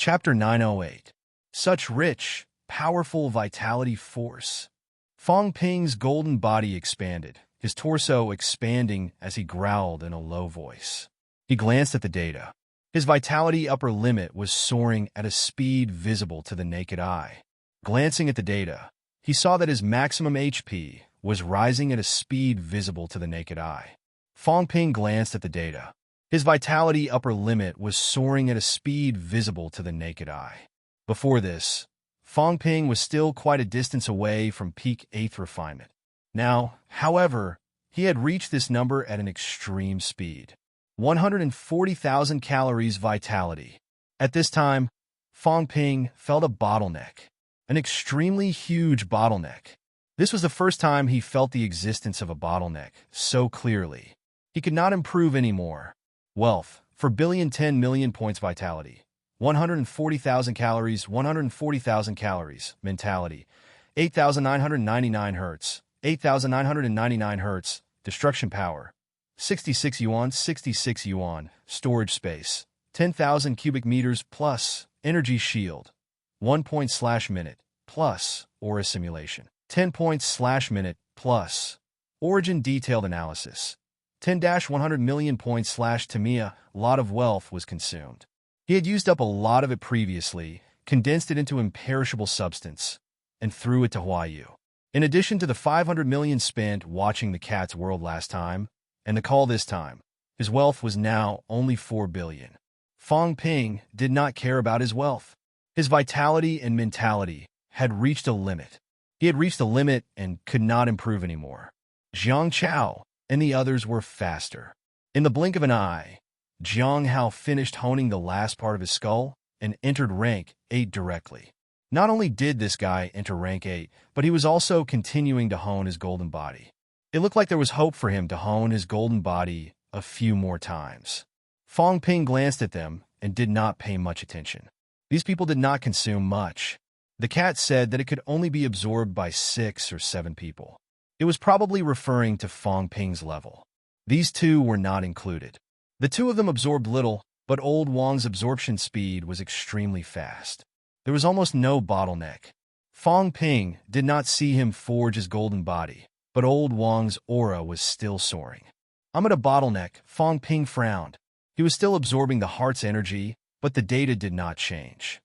Chapter 908. Such rich, powerful vitality force. Fong Ping's golden body expanded, his torso expanding as he growled in a low voice. He glanced at the data. His vitality upper limit was soaring at a speed visible to the naked eye. Glancing at the data, he saw that his maximum HP was rising at a speed visible to the naked eye. Fong Ping glanced at the data. His vitality upper limit was soaring at a speed visible to the naked eye. Before this, Fong Ping was still quite a distance away from peak 8th refinement. Now, however, he had reached this number at an extreme speed. 140,000 calories vitality. At this time, Fong Ping felt a bottleneck. An extremely huge bottleneck. This was the first time he felt the existence of a bottleneck so clearly. He could not improve anymore. Wealth, for 10 million points vitality. 140,000 calories, 140,000 calories. Mentality, 8,999 hertz, 8,999 hertz. Destruction power, 66 yuan, 66 yuan. Storage space, 10,000 cubic meters plus. Energy shield, 1 point/minute plus. Aura simulation, 10 points/minute plus. Origin detailed analysis, 10-100 million points Tamiya. A lot of wealth was consumed. He had used up a lot of it previously, condensed it into imperishable substance, and threw it to Huayu. In addition to the 500 million spent watching the cat's world last time, and the call this time, his wealth was now only 4 billion. Fong Ping did not care about his wealth. His vitality and mentality had reached a limit. He had reached a limit and could not improve anymore. Jiang Chao and the others were faster. In the blink of an eye, Jiang Hao finished honing the last part of his skull and entered rank 8 directly. Not only did this guy enter rank 8, but he was also continuing to hone his golden body. It looked like there was hope for him to hone his golden body a few more times. Fong Ping glanced at them and did not pay much attention. These people did not consume much. The cat said that it could only be absorbed by 6 or 7 people. It was probably referring to Fong Ping's level. These two were not included. The two of them absorbed little, but Old Wang's absorption speed was extremely fast. There was almost no bottleneck. Fong Ping did not see him forge his golden body, but Old Wang's aura was still soaring. I'm at a bottleneck, Fong Ping frowned. He was still absorbing the heart's energy, but the data did not change.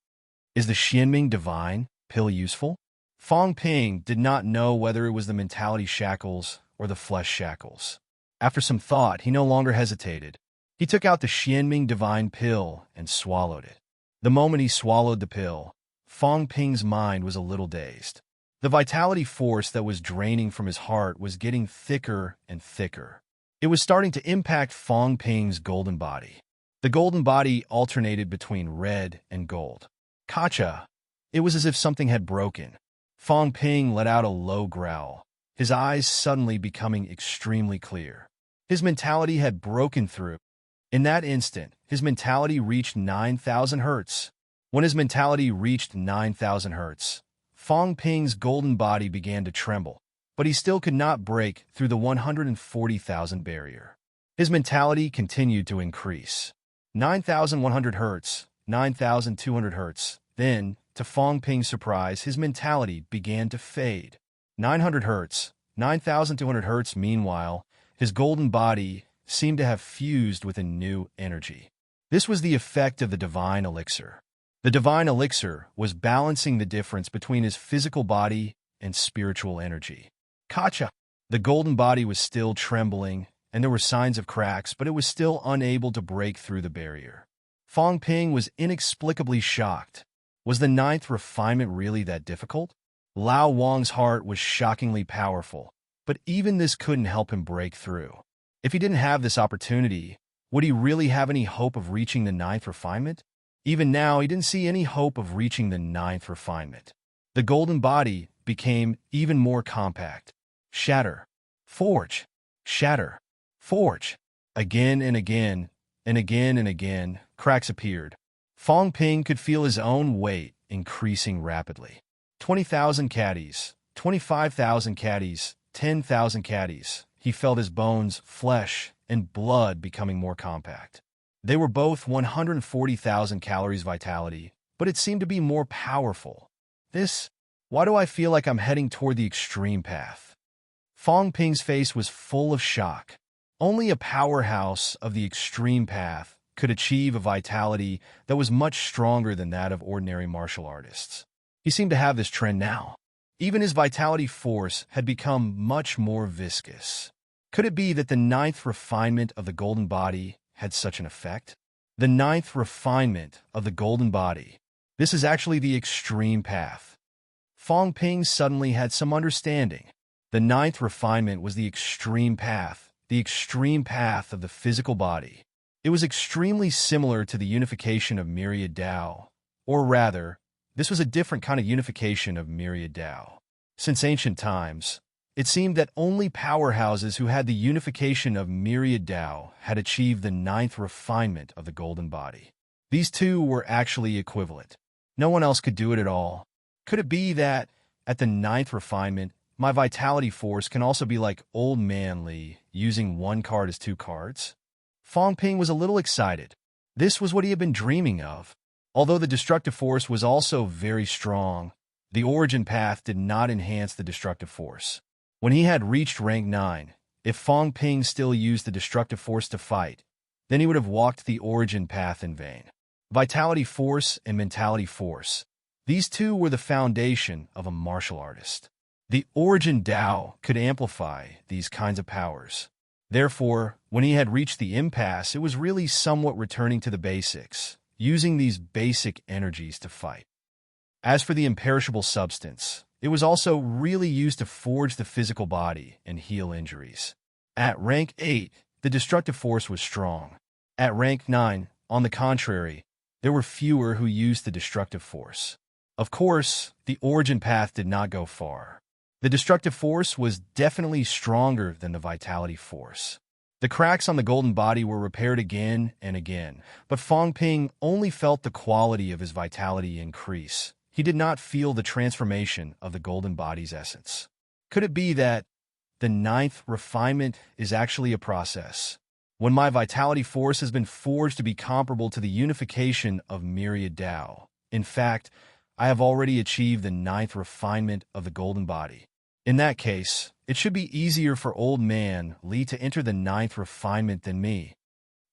Is the Xianming Divine pill useful? Fong Ping did not know whether it was the mentality shackles or the flesh shackles. After some thought, he no longer hesitated. He took out the Xianming Divine pill and swallowed it. The moment he swallowed the pill, Fong Ping's mind was a little dazed. The vitality force that was draining from his heart was getting thicker and thicker. It was starting to impact Fong Ping's golden body. The golden body alternated between red and gold. Kacha! It was as if something had broken. Fong Ping let out a low growl, his eyes suddenly becoming extremely clear. His mentality had broken through. In that instant, his mentality reached 9,000 hertz. When his mentality reached 9,000 hertz, Fong Ping's golden body began to tremble, but he still could not break through the 140,000 barrier. His mentality continued to increase. 9,100 hertz, 9,200 hertz. Then, to Fong Ping's surprise, his mentality began to fade. 900 hertz, 9,200 hertz. Meanwhile, his golden body seemed to have fused with a new energy. This was the effect of the divine elixir. The divine elixir was balancing the difference between his physical body and spiritual energy. Kacha! The golden body was still trembling, and there were signs of cracks, but it was still unable to break through the barrier. Fong Ping was inexplicably shocked. Was the 9th refinement really that difficult? Lao Wang's heart was shockingly powerful, but even this couldn't help him break through. If he didn't have this opportunity, would he really have any hope of reaching the 9th refinement? Even now, he didn't see any hope of reaching the 9th refinement. The golden body became even more compact. Shatter. Forge. Shatter. Forge. Again and again, and again and again, cracks appeared. Fong Ping could feel his own weight increasing rapidly. 20,000 caddies, 25,000 caddies, 10,000 caddies. He felt his bones, flesh, and blood becoming more compact. They were both 140,000 calories vitality, but it seemed to be more powerful. Why do I feel like I'm heading toward the extreme path? Fong Ping's face was full of shock. Only a powerhouse of the extreme path could achieve a vitality that was much stronger than that of ordinary martial artists. He seemed to have this trend now. Even his vitality force had become much more viscous. Could it be that the ninth refinement of the golden body had such an effect? The ninth refinement of the golden body. This is actually the extreme path. Fong Ping suddenly had some understanding. The ninth refinement was the extreme path of the physical body. It was extremely similar to the unification of myriad Tao, or rather, this was a different kind of unification of myriad Tao. Since ancient times, it seemed that only powerhouses who had the unification of myriad Tao had achieved the ninth refinement of the golden body. These two were actually equivalent. No one else could do it at all. Could it be that, at the ninth refinement, my vitality force can also be like Old Man Li, using one card as two cards? Fong Ping was a little excited. This was what he had been dreaming of. Although the destructive force was also very strong, the origin path did not enhance the destructive force. When he had reached rank 9, if Fong Ping still used the destructive force to fight, then he would have walked the origin path in vain. Vitality force and mentality force. These two were the foundation of a martial artist. The origin Tao could amplify these kinds of powers. Therefore, when he had reached the impasse, it was really somewhat returning to the basics, using these basic energies to fight. As for the imperishable substance, it was also really used to forge the physical body and heal injuries. At rank 8, the destructive force was strong. At rank 9, on the contrary, there were fewer who used the destructive force. Of course, the origin path did not go far. The destructive force was definitely stronger than the vitality force. The cracks on the golden body were repaired again and again, but Fong Ping only felt the quality of his vitality increase. He did not feel the transformation of the golden body's essence. Could it be that the ninth refinement is actually a process? When my vitality force has been forged to be comparable to the unification of myriad Tao. In fact, I have already achieved the ninth refinement of the golden body. In that case, it should be easier for Old Man Li to enter the ninth refinement than me.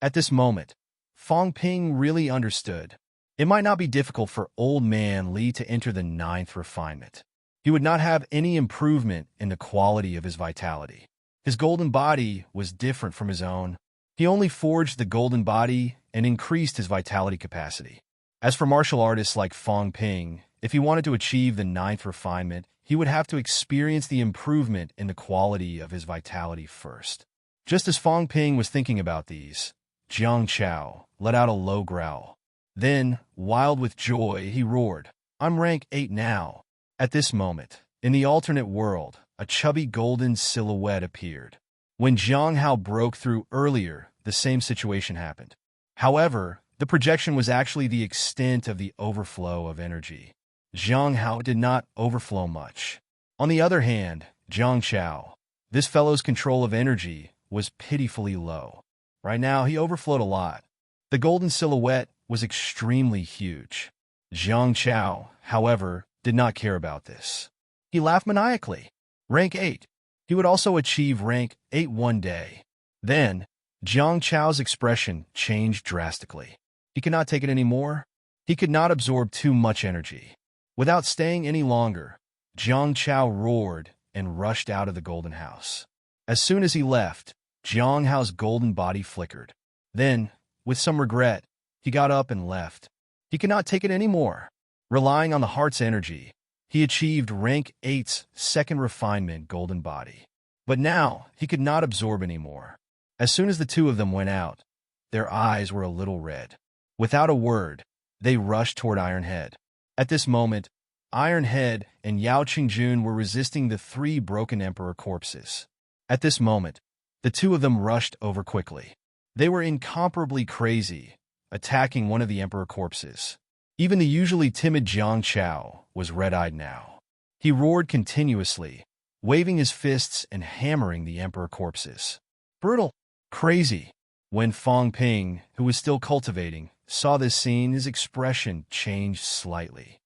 At this moment, Fong Ping really understood. It might not be difficult for Old Man Li to enter the ninth refinement. He would not have any improvement in the quality of his vitality. His golden body was different from his own. He only forged the golden body and increased his vitality capacity. As for martial artists like Fong Ping, if he wanted to achieve the ninth refinement, he would have to experience the improvement in the quality of his vitality first. Just as Fong Ping was thinking about these, Jiang Chao let out a low growl. Then, wild with joy, he roared, "I'm rank 8 now." At this moment, in the alternate world, a chubby golden silhouette appeared. When Jiang Hao broke through earlier, the same situation happened. However, the projection was actually the extent of the overflow of energy. Jiang Hao did not overflow much. On the other hand, Jiang Chao, this fellow's control of energy, was pitifully low. Right now, he overflowed a lot. The golden silhouette was extremely huge. Jiang Chao, however, did not care about this. He laughed maniacally. Rank 8. He would also achieve rank 8 one day. Then, Jiang Chao's expression changed drastically. He could not take it anymore. He could not absorb too much energy. Without staying any longer, Jiang Chao roared and rushed out of the golden house. As soon as he left, Jiang Hao's golden body flickered. Then, with some regret, he got up and left. He could not take it anymore. Relying on the heart's energy, he achieved rank 8's second refinement golden body. But now, he could not absorb anymore. As soon as the two of them went out, their eyes were a little red. Without a word, they rushed toward Iron Head. At this moment, Iron Head and Yao Qingjun were resisting the 3 broken emperor corpses. At this moment, the two of them rushed over quickly. They were incomparably crazy, attacking one of the emperor corpses. Even the usually timid Jiang Chao was red-eyed now. He roared continuously, waving his fists and hammering the emperor corpses. Brutal, crazy. When Fong Ping, who was still cultivating, saw this scene, his expression changed slightly.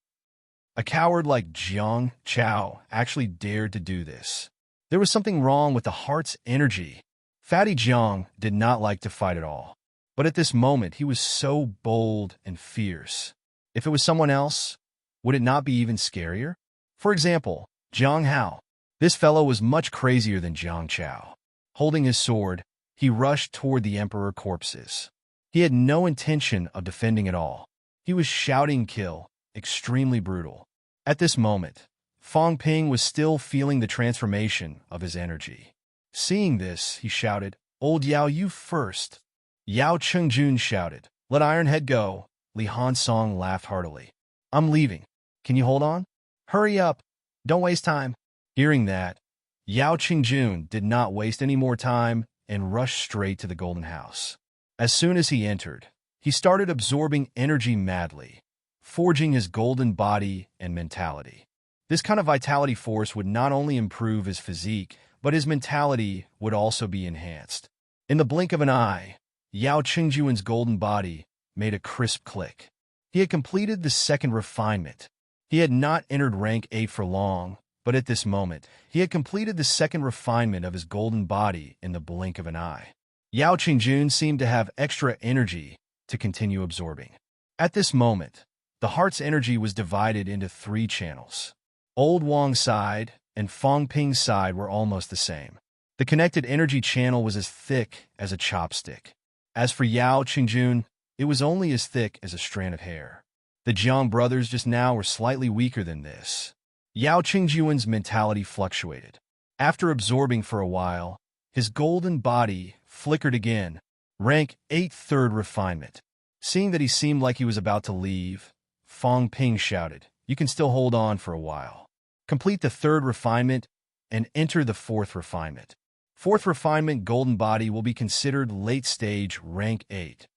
A coward like Jiang Chao actually dared to do this. There was something wrong with the heart's energy. Fatty Jiang did not like to fight at all. But at this moment, he was so bold and fierce. If it was someone else, would it not be even scarier? For example, Jiang Hao. This fellow was much crazier than Jiang Chao. Holding his sword, he rushed toward the emperor corpses. He had no intention of defending at all. He was shouting kill, extremely brutal. At this moment, Fang Ping was still feeling the transformation of his energy. Seeing this, he shouted, "Old Yao, you first." Yao Chengjun shouted, "Let Ironhead go." Li Hansong laughed heartily. "I'm leaving. Can you hold on? Hurry up. Don't waste time." Hearing that, Yao Chengjun did not waste any more time and rushed straight to the Golden House. As soon as he entered, he started absorbing energy madly, forging his golden body and mentality. This kind of vitality force would not only improve his physique, but his mentality would also be enhanced. In the blink of an eye, Yao Qingjuan's golden body made a crisp click. He had completed the second refinement. He had not entered rank 8 for long, but at this moment, he had completed the second refinement of his golden body in the blink of an eye. Yao Qingjun seemed to have extra energy to continue absorbing. At this moment, the heart's energy was divided into 3 channels. Old Wang's side and Fang Ping's side were almost the same. The connected energy channel was as thick as a chopstick. As for Yao Qingjun, it was only as thick as a strand of hair. The Jiang brothers just now were slightly weaker than this. Yao Qingjuan's mentality fluctuated. After absorbing for a while, his golden body flickered again. Rank 8 third refinement. Seeing that he seemed like he was about to leave, Fang Ping shouted, "You can still hold on for a while. Complete the 3rd refinement and enter the 4th refinement. 4th refinement golden body will be considered late stage rank 8.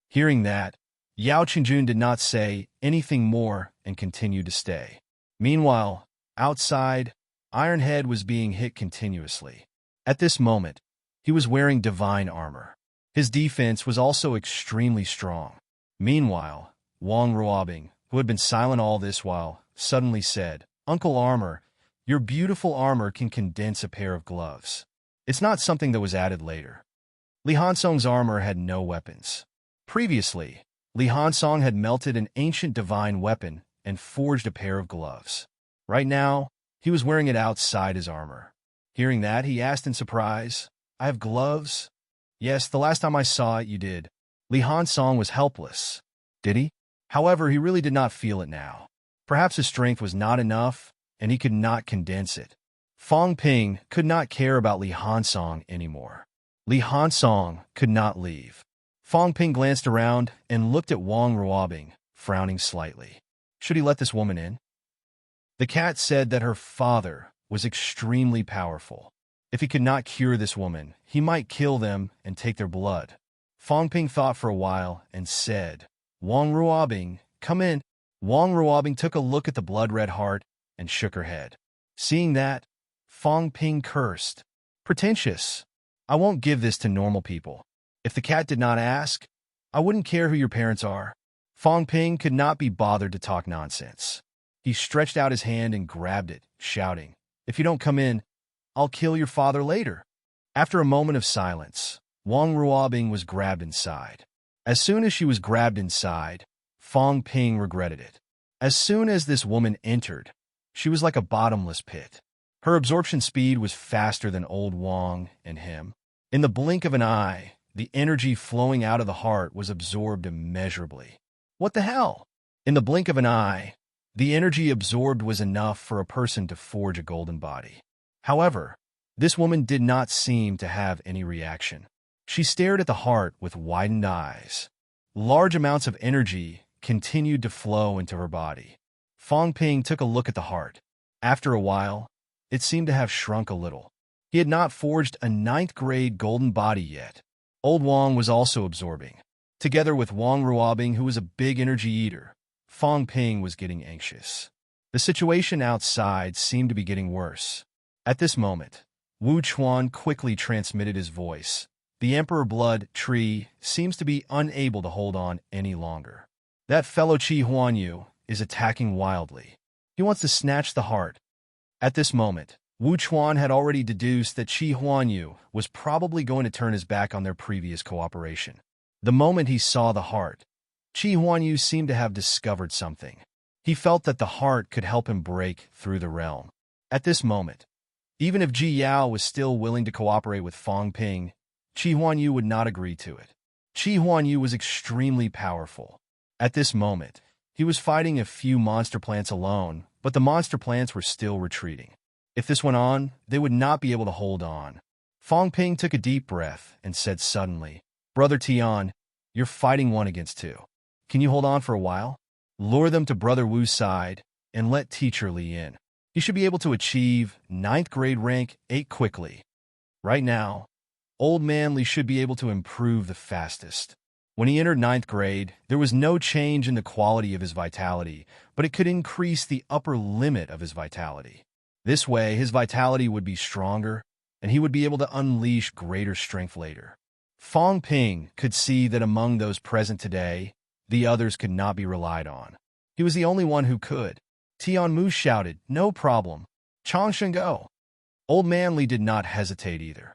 Hearing that, Yao Qingjun did not say anything more and continued to stay. Meanwhile, outside, Ironhead was being hit continuously. At this moment, he was wearing divine armor. His defense was also extremely strong. Meanwhile, Wang Ruobing, who had been silent all this while, suddenly said, "Uncle Armor, your beautiful armor can condense a pair of gloves. It's not something that was added later." Li Hansong's armor had no weapons. Previously, Li Hansong had melted an ancient divine weapon and forged a pair of gloves. Right now, he was wearing it outside his armor. Hearing that, he asked in surprise, "I have gloves?" "Yes, the last time I saw it, you did." Li Hansong was helpless. Did he? However, he really did not feel it now. Perhaps his strength was not enough, and he could not condense it. Fang Ping could not care about Li Hansong anymore. Li Hansong could not leave. Fang Ping glanced around and looked at Wang Ruobing, frowning slightly. Should he let this woman in? The cat said that her father was extremely powerful. If he could not cure this woman, he might kill them and take their blood. Fang Ping thought for a while and said, "Wang Ruobing, come in." Wang Ruobing took a look at the blood-red heart and shook her head. Seeing that, Fang Ping cursed. "Pretentious. I won't give this to normal people. If the cat did not ask, I wouldn't care who your parents are." Fang Ping could not be bothered to talk nonsense. He stretched out his hand and grabbed it, shouting, "If you don't come in, I'll kill your father later." After a moment of silence, Wang Ruobing was grabbed inside. As soon as she was grabbed inside, Fang Ping regretted it. As soon as this woman entered, she was like a bottomless pit. Her absorption speed was faster than old Wang and him. In the blink of an eye, the energy flowing out of the heart was absorbed immeasurably. What the hell? In the blink of an eye, the energy absorbed was enough for a person to forge a golden body. However, this woman did not seem to have any reaction. She stared at the heart with widened eyes. Large amounts of energy continued to flow into her body. Fang Ping took a look at the heart. After a while, it seemed to have shrunk a little. He had not forged a 9th-grade golden body yet. Old Wang was also absorbing. Together with Wang Ruobing, who was a big energy eater, Fang Ping was getting anxious. The situation outside seemed to be getting worse. At this moment, Wu Chuan quickly transmitted his voice. the Emperor Blood Tree seems to be unable to hold on any longer. That fellow Qi Huanyu is attacking wildly. He wants to snatch the heart. At this moment, Wu Chuan had already deduced that Qi Huanyu was probably going to turn his back on their previous cooperation. The moment he saw the heart, Qi Huanyu seemed to have discovered something. He felt that the heart could help him break through the realm. At this moment, even if Ji Yao was still willing to cooperate with Fang Ping, Qi Huanyu would not agree to it. Qi Huanyu was extremely powerful. At this moment, he was fighting a few monster plants alone, but the monster plants were still retreating. If this went on, they would not be able to hold on. Fang Ping took a deep breath and said suddenly, "Brother Tian, you're fighting 1 against 2. Can you hold on for a while? Lure them to Brother Wu's side and let Teacher Li in. He should be able to achieve 9th grade rank 8 quickly. Right now, Old Man Li should be able to improve the fastest." When he entered 9th grade, there was no change in the quality of his vitality, but it could increase the upper limit of his vitality. This way, his vitality would be stronger, and he would be able to unleash greater strength later. Fang Ping could see that among those present today, the others could not be relied on. He was the only one who could. Tian Mu shouted, "No problem. Changshen go." Old Man Li did not hesitate either.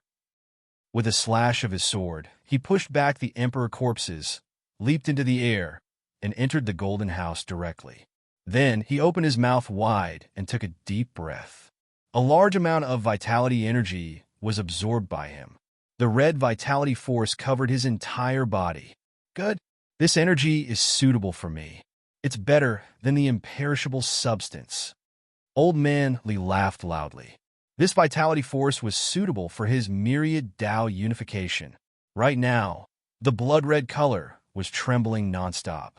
With a slash of his sword, he pushed back the Emperor corpses, leaped into the air, and entered the Golden House directly. Then he opened his mouth wide and took a deep breath. A large amount of vitality energy was absorbed by him. The red vitality force covered his entire body. Good. This energy is suitable for me. It's better than the imperishable substance. Old Man Li laughed loudly. This vitality force was suitable for his myriad Dao unification. Right now, the blood-red color was trembling nonstop.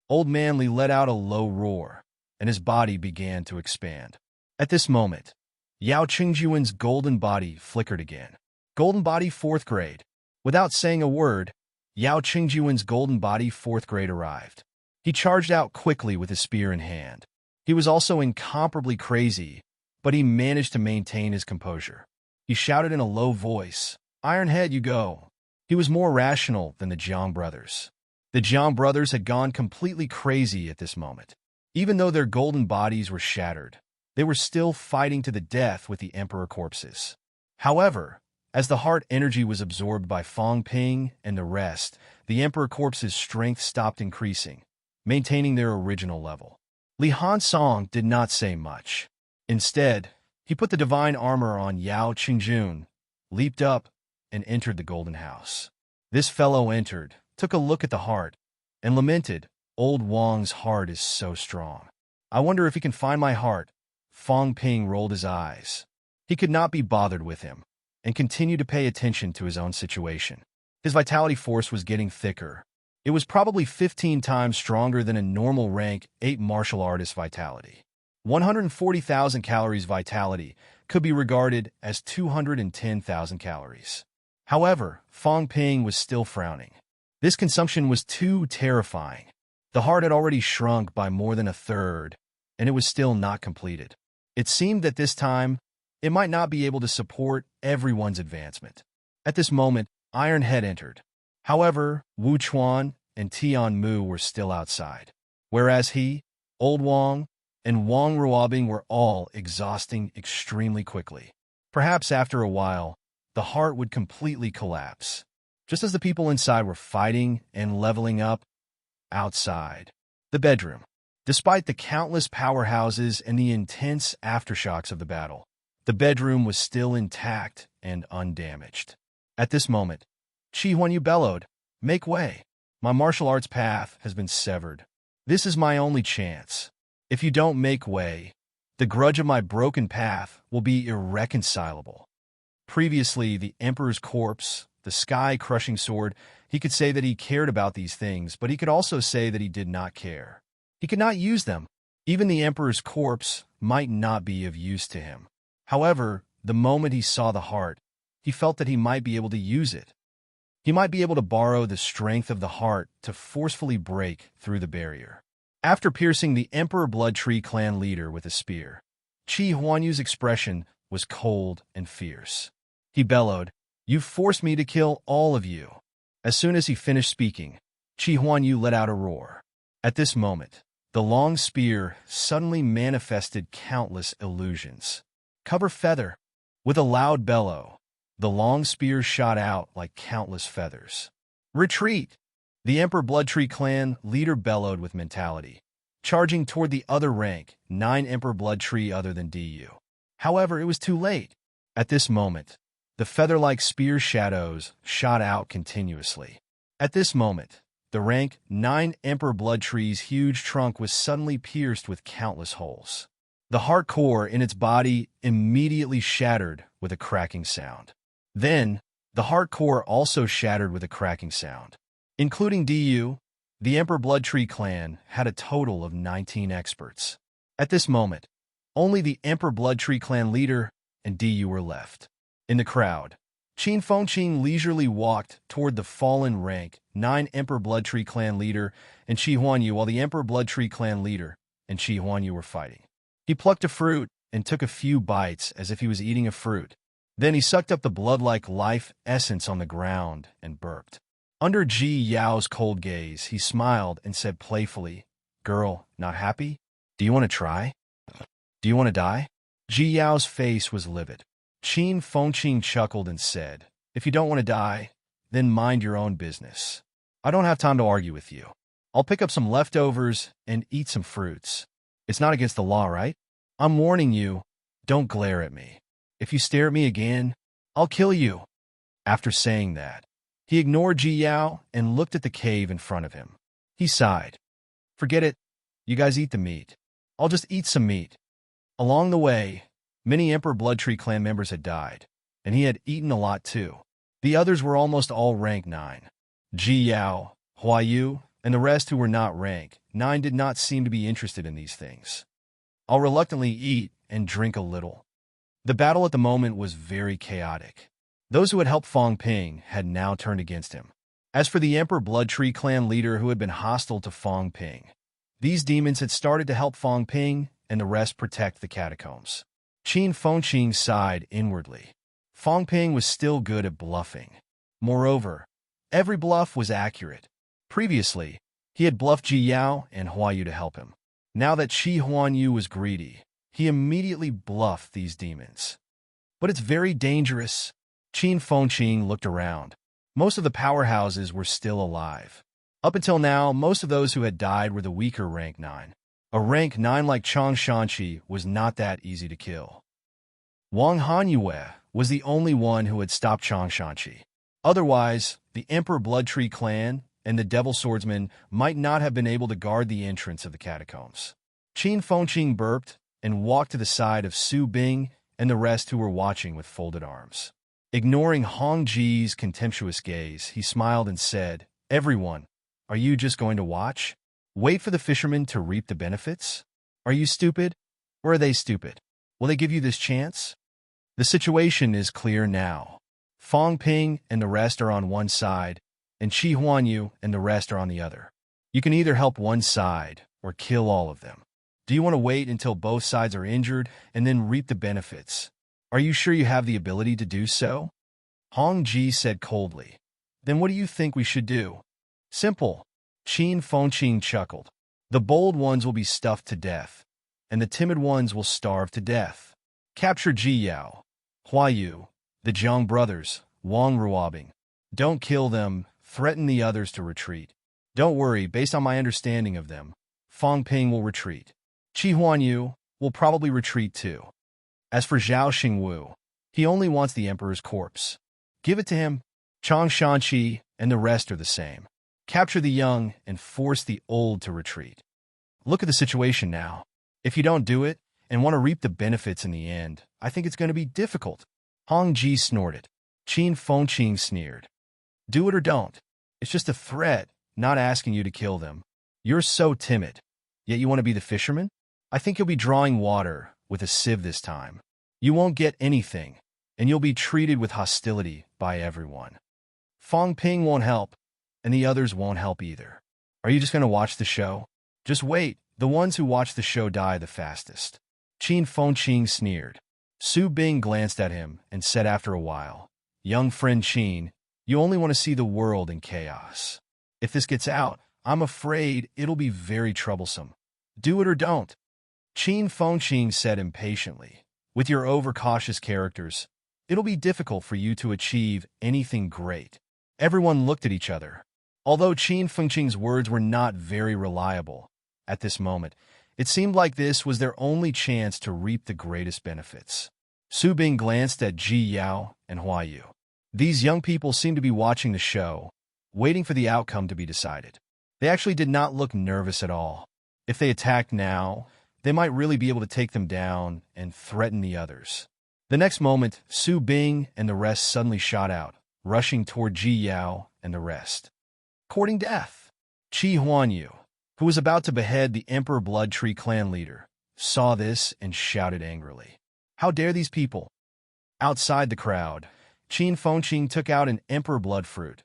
Old Man Li let out a low roar, and his body began to expand. At this moment, Yao Qingjuan's golden body flickered again. Golden body 4th grade. Without saying a word, Yao Qingjuan's golden body 4th grade arrived. He charged out quickly with his spear in hand. He was also incomparably crazy, but he managed to maintain his composure. He shouted in a low voice, "Iron Head, you go." He was more rational than the Jiang brothers. The Jiang brothers had gone completely crazy at this moment. Even though their golden bodies were shattered, they were still fighting to the death with the Emperor corpses. However, as the heart energy was absorbed by Fang Ping and the rest, the Emperor corpses' strength stopped increasing, maintaining their original level. Li Hansong did not say much. Instead, he put the divine armor on Yao Qingjun, leaped up, and entered the Golden House. This fellow entered, took a look at the heart, and lamented, "Old Wang's heart is so strong. I wonder if he can find my heart." Fang Ping rolled his eyes. He could not be bothered with him, and continued to pay attention to his own situation. His vitality force was getting thicker. It was probably 15 times stronger than a normal rank 8 martial artist vitality. 140,000 calories vitality could be regarded as 210,000 calories. However, Fang Ping was still frowning. This consumption was too terrifying. The heart had already shrunk by more than a third, and it was still not completed. It seemed that this time, it might not be able to support everyone's advancement. At this moment, Iron Head entered. However, Wu Chuan and Tian Mu were still outside, whereas he, Old Wang, and Wang Ruobing were all exhausting extremely quickly. Perhaps after a while, the heart would completely collapse. Just as the people inside were fighting and leveling up, outside the bedroom, despite the countless powerhouses and the intense aftershocks of the battle, the bedroom was still intact and undamaged. At this moment, Qi Huanyu bellowed, "Make way. My martial arts path has been severed. This is my only chance. If you don't make way, the grudge of my broken path will be irreconcilable." Previously, the Emperor's corpse, the sky-crushing sword, he could say that he cared about these things, but he could also say that he did not care. He could not use them. Even the Emperor's corpse might not be of use to him. However, the moment he saw the heart, he felt that he might be able to use it. He might be able to borrow the strength of the heart to forcefully break through the barrier. After piercing the Emperor Blood Tree clan leader with a spear, Qi Huanyu's expression was cold and fierce. He bellowed, You forced me to kill all of you." As soon as he finished speaking, Qi Huanyu let out a roar. At this moment, the long spear suddenly manifested countless illusions. Cover feather. With a loud bellow, the long spear shot out like countless feathers. Retreat! The Emperor Bloodtree clan leader bellowed with mentality, charging toward the other rank 9 Emperor Bloodtree other than Du. However, it was too late. At this moment, the feather-like spear shadows shot out continuously. At this moment, the rank 9 Emperor Bloodtree's huge trunk was suddenly pierced with countless holes. The heart core in its body immediately shattered with a cracking sound. Then, the heart core also shattered with a cracking sound. Including Du, the Emperor Bloodtree clan had a total of 19 experts. At this moment, only the Emperor Bloodtree clan leader and Du were left. In the crowd, Qin Fengqin leisurely walked toward the fallen rank 9 Emperor Bloodtree clan leader and Qi Huanyu while the Emperor Bloodtree clan leader and Qi Huanyu were fighting. He plucked a fruit and took a few bites as if he was eating a fruit. Then he sucked up the blood-like life essence on the ground and burped. Under Ji Yao's cold gaze, he smiled and said playfully, "Girl, not happy? Do you want to try? Do you want to die?" Ji Yao's face was livid. Qin Fengqin chuckled and said, "If you don't want to die, then mind your own business. I don't have time to argue with you. I'll pick up some leftovers and eat some fruits. It's not against the law, right? I'm warning you, don't glare at me. If you stare at me again, I'll kill you." After saying that, he ignored Ji Yao and looked at the cave in front of him. He sighed. "Forget it. You guys eat the meat. I'll just eat some meat." Along the way, many Emperor Bloodtree clan members had died, and he had eaten a lot too. The others were almost all rank 9. Ji Yao, Huayu, and the rest who were not rank 9 did not seem to be interested in these things. "I'll reluctantly eat and drink a little." The battle at the moment was very chaotic. Those who had helped Fang Ping had now turned against him. As for the Emperor Bloodtree clan leader who had been hostile to Fang Ping, these demons had started to help Fang Ping and the rest protect the catacombs. Qin Fengqin sighed inwardly. Fang Ping was still good at bluffing. Moreover, every bluff was accurate. Previously, he had bluffed Ji Yao and Huayu to help him. Now that Qi Huanyu was greedy, he immediately bluffed these demons. But it's very dangerous. Qin Fengqin looked around. Most of the powerhouses were still alive. Up until now, most of those who had died were the weaker rank 9. A rank 9 like Chang Shanqi was not that easy to kill. Wang Hanyue was the only one who had stopped Chang Shanqi. Otherwise, the Emperor Bloodtree clan and the Devil Swordsman might not have been able to guard the entrance of the catacombs. Qin Fengqin burped and walked to the side of Su Bing and the rest who were watching with folded arms. Ignoring Hong Ji's contemptuous gaze, he smiled and said, "Everyone, are you just going to watch? Wait for the fishermen to reap the benefits? Are you stupid? Or are they stupid? Will they give you this chance?" The situation is clear now. Fang Ping and the rest are on one side, and Qi Huanyu and the rest are on the other. You can either help one side or kill all of them. Do you want to wait until both sides are injured and then reap the benefits? Are you sure you have the ability to do so? Hong Ji said coldly. Then what do you think we should do? Simple. Qin Fengqin chuckled. The bold ones will be stuffed to death, and the timid ones will starve to death. Capture Ji Yao, Huayu, the Zhang brothers, Wang Ruobing. Don't kill them, threaten the others to retreat. Don't worry, based on my understanding of them, Fang Ping will retreat. Qi Huanyu will probably retreat too. As for Zhao Xingwu, he only wants the emperor's corpse. Give it to him. Chang Shanqi and the rest are the same. Capture the young and force the old to retreat. Look at the situation now. If you don't do it and want to reap the benefits in the end, I think it's going to be difficult. Hong Ji snorted. Qin Fengqin sneered. Do it or don't. It's just a threat, not asking you to kill them. You're so timid. Yet you want to be the fisherman? I think you'll be drawing water with a sieve this time. You won't get anything, and you'll be treated with hostility by everyone. Fang Ping won't help, and the others won't help either. Are you just going to watch the show? Just wait. The ones who watch the show die the fastest. Qin Fengqin sneered. Su Bing glanced at him and said after a while, Young friend Qin, you only want to see the world in chaos. If this gets out, I'm afraid it'll be very troublesome. Do it or don't. Qin Fengqin said impatiently. With your overcautious characters, it'll be difficult for you to achieve anything great. Everyone looked at each other. Although Qin Fengqin's words were not very reliable, at this moment, it seemed like this was their only chance to reap the greatest benefits. Su Bing glanced at Ji Yao and Hua Yu. These young people seemed to be watching the show, waiting for the outcome to be decided. They actually did not look nervous at all. If they attacked now, they might really be able to take them down and threaten the others. The next moment, Su Bing and the rest suddenly shot out, rushing toward Ji Yao and the rest. Courting death. Qi Huanyu, who was about to behead the Emperor Blood Tree clan leader, saw this and shouted angrily. How dare these people? Outside the crowd, Qin Fengqin took out an Emperor Blood fruit,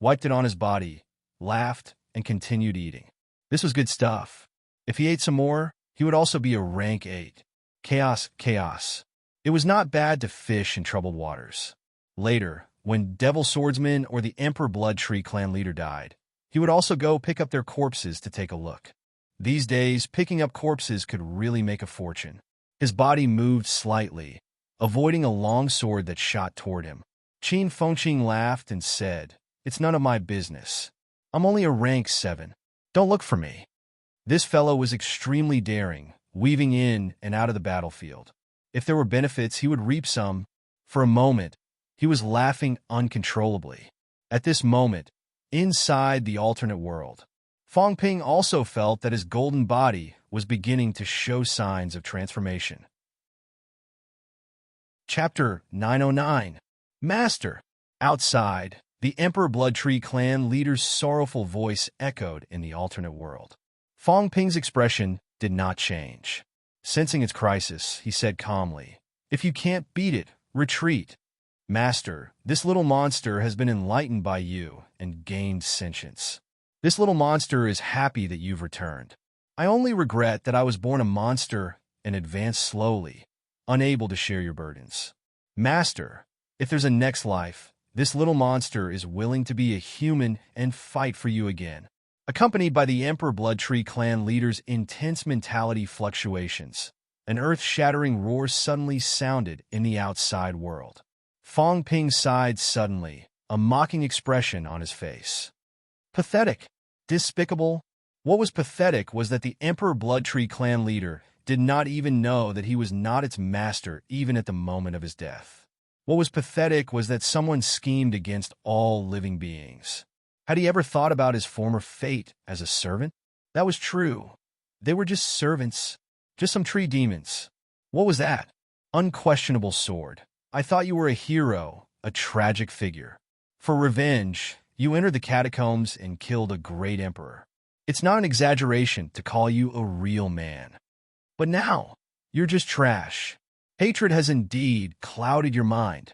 wiped it on his body, laughed, and continued eating. This was good stuff. If he ate some more, he would also be a rank 8. Chaos, chaos. It was not bad to fish in troubled waters. Later, when Devil Swordsman or the Emperor Blood Tree clan leader died, he would also go pick up their corpses to take a look. These days, picking up corpses could really make a fortune. His body moved slightly, avoiding a long sword that shot toward him. Qin Fengqin laughed and said, It's none of my business. I'm only a rank 7. Don't look for me. This fellow was extremely daring, weaving in and out of the battlefield. If there were benefits, he would reap some. For a moment, he was laughing uncontrollably. At this moment, inside the alternate world, Fang Ping also felt that his golden body was beginning to show signs of transformation. Chapter 909. Master. Outside, the Emperor Blood Tree clan leader's sorrowful voice echoed in the alternate world. Fang Ping's expression did not change. Sensing its crisis, he said calmly, If you can't beat it, retreat. Master, this little monster has been enlightened by you and gained sentience. This little monster is happy that you've returned. I only regret that I was born a monster and advanced slowly, unable to share your burdens. Master, if there's a next life, this little monster is willing to be a human and fight for you again. Accompanied by the Emperor Blood Tree clan leader's intense mentality fluctuations, an earth-shattering roar suddenly sounded in the outside world. Fang Ping sighed suddenly, a mocking expression on his face. Pathetic. Despicable. What was pathetic was that the Emperor Blood Tree clan leader did not even know that he was not its master even at the moment of his death. What was pathetic was that someone schemed against all living beings. Had he ever thought about his former fate as a servant? That was true. They were just servants, just some tree demons. What was that? Unquestionable sword. I thought you were a hero, a tragic figure. For revenge, you entered the catacombs and killed a great emperor. It's not an exaggeration to call you a real man. But now, you're just trash. Hatred has indeed clouded your mind.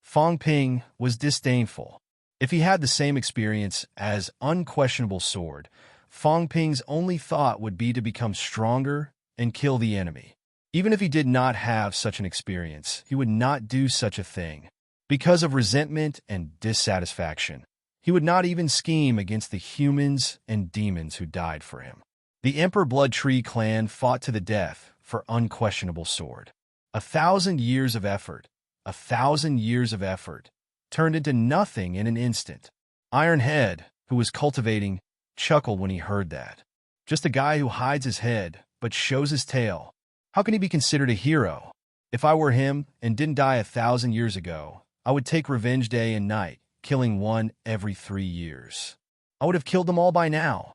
Fang Ping was disdainful. If he had the same experience as Unquestionable Sword, Fang Ping's only thought would be to become stronger and kill the enemy. Even if he did not have such an experience, he would not do such a thing. Because of resentment and dissatisfaction, he would not even scheme against the humans and demons who died for him. The Emperor Blood Tree clan fought to the death for Unquestionable Sword. 1,000 years of effort, 1,000 years of effort, turned into nothing in an instant. Ironhead, who was cultivating, chuckled when he heard that. Just a guy who hides his head but shows his tail. How can he be considered a hero? If I were him and didn't die 1,000 years ago, I would take revenge day and night, killing one every 3 years. I would have killed them all by now.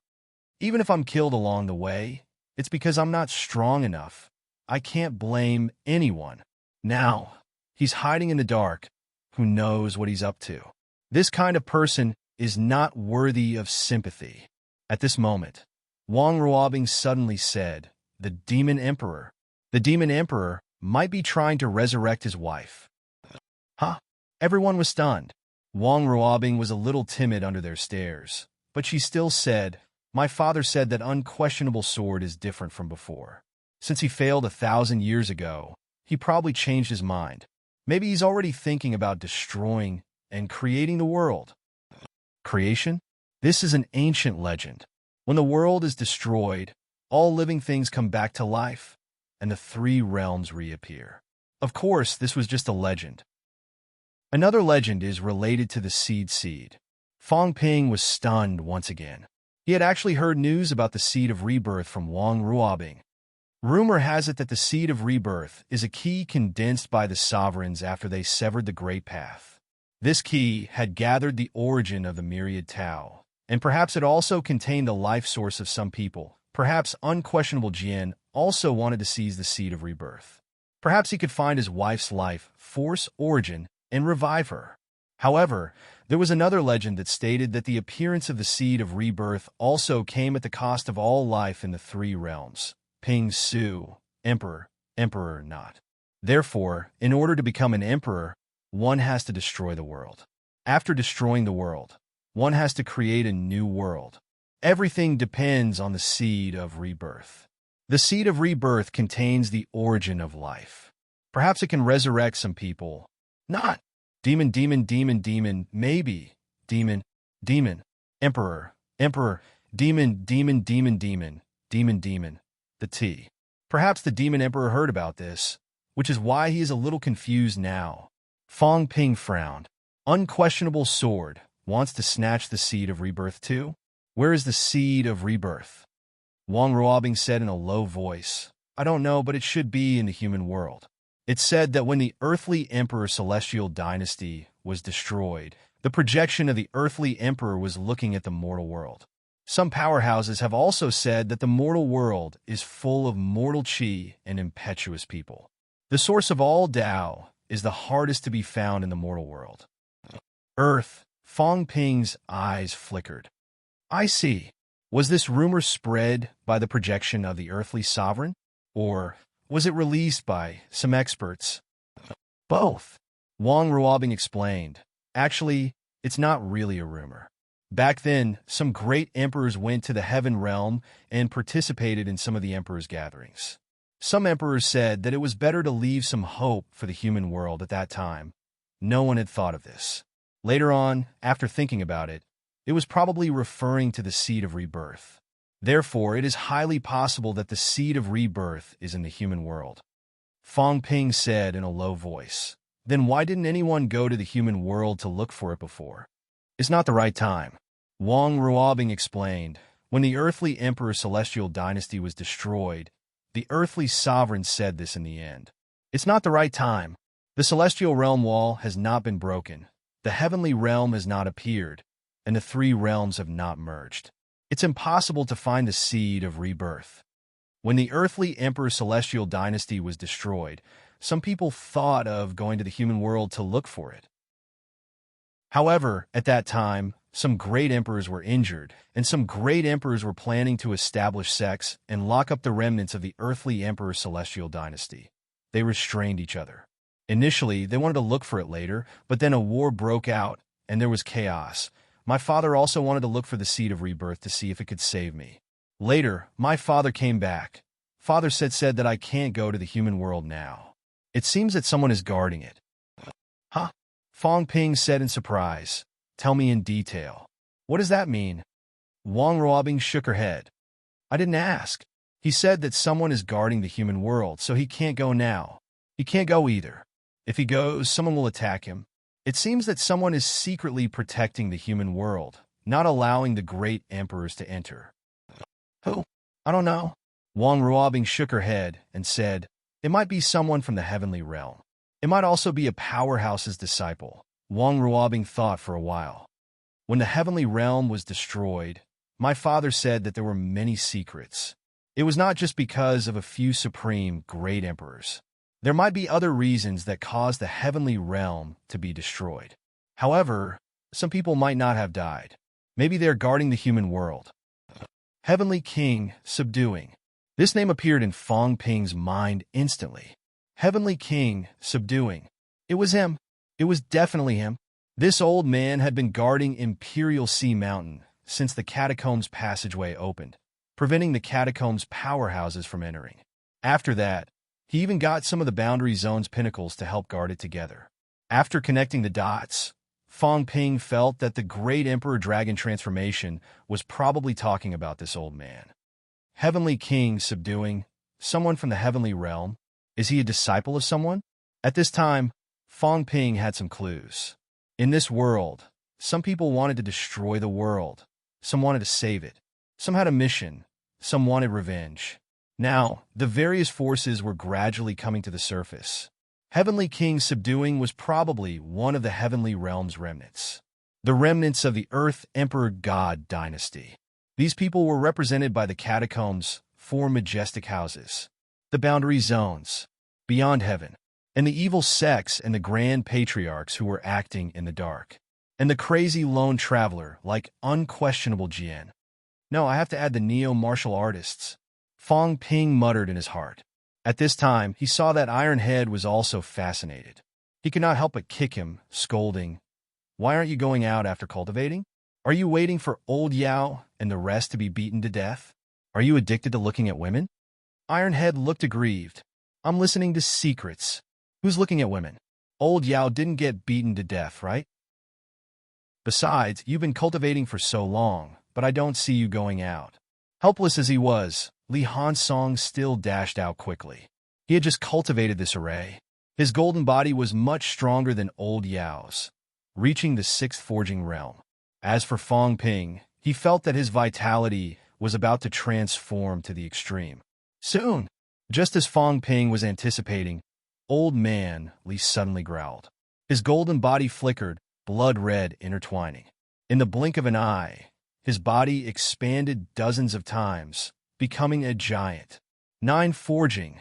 Even if I'm killed along the way, it's because I'm not strong enough. I can't blame anyone. Now, he's hiding in the dark. Who knows what he's up to? This kind of person is not worthy of sympathy. At this moment, Wang Ruobing suddenly said, The Demon Emperor. The Demon Emperor might be trying to resurrect his wife. Huh? Everyone was stunned. Wang Ruobing was a little timid under their stares, but she still said, My father said that Unquestionable Sword is different from before. Since he failed 1,000 years ago, he probably changed his mind. Maybe he's already thinking about destroying and creating the world. Creation? This is an ancient legend. When the world is destroyed, all living things come back to life, and the three realms reappear. Of course, this was just a legend. Another legend is related to the seed. Fong Ping was stunned once again. He had actually heard news about the seed of rebirth from Wang Ruobing. Rumor has it that the seed of rebirth is a key condensed by the sovereigns after they severed the Great Path. This key had gathered the origin of the myriad Tao, and perhaps it also contained the life source of some people. Perhaps unquestionable Jian also wanted to seize the seed of rebirth. Perhaps he could find his wife's life force origin and revive her. However, there was another legend that stated that the appearance of the seed of rebirth also came at the cost of all life in the three realms. Ping Su, Emperor, Emperor not. Therefore, in order to become an emperor, one has to destroy the world. After destroying the world, one has to create a new world. Everything depends on the seed of rebirth. The seed of rebirth contains the origin of life. Perhaps it can resurrect some people. Not. Demon, maybe. Demon, Emperor, demon, the T. Perhaps the demon emperor heard about this, which is why he is a little confused now. Fong Ping frowned. Unquestionable sword wants to snatch the seed of rebirth too? Where is the seed of rebirth? Wang Ruobing said in a low voice, I don't know, but it should be in the human world. It said that when the earthly emperor celestial dynasty was destroyed, the projection of the earthly emperor was looking at the mortal world. Some powerhouses have also said that the mortal world is full of mortal qi and impetuous people. The source of all Tao is the hardest to be found in the mortal world. Earth. Fong Ping's eyes flickered. I see. Was this rumor spread by the projection of the earthly sovereign? Or was it released by some experts? Both. Wang Ruobing explained. Actually, it's not really a rumor. Back then, some great emperors went to the heaven realm and participated in some of the emperor's gatherings. Some emperors said that it was better to leave some hope for the human world at that time. No one had thought of this. Later on, after thinking about it, it was probably referring to the seed of rebirth. Therefore, it is highly possible that the seed of rebirth is in the human world. Fong Ping said in a low voice. Then why didn't anyone go to the human world to look for it before? It's not the right time. Wang Ruobing explained. When the earthly emperor celestial dynasty was destroyed, the earthly sovereign said this in the end. It's not the right time. The celestial realm wall has not been broken. The heavenly realm has not appeared, and the three realms have not merged. It's impossible to find the seed of rebirth. When the earthly emperor celestial dynasty was destroyed, some people thought of going to the human world to look for it. However, at that time, some great emperors were injured, and some great emperors were planning to establish sects and lock up the remnants of the earthly emperor celestial dynasty. They restrained each other. Initially, they wanted to look for it later, but then a war broke out, and there was chaos. My father also wanted to look for the seed of rebirth to see if it could save me. Later, my father came back. Father said that I can't go to the human world now. It seems that someone is guarding it. Huh? Fong Ping said in surprise. Tell me in detail. What does that mean? Wang Ruobing shook her head. I didn't ask. He said that someone is guarding the human world, so he can't go now. He can't go either. If he goes, someone will attack him. It seems that someone is secretly protecting the human world, not allowing the great emperors to enter. Who? I don't know. Wang Ruobing shook her head and said, it might be someone from the heavenly realm. It might also be a powerhouse's disciple. Wang Ruobing thought for a while. When the heavenly realm was destroyed, my father said that there were many secrets. It was not just because of a few supreme great emperors. There might be other reasons that caused the heavenly realm to be destroyed. However, some people might not have died. Maybe they're guarding the human world. Heavenly King, subduing. This name appeared in Fong Ping's mind instantly. Heavenly King, subduing. It was him. It was definitely him. This old man had been guarding Imperial Sea Mountain since the catacombs passageway opened, preventing the catacombs powerhouses from entering. After that, he even got some of the boundary zone's pinnacles to help guard it together. After connecting the dots, Fang Ping felt that the great Emperor Dragon transformation was probably talking about this old man. Heavenly King subduing someone from the heavenly realm? Is he a disciple of someone? At this time, Fang Ping had some clues. In this world, some people wanted to destroy the world. Some wanted to save it. Some had a mission. Some wanted revenge. Now, the various forces were gradually coming to the surface. Heavenly King subduing was probably one of the heavenly realm's remnants. The remnants of the Earth Emperor God dynasty. These people were represented by the catacombs, 4 majestic houses, the boundary zones, beyond heaven, and the evil sects and the grand patriarchs who were acting in the dark, and the crazy lone traveler like unquestionable Jian. No, I have to add the neo-martial artists. Fang Ping muttered in his heart. At this time, he saw that Iron Head was also fascinated. He could not help but kick him, scolding, "Why aren't you going out after cultivating? Are you waiting for old Yao and the rest to be beaten to death? Are you addicted to looking at women?" Iron Head looked aggrieved. "I'm listening to secrets. Who's looking at women? Old Yao didn't get beaten to death, right? Besides, you've been cultivating for so long, but I don't see you going out." Helpless as he was, Li Hansong still dashed out quickly. He had just cultivated this array. His golden body was much stronger than old Yao's, reaching the 6th forging realm. As for Fang Ping, he felt that his vitality was about to transform to the extreme. Soon, just as Fang Ping was anticipating, Old Man Li suddenly growled. His golden body flickered, blood red intertwining. In the blink of an eye, his body expanded dozens of times, becoming a giant. 9 forging.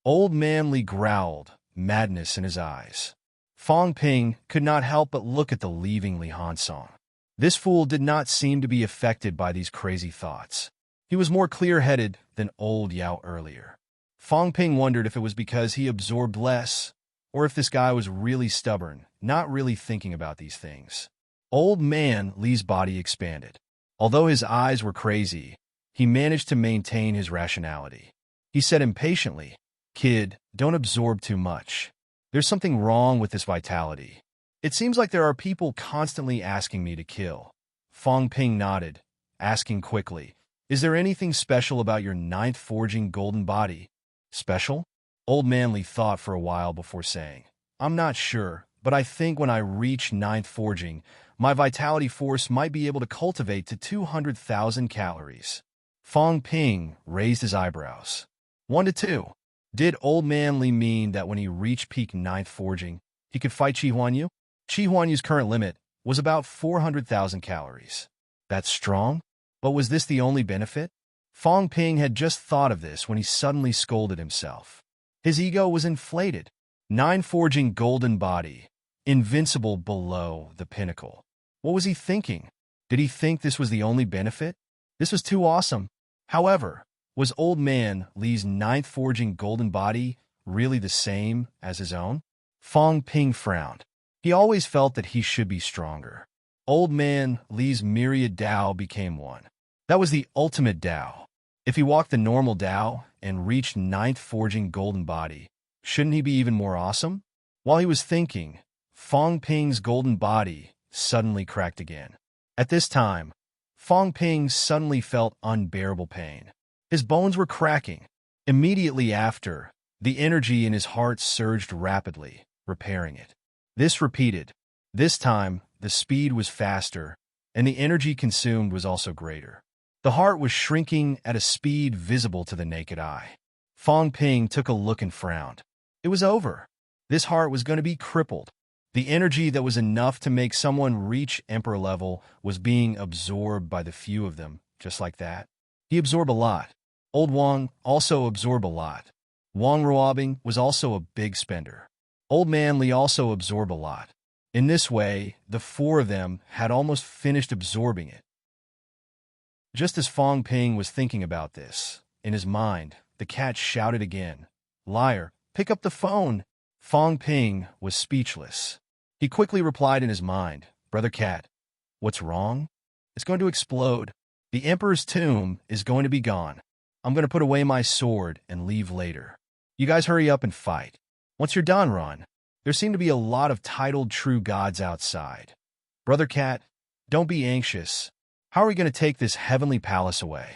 Old Man Li growled, madness in his eyes. Fang Ping could not help but look at the leaving Li Hansong. This fool did not seem to be affected by these crazy thoughts. He was more clear-headed than old Yao earlier. Fang Ping wondered if it was because he absorbed less, or if this guy was really stubborn, not really thinking about these things. Old Man Li's body expanded. Although his eyes were crazy, he managed to maintain his rationality. He said impatiently, "Kid, don't absorb too much. There's something wrong with this vitality. It seems like there are people constantly asking me to kill." Fang Ping nodded, asking quickly, "Is there anything special about your 9th forging golden body?" "Special?" Old Man Li thought for a while before saying, "I'm not sure, but I think when I reach 9th forging, my vitality force might be able to cultivate to 200,000 calories. Fang Ping raised his eyebrows. 1 to 2. Did Old Man Li mean that when he reached peak 9th forging, he could fight Qi Huanyu? Qi Huanyu's current limit was about 400,000 calories. That's strong? But was this the only benefit? Fang Ping had just thought of this when he suddenly scolded himself. His ego was inflated. 9 forging golden body, invincible below the pinnacle. What was he thinking? Did he think this was the only benefit? This was too awesome. However, was Old Man Li's 9th forging golden body really the same as his own? Fang Ping frowned. He always felt that he should be stronger. Old Man Li's myriad Dao became one. That was the ultimate Dao. If he walked the normal Dao and reached 9th forging golden body, shouldn't he be even more awesome? While he was thinking, Fang Ping's golden body suddenly cracked again. At this time, Fang Ping suddenly felt unbearable pain. His bones were cracking. Immediately after, the energy in his heart surged rapidly, repairing it. This repeated. This time, the speed was faster, and the energy consumed was also greater. The heart was shrinking at a speed visible to the naked eye. Fang Ping took a look and frowned. It was over. This heart was going to be crippled. The energy that was enough to make someone reach emperor level was being absorbed by the few of them, just like that. He absorbed a lot. Old Wang also absorbed a lot. Wang Ruobing was also a big spender. Old Man Li also absorbed a lot. In this way, the 4 of them had almost finished absorbing it. Just as Fang Ping was thinking about this, in his mind, the cat shouted again, "Liar, pick up the phone!" Fang Ping was speechless. He quickly replied in his mind, "Brother Cat, what's wrong? It's going to explode. The Emperor's tomb is going to be gone. I'm going to put away my sword and leave later. You guys hurry up and fight. Once you're done, run." There seemed to be a lot of titled true gods outside. Brother Cat, don't be anxious. How are we going to take this heavenly palace away?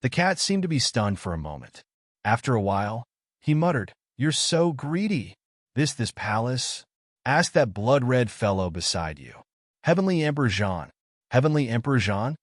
The cat seemed to be stunned for a moment. After a while, he muttered, You're so greedy. This palace? Ask that blood-red fellow beside you. Heavenly Emperor Jean. Heavenly Emperor Jean?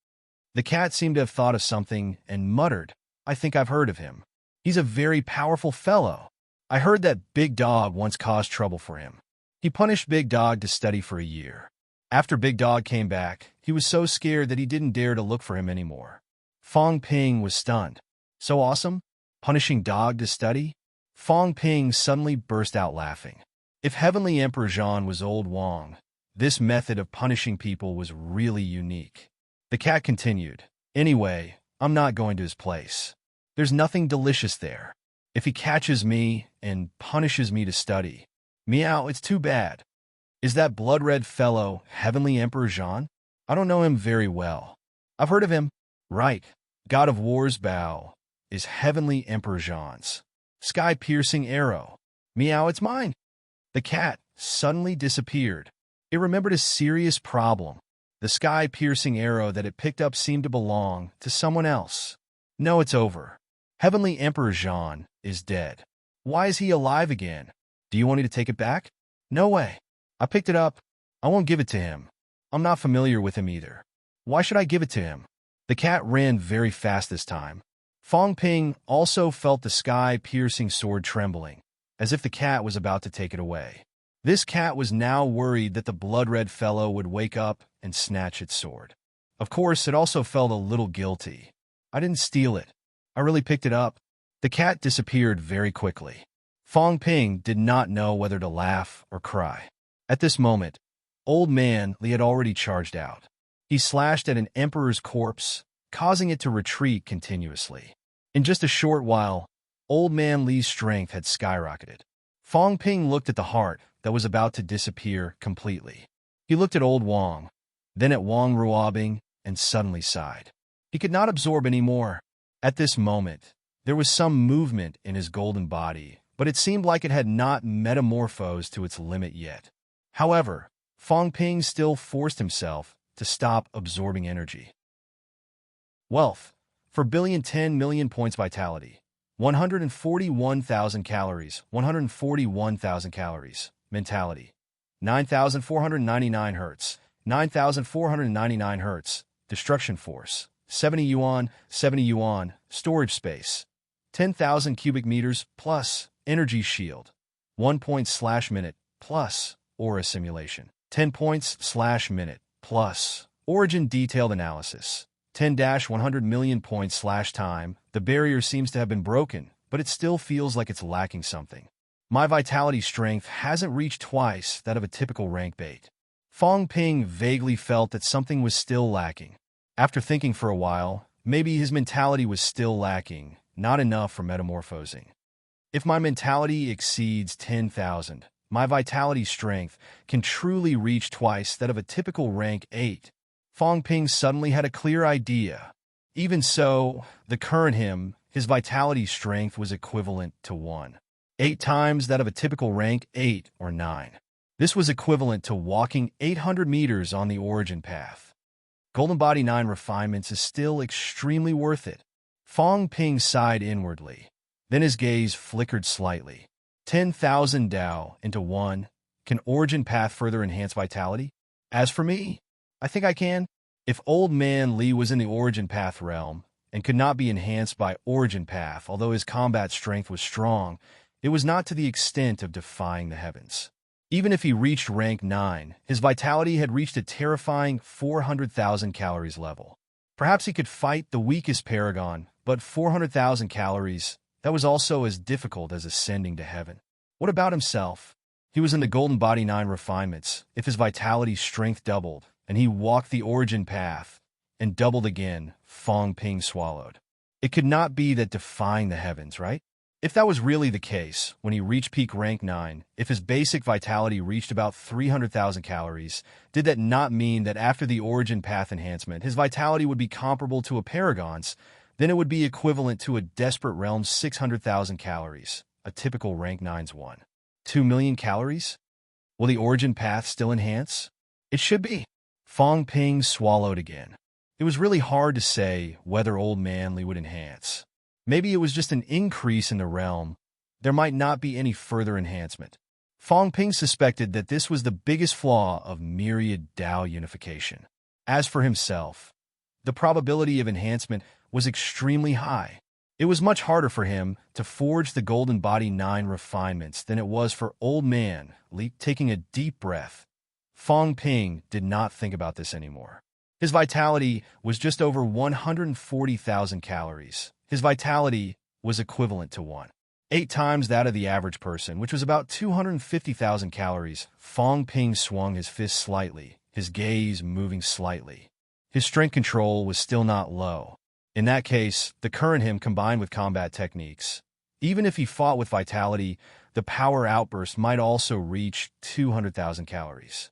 The cat seemed to have thought of something and muttered, I think I've heard of him. He's a very powerful fellow. I heard that Big Dog once caused trouble for him. He punished Big Dog to study for a year. After Big Dog came back, he was so scared that he didn't dare to look for him anymore. Fong Ping was stunned. So awesome? Punishing Dog to study? Fong Ping suddenly burst out laughing. If Heavenly Emperor Jean was Old Wong, this method of punishing people was really unique. The cat continued, Anyway, I'm not going to his place. There's nothing delicious there. If he catches me and punishes me to study, meow, it's too bad. Is that blood-red fellow Heavenly Emperor Jean? I don't know him very well. I've heard of him. Right. God of War's bow is Heavenly Emperor Jean's sky-piercing arrow. Meow, it's mine. The cat suddenly disappeared. It remembered a serious problem. The sky-piercing arrow that it picked up seemed to belong to someone else. No, it's over. Heavenly Emperor Jean is dead. Why is he alive again? Do you want me to take it back? No way. I picked it up. I won't give it to him. I'm not familiar with him either. Why should I give it to him? The cat ran very fast this time. Fong Ping also felt the sky-piercing sword trembling, as if the cat was about to take it away. This cat was now worried that the blood-red fellow would wake up and snatch its sword. Of course, it also felt a little guilty. I didn't steal it. I really picked it up. The cat disappeared very quickly. Fong Ping did not know whether to laugh or cry. At this moment, Old Man Li had already charged out. He slashed at an emperor's corpse, causing it to retreat continuously. In just a short while, Old Man Li's strength had skyrocketed. Fong Ping looked at the heart that was about to disappear completely. He looked at Old Wong, then at Wang Ruobing, and suddenly sighed. He could not absorb any more. At this moment, there was some movement in his golden body, but it seemed like it had not metamorphosed to its limit yet. However, Fong Ping still forced himself to stop absorbing energy. Wealth. For 10 million points vitality. 141,000 calories. 141,000 calories. Mentality. 9,499 hertz. 9,499 hertz. Destruction force. 70 yuan. 70 yuan. Storage space. 10,000 cubic meters plus. Energy shield. 1 point/minute plus. Aura simulation. 10 points/minute plus. Origin detailed analysis. 10-100 million points/time. The barrier seems to have been broken, but it still feels like it's lacking something. My vitality strength hasn't reached twice that of a typical rank bait. Fong Ping vaguely felt that something was still lacking. After thinking for a while, maybe his mentality was still lacking, not enough for metamorphosing. If my mentality exceeds 10,000, my vitality strength can truly reach twice that of a typical rank 8. Fong Ping suddenly had a clear idea. Even so, the current his vitality strength was equivalent to 1.8 times that of a typical rank 8 or 9. This was equivalent to walking 800 meters on the origin path. Golden Body 9 refinements is still extremely worth it. Fong Ping sighed inwardly. Then his gaze flickered slightly. 10,000 Dao into 1. Can origin path further enhance vitality? As for me, I think I can. If Old Man Li was in the origin path realm and could not be enhanced by origin path, although his combat strength was strong, it was not to the extent of defying the heavens. Even if he reached rank 9, his vitality had reached a terrifying 400,000 calories level. Perhaps he could fight the weakest paragon, but 400,000 calories, that was also as difficult as ascending to heaven. What about himself? He was in the Golden Body 9 refinements. If his vitality strength doubled, and he walked the origin path, and doubled again, Fong Ping swallowed. It could not be that defying the heavens, right? If that was really the case, when he reached peak rank 9, if his basic vitality reached about 300,000 calories, did that not mean that after the origin path enhancement, his vitality would be comparable to a paragon's? Then it would be equivalent to a desperate realm's 600,000 calories, a typical rank 9's 1.2 million calories? Will the origin path still enhance? It should be. Fong Ping swallowed again. It was really hard to say whether Old Manly would enhance. Maybe it was just an increase in the realm. There might not be any further enhancement. Fong Ping suspected that this was the biggest flaw of myriad Dao unification. As for himself, the probability of enhancement was extremely high. It was much harder for him to forge the Golden Body 9 refinements than it was for Old Man Li. Taking a deep breath, Fong Ping did not think about this anymore. His vitality was just over 140,000 calories. His vitality was equivalent to 1.8 times that of the average person, which was about 250,000 calories. Fong Ping swung his fist slightly, his gaze moving slightly. His strength control was still not low. In that case, the current him combined with combat techniques. Even if he fought with vitality, the power outburst might also reach 200,000 calories.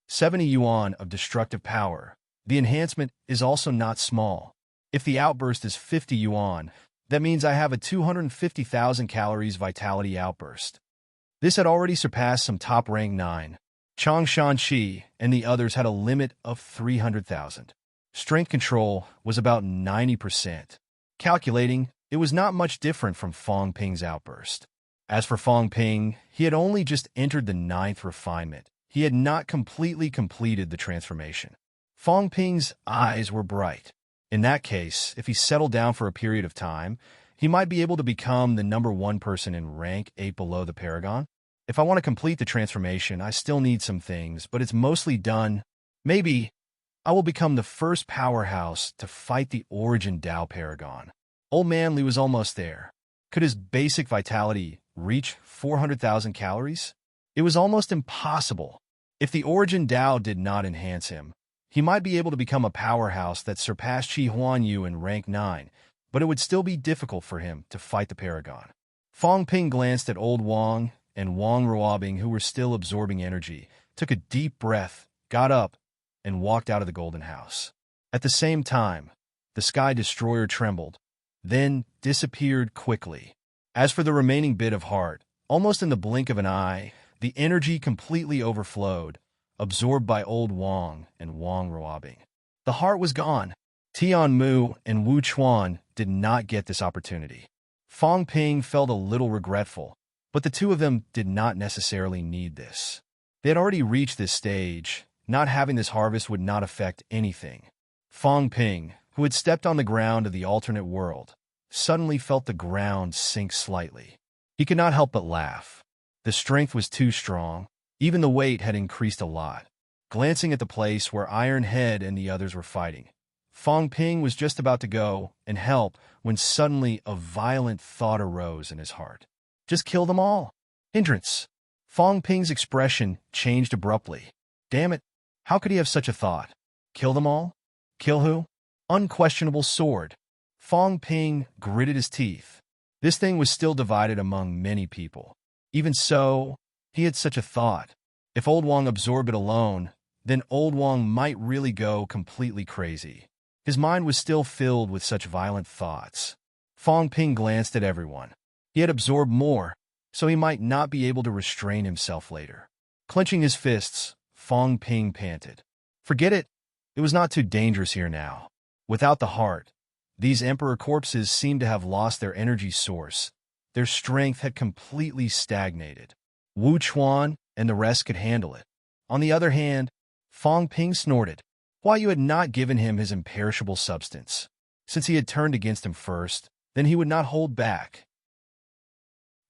70 yuan of destructive power. The enhancement is also not small. If the outburst is 50 yuan, that means I have a 250,000 calories vitality outburst. This had already surpassed some top rank 9. Chang Shanqi and the others had a limit of 300,000. Strength control was about 90%. Calculating, it was not much different from Fong Ping's outburst. As for Fong Ping, he had only just entered the 9th refinement. He had not completely completed the transformation. Fong Ping's eyes were bright. In that case, if he settled down for a period of time, he might be able to become the number 1 person in rank 8 below the Paragon. If I want to complete the transformation, I still need some things, but it's mostly done. Maybe I will become the first powerhouse to fight the Origin Dao Paragon. Old Man Li was almost there. Could his basic vitality reach 400,000 calories? It was almost impossible. If the Origin Dao did not enhance him, he might be able to become a powerhouse that surpassed Qi Huanyu in rank 9, but it would still be difficult for him to fight the Paragon. Fong Ping glanced at Old Wang and Wang Ruobing, who were still absorbing energy, took a deep breath, got up, and walked out of the Golden House. At the same time, the Sky Destroyer trembled, then disappeared quickly. As for the remaining bit of heart, almost in the blink of an eye, the energy completely overflowed, absorbed by Old Wang and Wang Ruobing. The heart was gone. Tian Mu and Wu Chuan did not get this opportunity. Fong Ping felt a little regretful, but the two of them did not necessarily need this. They had already reached this stage. Not having this harvest would not affect anything. Fong Ping, who had stepped on the ground of the alternate world, suddenly felt the ground sink slightly. He could not help but laugh. The strength was too strong. Even the weight had increased a lot. Glancing at the place where Iron Head and the others were fighting, Fong Ping was just about to go and help when suddenly a violent thought arose in his heart. Just kill them all. Hindrance. Fong Ping's expression changed abruptly. Damn it. How could he have such a thought? Kill them all? Kill who? Unquestionable sword. Fong Ping gritted his teeth. This thing was still divided among many people. Even so, he had such a thought. If Old Wang absorbed it alone, then Old Wang might really go completely crazy. His mind was still filled with such violent thoughts. Fong Ping glanced at everyone. He had absorbed more, so he might not be able to restrain himself later. Clenching his fists, Fong Ping panted. Forget it. It was not too dangerous here now. Without the heart, these emperor corpses seemed to have lost their energy source. Their strength had completely stagnated. Wu Chuan and the rest could handle it. On the other hand, Fong Ping snorted. Why you had not given him his imperishable substance? Since he had turned against him first, then he would not hold back.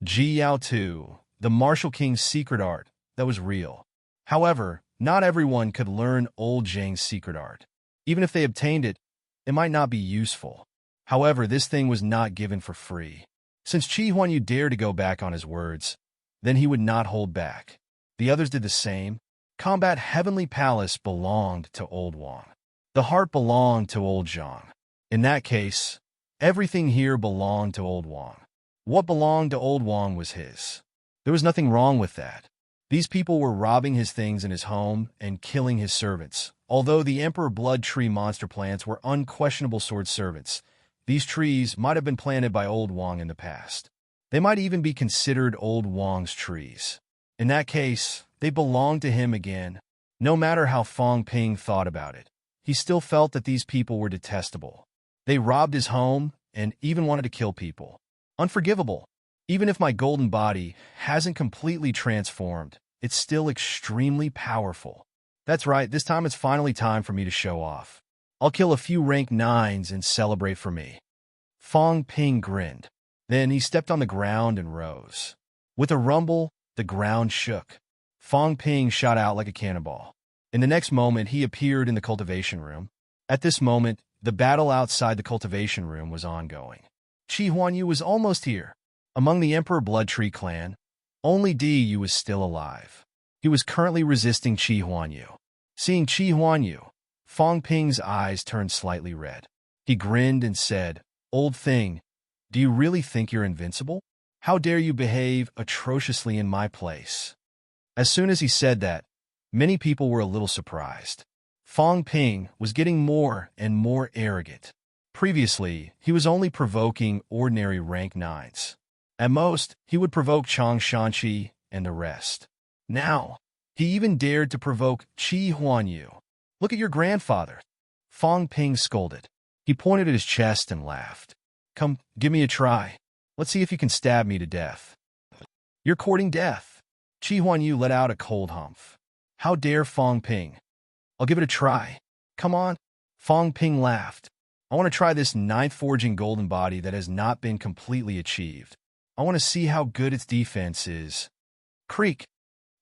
Ji Yao Tu, the Martial King's secret art, that was real. However, not everyone could learn Old Zhang's secret art. Even if they obtained it, it might not be useful. However, this thing was not given for free. Since Qi Huanyu dared to go back on his words, then he would not hold back. The others did the same. Combat Heavenly Palace belonged to Old Wang. The heart belonged to Old Zhang. In that case, everything here belonged to Old Wang. What belonged to Old Wang was his. There was nothing wrong with that. These people were robbing his things in his home and killing his servants. Although the Emperor Blood Tree monster plants were unquestionable sword servants, these trees might have been planted by Old Wang in the past. They might even be considered Old Wang's trees. In that case, they belonged to him again. No matter how Fong Ping thought about it, he still felt that these people were detestable. They robbed his home and even wanted to kill people. Unforgivable. Even if my golden body hasn't completely transformed, it's still extremely powerful. That's right, this time it's finally time for me to show off. I'll kill a few rank 9s and celebrate for me. Fong Ping grinned. Then he stepped on the ground and rose. With a rumble, the ground shook. Fong Ping shot out like a cannonball. In the next moment, he appeared in the cultivation room. At this moment, the battle outside the cultivation room was ongoing. Qi Huanyu was almost here. Among the Emperor Bloodtree clan, only Diyu was still alive. He was currently resisting Qi Huanyu. Seeing Qi Huanyu, Fong Ping's eyes turned slightly red. He grinned and said, "Old thing, do you really think you're invincible? How dare you behave atrociously in my place?" As soon as he said that, many people were a little surprised. Fong Ping was getting more and more arrogant. Previously, he was only provoking ordinary rank 9s. At most, he would provoke Chang Shanqi and the rest. Now, he even dared to provoke Qi Huanyu. "Look at your grandfather," Fong Ping scolded. He pointed at his chest and laughed. "Come, give me a try. Let's see if you can stab me to death." "You're courting death." Qi Huanyu let out a cold humph. "How dare Fong Ping? I'll give it a try. Come on." Fong Ping laughed. "I want to try this 9th forging golden body that has not been completely achieved. I want to see how good its defense is." Creak.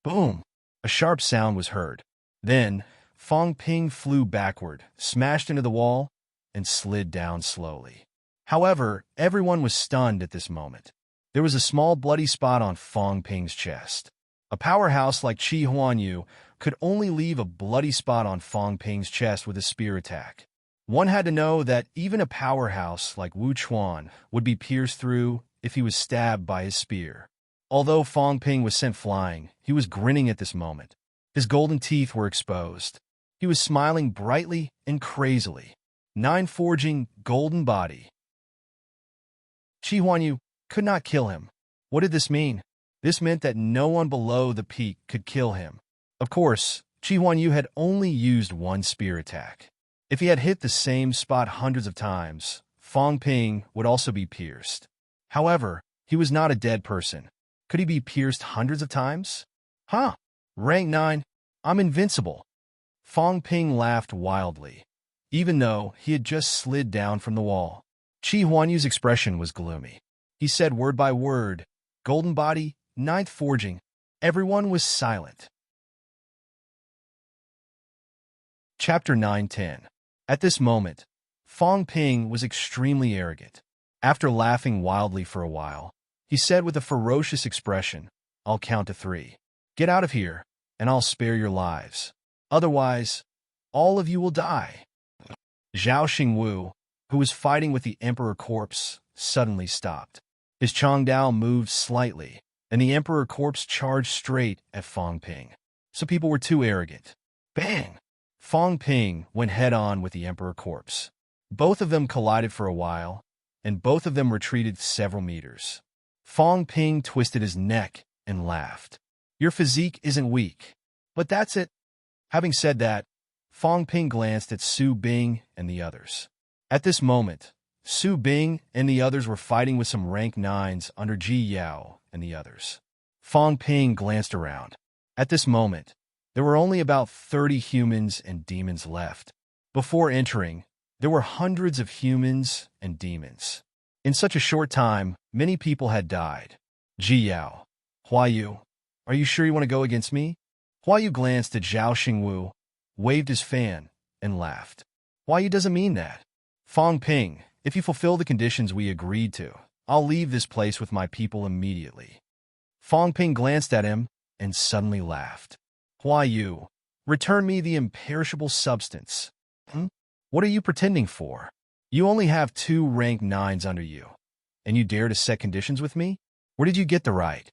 Boom. A sharp sound was heard. Then, Fong Ping flew backward, smashed into the wall, and slid down slowly. However, everyone was stunned at this moment. There was a small bloody spot on Fong Ping's chest. A powerhouse like Qi Huanyu could only leave a bloody spot on Fong Ping's chest with a spear attack. One had to know that even a powerhouse like Wu Chuan would be pierced through if he was stabbed by his spear. Although Fong Ping was sent flying, he was grinning at this moment. His golden teeth were exposed. He was smiling brightly and crazily. 9 forging golden body. Qi Huanyu could not kill him. What did this mean? This meant that no one below the peak could kill him. Of course, Qi Huanyu had only used one spear attack. If he had hit the same spot hundreds of times, Fong Ping would also be pierced. However, he was not a dead person. Could he be pierced hundreds of times? Huh? Rank 9, I'm invincible. Fong Ping laughed wildly, even though he had just slid down from the wall. Qi Huanyu's expression was gloomy. He said word by word, "Golden body, 9th forging." Everyone was silent. Chapter 9-10. At this moment, Fong Ping was extremely arrogant. After laughing wildly for a while, he said with a ferocious expression, "I'll count to 3. Get out of here, and I'll spare your lives. Otherwise, all of you will die." Zhao Xingwu, who was fighting with the Emperor Corpse, suddenly stopped. His Changdao moved slightly, and the Emperor Corpse charged straight at Fong Ping. Some people were too arrogant. Bang! Fong Ping went head-on with the Emperor Corpse. Both of them collided for a while, and both of them retreated several meters. Fong Ping twisted his neck and laughed. "Your physique isn't weak. But that's it." Having said that, Fong Ping glanced at Su Bing and the others. At this moment, Su Bing and the others were fighting with some rank 9s under Ji Yao and the others. Fong Ping glanced around. At this moment, there were only about 30 humans and demons left. Before entering, there were hundreds of humans and demons. In such a short time, many people had died. Ji Yao, Huayu, are you sure you want to go against me? Huayu glanced at Zhao Xingwu, waved his fan, and laughed. Huayu doesn't mean that. Fong Ping, if you fulfill the conditions we agreed to, I'll leave this place with my people immediately. Fong Ping glanced at him and suddenly laughed. Huayu, return me the imperishable substance. What are you pretending for? You only have 2 rank 9s under you, and you dare to set conditions with me? Where did you get the right?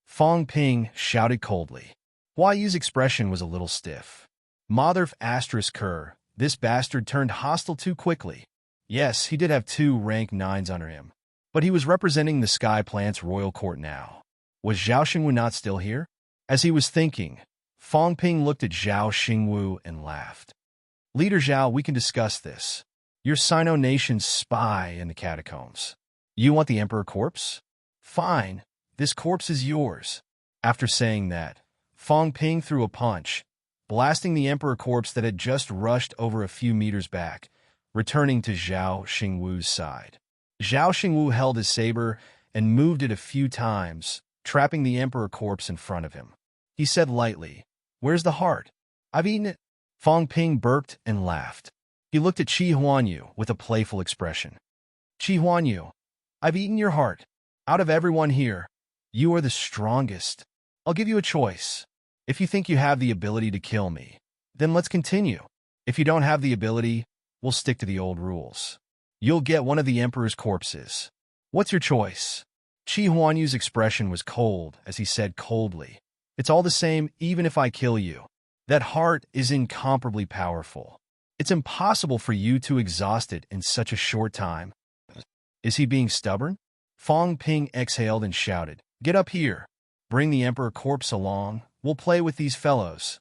Fong Ping shouted coldly. Huayu's expression was a little stiff. Mother asterisk Kerr, this bastard turned hostile too quickly. Yes, he did have 2 rank 9s under him, but he was representing the Sky Plant's royal court now. Was Zhao Xingwu not still here? As he was thinking, Fang Ping looked at Zhao Xingwu and laughed. Leader Zhao, we can discuss this. You're Sino Nation's spy in the catacombs. You want the Emperor corpse? Fine, this corpse is yours. After saying that, Fang Ping threw a punch, blasting the Emperor corpse that had just rushed over a few meters back, returning to Zhao Xingwu's side. Zhao Xingwu held his saber and moved it a few times, trapping the Emperor corpse in front of him. He said lightly, "Where's the heart? I've eaten it." Fang Ping burped and laughed. He looked at Qi Huanyu with a playful expression. "Qi Huanyu, I've eaten your heart. Out of everyone here, you are the strongest. I'll give you a choice. If you think you have the ability to kill me, then let's continue. If you don't have the ability, we'll stick to the old rules. You'll get one of the Emperor's corpses. What's your choice?" Qi Huanyu's expression was cold as he said coldly, "It's all the same even if I kill you. That heart is incomparably powerful. It's impossible for you to exhaust it in such a short time." Is he being stubborn? Fang Ping exhaled and shouted, "Get up here. Bring the Emperor corpse along. We'll play with these fellows."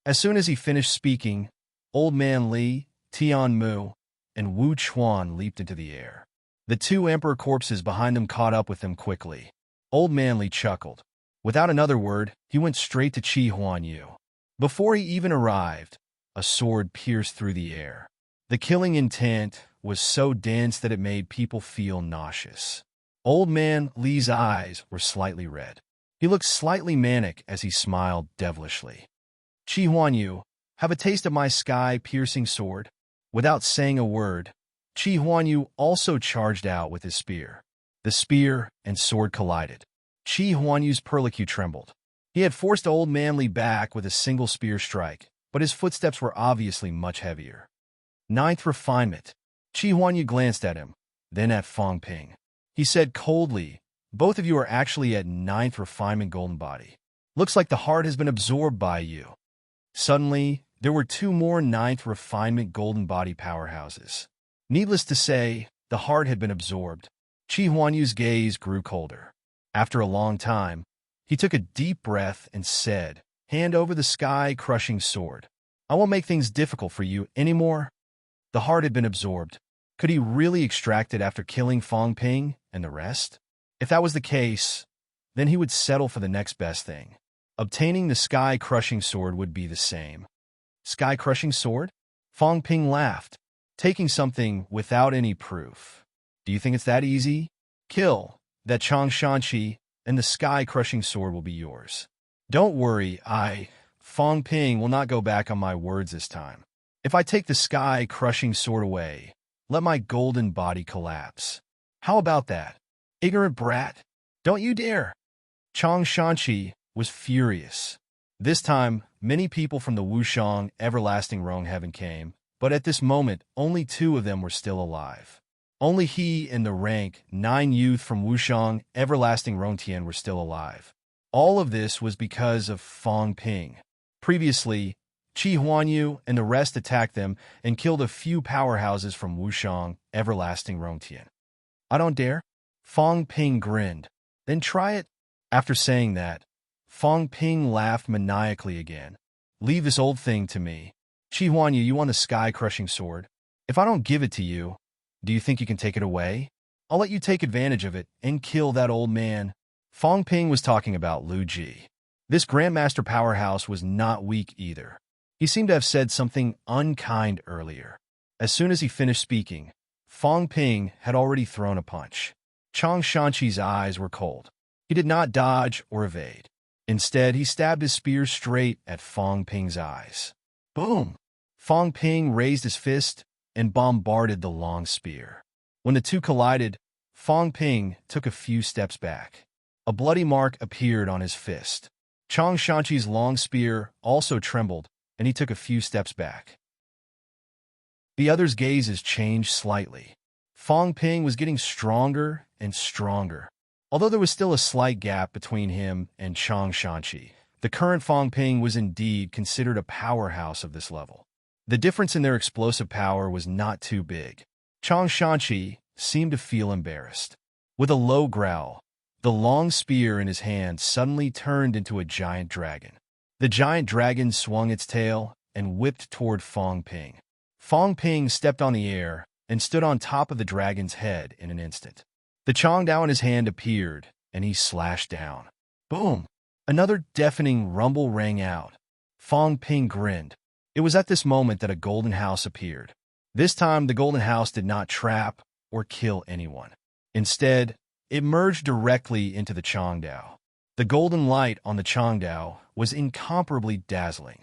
As soon as he finished speaking, Old Man Li, Tian Mu, and Wu Chuan leaped into the air. The two Emperor corpses behind them caught up with them quickly. Old Man Li chuckled. Without another word, he went straight to Qi Huanyu. Before he even arrived, a sword pierced through the air. The killing intent was so dense that it made people feel nauseous. Old Man Li's eyes were slightly red. He looked slightly manic as he smiled devilishly. "Qi Huanyu, have a taste of my sky-piercing sword." Without saying a word, Qi Huanyu also charged out with his spear. The spear and sword collided. Qi Huanyu's perlicue trembled. He had forced Old Man Li back with a single spear strike, but his footsteps were obviously much heavier. Ninth refinement. Qi Huanyu glanced at him, then at Fang Ping. He said coldly, "Both of you are actually at ninth refinement golden body. Looks like the heart has been absorbed by you." Suddenly, there were two more ninth refinement golden body powerhouses. Needless to say, the heart had been absorbed. Qi Huanyu's gaze grew colder. After a long time, he took a deep breath and said, "Hand over the sky-crushing sword. I won't make things difficult for you anymore." The heart had been absorbed. Could he really extract it after killing Fang Ping and the rest? If that was the case, then he would settle for the next best thing. Obtaining the sky-crushing sword would be the same. Sky-crushing sword? Fang Ping laughed, taking something without any proof. Do you think it's that easy? Kill that Chang Shanqi, and the sky-crushing sword will be yours. Don't worry, Fang Ping, will not go back on my words this time. If I take the sky-crushing sword away, let my golden body collapse. How about that? Ignorant brat, don't you dare. Chang Shanqi was furious. This time, many people from the Wushang Everlasting Rong Heaven came, but at this moment, only two of them were still alive. Only he and the rank 9 youth from Wushang Everlasting Rongtian were still alive. All of this was because of Fang Ping. Previously, Qi Huanyu and the rest attacked them and killed a few powerhouses from Wushang Everlasting Rongtian. I don't dare? Fang Ping grinned. Then try it. After saying that, Fang Ping laughed maniacally again. Leave this old thing to me. Qi Huanyu, you want the sky-crushing sword? If I don't give it to you, do you think you can take it away? I'll let you take advantage of it and kill that old man. Fang Ping was talking about Lu Ji. This Grandmaster powerhouse was not weak either. He seemed to have said something unkind earlier. As soon as he finished speaking, Fang Ping had already thrown a punch. Chang Shanqi's eyes were cold. He did not dodge or evade. Instead, he stabbed his spear straight at Fang Ping's eyes. Boom! Fang Ping raised his fist and bombarded the long spear. When the two collided, Fang Ping took a few steps back. A bloody mark appeared on his fist. Chang Shanqi's long spear also trembled, and he took a few steps back. The other's gazes changed slightly. Fang Ping was getting stronger and stronger. Although there was still a slight gap between him and Chang Shanqi, the current Fang Ping was indeed considered a powerhouse of this level. The difference in their explosive power was not too big. Chang Shanqi seemed to feel embarrassed. With a low growl, The long spear in his hand suddenly turned into a giant dragon. The giant dragon swung its tail and whipped toward Fong Ping. Fong Ping stepped on the air and stood on top of the dragon's head in an instant. The Chongdao in his hand appeared, and he slashed down. Boom! Another deafening rumble rang out. Fong Ping grinned. It was at this moment that a golden house appeared. This time, the golden house did not trap or kill anyone. Instead, it merged directly into the Chongdao. The golden light on the Chongdao was incomparably dazzling.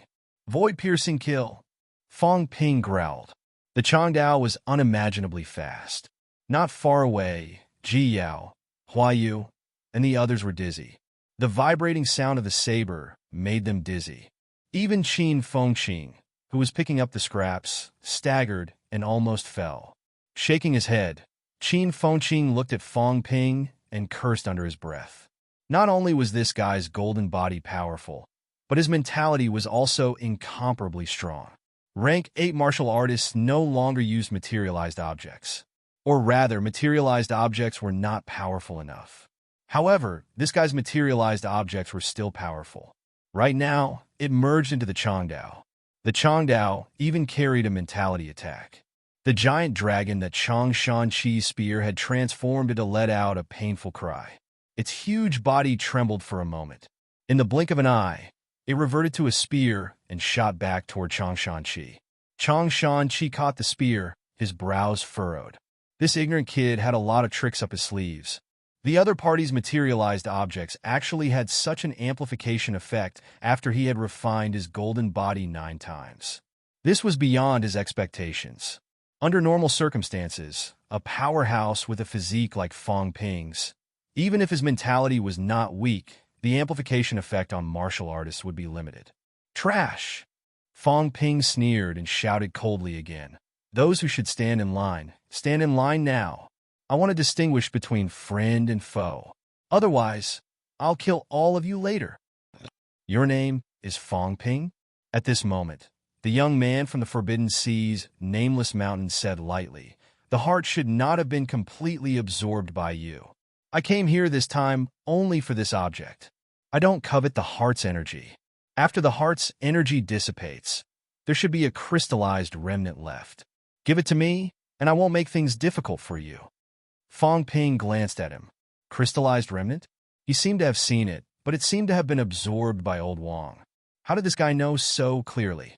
Void-piercing kill. Fong Ping growled. The Chongdao was unimaginably fast. Not far away, Ji Yao, Hua Yu, and the others were dizzy. The vibrating sound of the saber made them dizzy. Even Qin Fengqing, who was picking up the scraps, staggered and almost fell. Shaking his head, Qin Fengqing looked at Fong Ping and cursed under his breath. Not only was this guy's golden body powerful, but his mentality was also incomparably strong. Rank 8 martial artists no longer used materialized objects. Or rather, materialized objects were not powerful enough. However, this guy's materialized objects were still powerful. Right now, it merged into the Chongdao. The Chongdao even carried a mentality attack. The giant dragon that Chong Shan Chi's spear had transformed into let out a painful cry. Its huge body trembled for a moment. In the blink of an eye, it reverted to a spear and shot back toward Chong Shan Chi. Chong Shan Chi caught the spear, his brows furrowed. This ignorant kid had a lot of tricks up his sleeves. The other party's materialized objects actually had such an amplification effect after he had refined his golden body 9 times. This was beyond his expectations. Under normal circumstances, a powerhouse with a physique like Fong Ping's, even if his mentality was not weak, the amplification effect on martial artists would be limited. Trash! Fong Ping sneered and shouted coldly again. Those who should stand in line now. I want to distinguish between friend and foe. Otherwise, I'll kill all of you later. Your name is Fong Ping? At this moment, the young man from the Forbidden Sea's nameless mountain said lightly, the heart should not have been completely absorbed by you. I came here this time only for this object. I don't covet the heart's energy. After the heart's energy dissipates, there should be a crystallized remnant left. Give it to me, and I won't make things difficult for you. Fong Ping glanced at him. Crystallized remnant? He seemed to have seen it, but it seemed to have been absorbed by old Wang. How did this guy know so clearly?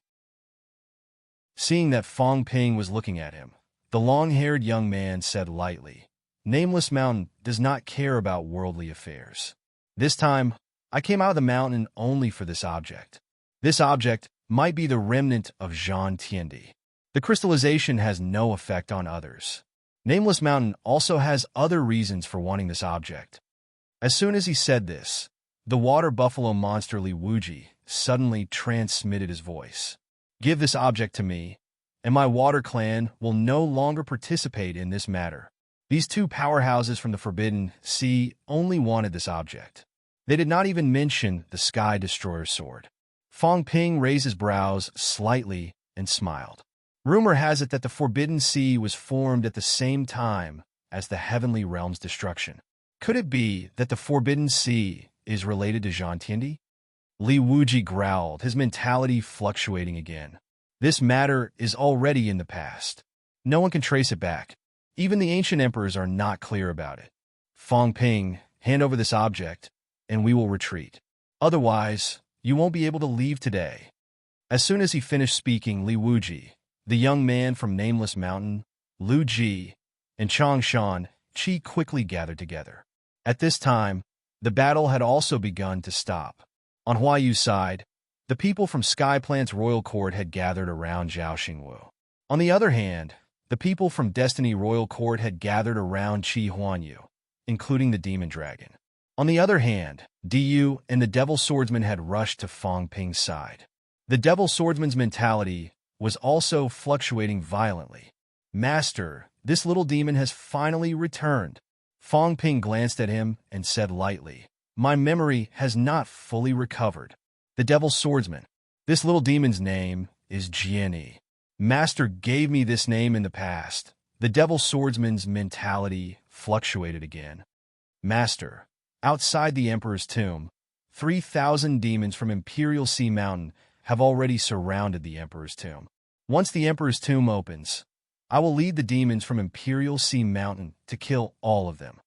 Seeing that Fong Ping was looking at him, the long-haired young man said lightly, Nameless Mountain does not care about worldly affairs. This time, I came out of the mountain only for this object. This object might be the remnant of Zhan Tiendi. The crystallization has no effect on others. Nameless Mountain also has other reasons for wanting this object. As soon as he said this, the water buffalo monster Li Wuji suddenly transmitted his voice. Give this object to me, and my water clan will no longer participate in this matter. These 2 powerhouses from the Forbidden Sea only wanted this object. They did not even mention the Sky Destroyer's sword. Fong Ping raised his brows slightly and smiled. Rumor has it that the Forbidden Sea was formed at the same time as the Heavenly Realm's destruction. Could it be that the Forbidden Sea is related to Zhan Tiendi? Li Wuji growled, his mentality fluctuating again. This matter is already in the past. No one can trace it back. Even the ancient emperors are not clear about it. Fong Ping, hand over this object, and we will retreat. Otherwise, you won't be able to leave today. As soon as he finished speaking, Li Wuji, the young man from Nameless Mountain, Lu Ji, and Chong Shan Chi quickly gathered together. At this time, the battle had also begun to stop. On Hua Yu's side, the people from Sky Plant's royal court had gathered around Zhao Xingwu. On the other hand, the people from Destiny Royal Court had gathered around Qi Huanyu, including the Demon Dragon. On the other hand, Diyu and the Devil Swordsman had rushed to Fong Ping's side. The Devil Swordsman's mentality was also fluctuating violently. Master, this little demon has finally returned. Fong Ping glanced at him and said lightly, my memory has not fully recovered. The Devil Swordsman. This little demon's name is Jianyi. Master gave me this name in the past. The Devil Swordsman's mentality fluctuated again. Master, Outside the Emperor's tomb, 3,000 demons from Imperial Sea Mountain have already surrounded the Emperor's tomb. Once the Emperor's tomb opens, I will lead the demons from Imperial Sea Mountain to kill all of them.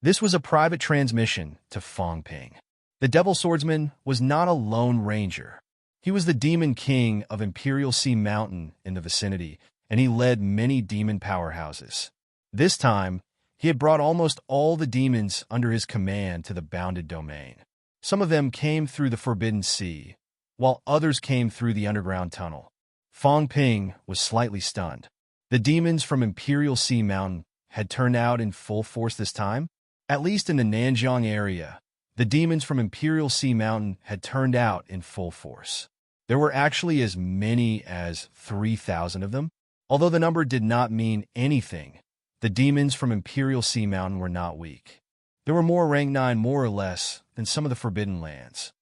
This was a private transmission to Fong Ping. The Devil Swordsman was not a lone ranger. He was the demon king of Imperial Sea Mountain in the vicinity, and he led many demon powerhouses. This time, he had brought almost all the demons under his command to the bounded domain. Some of them came through the Forbidden Sea, while others came through the underground tunnel. Fong Ping was slightly stunned. The demons from Imperial Sea Mountain had turned out in full force this time. At least in the Nanjiang area, the demons from Imperial Sea Mountain had turned out in full force. There were actually as many as 3,000 of them. Although the number did not mean anything, the demons from Imperial Sea Mountain were not weak. There were more rank 9 more or less than some of the Forbidden Lands.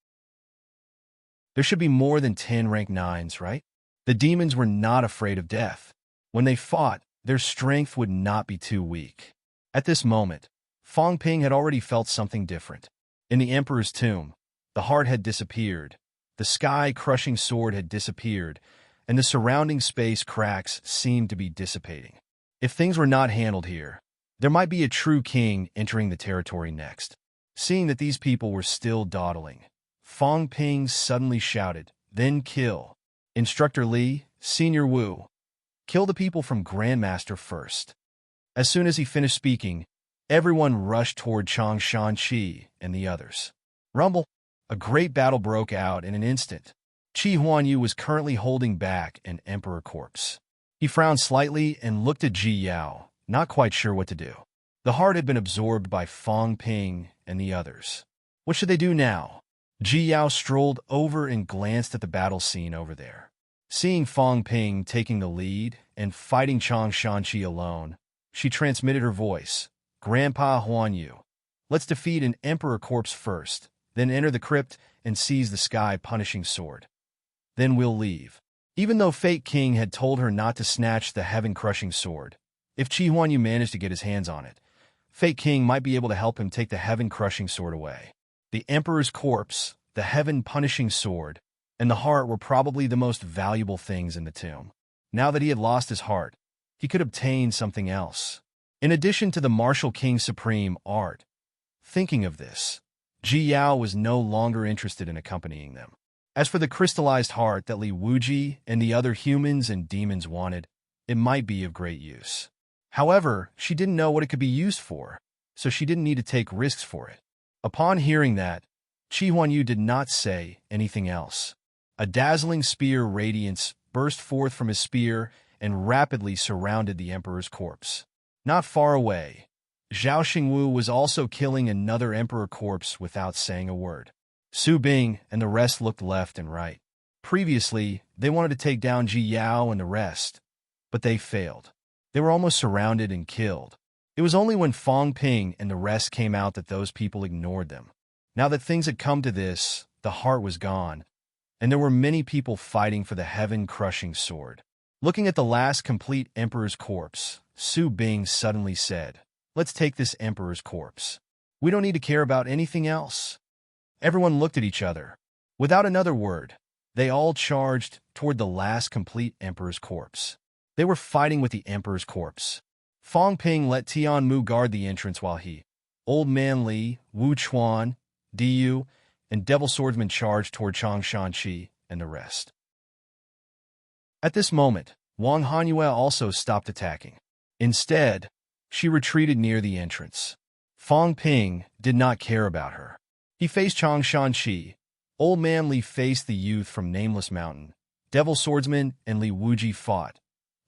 There should be more than 10 rank 9s, right? The demons were not afraid of death. When they fought, their strength would not be too weak. At this moment, Fong Ping had already felt something different. In the Emperor's tomb, the heart had disappeared, the sky-crushing sword had disappeared, and the surrounding space cracks seemed to be dissipating. If things were not handled here, there might be a true king entering the territory next. Seeing that these people were still dawdling, Fong Ping suddenly shouted, "Then kill. Instructor Li, Senior Wu, kill the people from Grandmaster first." As soon as he finished speaking, everyone rushed toward Chang Shanqi and the others. Rumble! A great battle broke out in an instant. Qi Huanyu was currently holding back an emperor corpse. He frowned slightly and looked at Ji Yao, not quite sure what to do. The heart had been absorbed by Fong Ping and the others. What should they do now? Ji Yao strolled over and glanced at the battle scene over there. Seeing Fong Ping taking the lead and fighting Chang Shanqi alone, she transmitted her voice. "Grandpa Huanyu, let's defeat an emperor corpse first, then enter the crypt and seize the sky-punishing sword. Then we'll leave." Even though Fate King had told her not to snatch the heaven-crushing sword, if Qi Huanyu managed to get his hands on it, Fate King might be able to help him take the heaven-crushing sword away. The emperor's corpse, the heaven-punishing sword, and the heart were probably the most valuable things in the tomb. Now that he had lost his heart, he could obtain something else. In addition to the Martial King Supreme art, thinking of this, Ji Yao was no longer interested in accompanying them. As for the crystallized heart that Li Wuji and the other humans and demons wanted, it might be of great use. However, she didn't know what it could be used for, so she didn't need to take risks for it. Upon hearing that, Qi Huanyu did not say anything else. A dazzling spear radiance burst forth from his spear and rapidly surrounded the emperor's corpse. Not far away, Zhao Xingwu was also killing another emperor corpse without saying a word. Su Bing and the rest looked left and right. Previously, they wanted to take down Ji Yao and the rest, but they failed. They were almost surrounded and killed. It was only when Fong Ping and the rest came out that those people ignored them. Now that things had come to this, the heart was gone, and there were many people fighting for the heaven-crushing sword. Looking at the last complete emperor's corpse, Su Bing suddenly said, "Let's take this emperor's corpse. We don't need to care about anything else." Everyone looked at each other. Without another word, they all charged toward the last complete emperor's corpse. They were fighting with the emperor's corpse. Fong Ping let Tian Mu guard the entrance while he, Old Man Li, Wu Chuan, Diyu, and Devil Swordsman charged toward Chang Shanqi and the rest. At this moment, Wang Hanyue also stopped attacking. Instead, she retreated near the entrance. Fong Ping did not care about her. He faced Chang Shanqi. Old Man Li faced the youth from Nameless Mountain. Devil Swordsman and Li Wuji fought.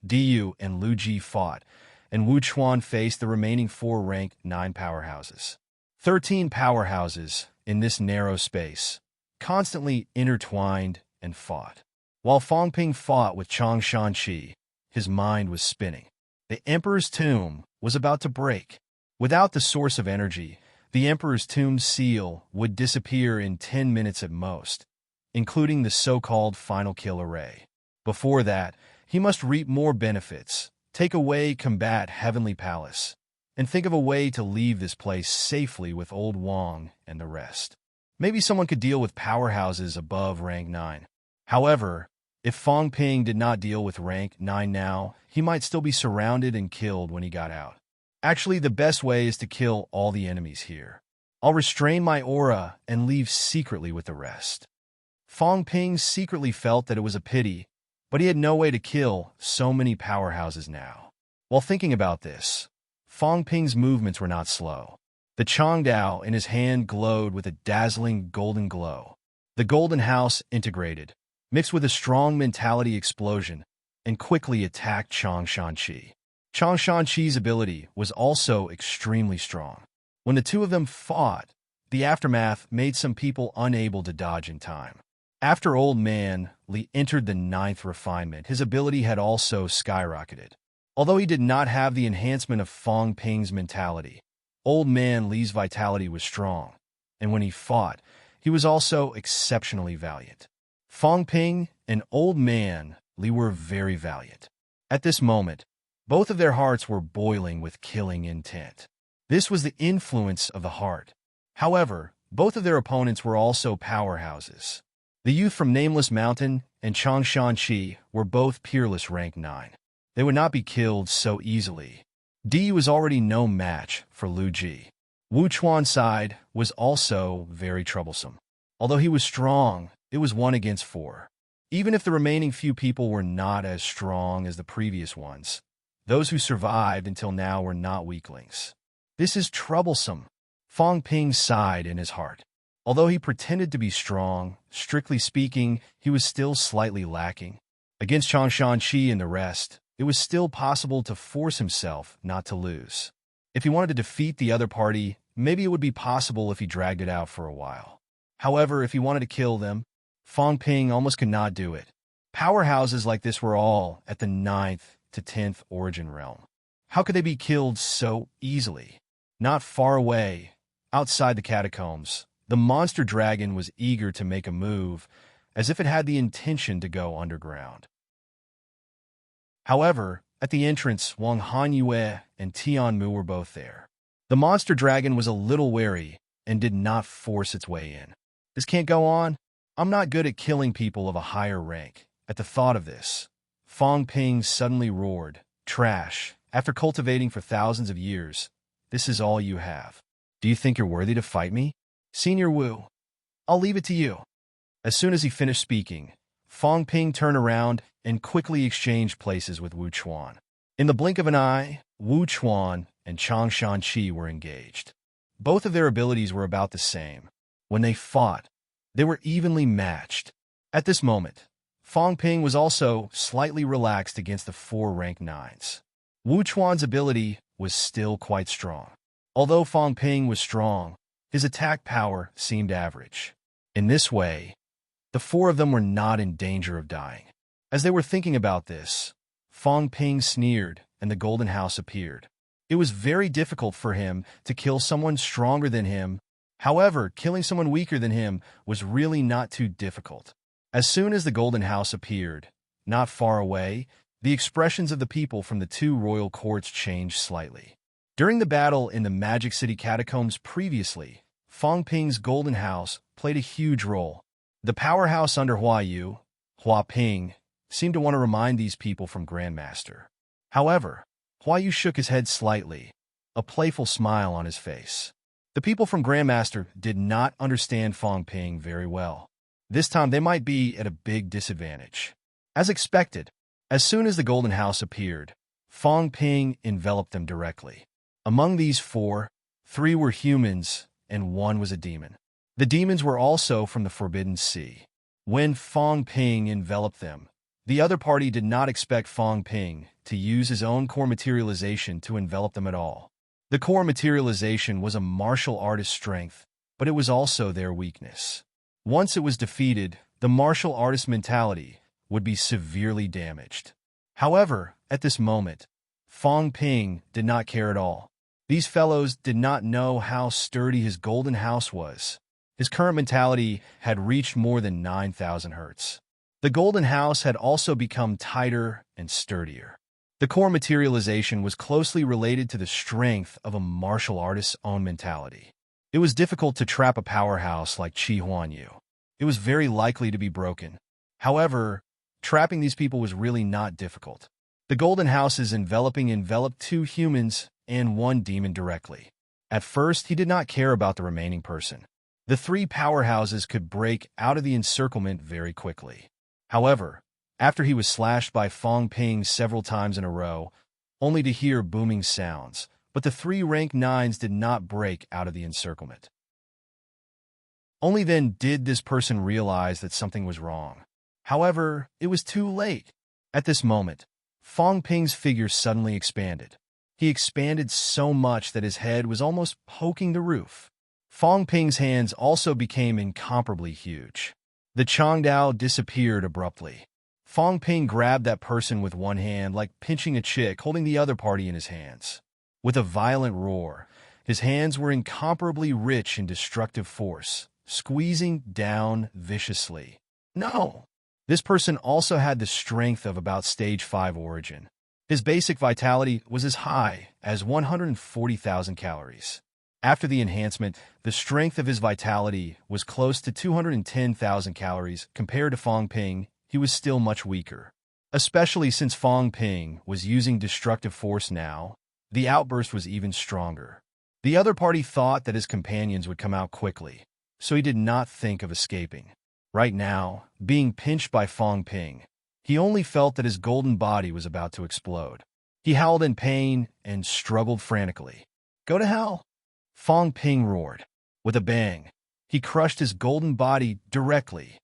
Diyu and Lu Ji fought, and Wu Chuan faced the remaining 4 rank 9 powerhouses. 13 powerhouses in this narrow space, constantly intertwined and fought. While Fong Ping fought with Chang Shanqi, his mind was spinning. The Emperor's tomb was about to break. Without the source of energy, the Emperor's tomb seal would disappear in 10 minutes at most, including the so-called final kill array. Before that, he must reap more benefits, take away combat Heavenly Palace, and think of a way to leave this place safely with old Wang and the rest. Maybe someone could deal with powerhouses above rank 9. However, if Fang Ping did not deal with rank 9 now, he might still be surrounded and killed when he got out. Actually, the best way is to kill all the enemies here. I'll restrain my aura and leave secretly with the rest. Fang Ping secretly felt that it was a pity, but he had no way to kill so many powerhouses now. While thinking about this, Fang Ping's movements were not slow. The Changdao in his hand glowed with a dazzling golden glow. The golden house integrated, mixed with a strong mentality explosion, and quickly attacked Chang Shanqi. Chang Shanqi's ability was also extremely strong. When the two of them fought, the aftermath made some people unable to dodge in time. After Old Man Li entered the 9th refinement, his ability had also skyrocketed. Although he did not have the enhancement of Fang Ping's mentality, Old Man Li's vitality was strong, and when he fought, he was also exceptionally valiant. Fang Ping and Old Man Li were very valiant. At this moment, both of their hearts were boiling with killing intent. This was the influence of the heart. However, both of their opponents were also powerhouses. The youth from Nameless Mountain and Chang Shanqi were both peerless rank 9. They would not be killed so easily. Di was already no match for Lu Ji. Wu Chuan's side was also very troublesome. Although he was strong, it was 1 against 4. Even if the remaining few people were not as strong as the previous ones, those who survived until now were not weaklings. This is troublesome. Fang Ping sighed in his heart. Although he pretended to be strong, strictly speaking, he was still slightly lacking. Against Chang Shanqi and the rest, it was still possible to force himself not to lose. If he wanted to defeat the other party, maybe it would be possible if he dragged it out for a while. However, if he wanted to kill them, Fang Ping almost could not do it. Powerhouses like this were all at the 9th to 10th origin realm. How could they be killed so easily? Not far away, outside the catacombs, the monster dragon was eager to make a move, as if it had the intention to go underground. However, at the entrance, Wang Hanyue and Tianmu were both there. The monster dragon was a little wary and did not force its way in. This can't go on. I'm not good at killing people of a higher rank. At the thought of this, Fang Ping suddenly roared, "Trash! After cultivating for thousands of years, this is all you have. Do you think you're worthy to fight me? Senior Wu, I'll leave it to you." As soon as he finished speaking, Fang Ping turned around and quickly exchanged places with Wu Chuan. In the blink of an eye, Wu Chuan and Chang Shanqi were engaged. Both of their abilities were about the same. When they fought, they were evenly matched. At this moment, Fang Ping was also slightly relaxed against the 4 rank 9s. Wu Chuan's ability was still quite strong. Although Fang Ping was strong, his attack power seemed average. In this way, the 4 of them were not in danger of dying. As they were thinking about this, Fang Ping sneered and the golden house appeared. It was very difficult for him to kill someone stronger than him. However, killing someone weaker than him was really not too difficult. As soon as the golden house appeared, not far away, the expressions of the people from the 2 royal courts changed slightly. During the battle in the Magic City catacombs previously, Fang Ping's golden house played a huge role. The powerhouse under Hua Yu, Hua Ping, seemed to want to remind these people from Grandmaster. However, Hua Yu shook his head slightly, a playful smile on his face. The people from Grandmaster did not understand Fang Ping very well. This time they might be at a big disadvantage. As expected, as soon as the golden house appeared, Fang Ping enveloped them directly. Among these 4, 3 were humans and 1 was a demon. The demons were also from the Forbidden Sea. When Fang Ping enveloped them, the other party did not expect Fang Ping to use his own core materialization to envelop them at all. The core materialization was a martial artist's strength, but it was also their weakness. Once it was defeated, the martial artist mentality would be severely damaged. However, at this moment, Fang Ping did not care at all. These fellows did not know how sturdy his golden house was. His current mentality had reached more than 9,000 hertz. The golden house had also become tighter and sturdier. The core materialization was closely related to the strength of a martial artist's own mentality. It was difficult to trap a powerhouse like Qi Huanyu. It was very likely to be broken. However, trapping these people was really not difficult. The Golden Houses enveloped 2 humans and 1 demon directly. At first, he did not care about the remaining person. The 3 powerhouses could break out of the encirclement very quickly. However, after he was slashed by Fong Ping several times in a row, only to hear booming sounds, but the 3 rank 9s did not break out of the encirclement. Only then did this person realize that something was wrong. However, it was too late. At this moment, Fong Ping's figure suddenly expanded. He expanded so much that his head was almost poking the roof. Fong Ping's hands also became incomparably huge. The Changdao disappeared abruptly. Fong Ping grabbed that person with one hand like pinching a chick holding the other party in his hands. With a violent roar, his hands were incomparably rich in destructive force, squeezing down viciously. No! This person also had the strength of about stage 5 origin. His basic vitality was as high as 140,000 calories. After the enhancement, the strength of his vitality was close to 210,000 calories. Compared to Fong Ping, he was still much weaker. Especially since Fong Ping was using destructive force now, the outburst was even stronger. The other party thought that his companions would come out quickly, so he did not think of escaping. Right now, being pinched by Fong Ping, he only felt that his golden body was about to explode. He howled in pain and struggled frantically. "Go to hell!" Fong Ping roared. With a bang, he crushed his golden body directly.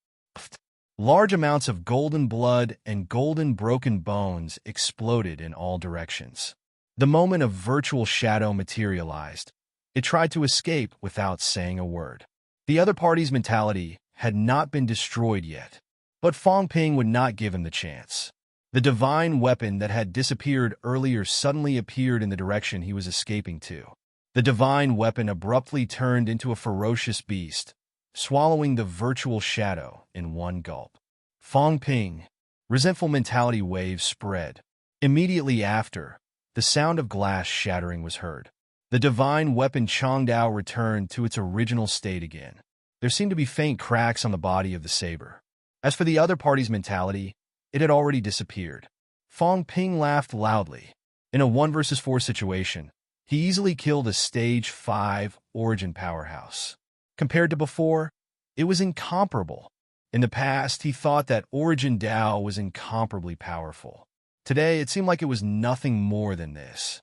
Large amounts of golden blood and golden broken bones exploded in all directions. The moment a virtual shadow materialized, it tried to escape without saying a word. The other party's mentality had not been destroyed yet, but Fong Ping would not give him the chance. The divine weapon that had disappeared earlier suddenly appeared in the direction he was escaping to. The divine weapon abruptly turned into a ferocious beast, swallowing the virtual shadow in one gulp. Fong Ping, resentful mentality waves spread. Immediately after, the sound of glass shattering was heard. The divine weapon Changdao returned to its original state again. There seemed to be faint cracks on the body of the saber. As for the other party's mentality, it had already disappeared. Fong Ping laughed loudly. In a 1 versus 4 situation, he easily killed a stage 5 origin powerhouse. Compared to before, it was incomparable. In the past, he thought that origin Dao was incomparably powerful. Today, it seemed like it was nothing more than this.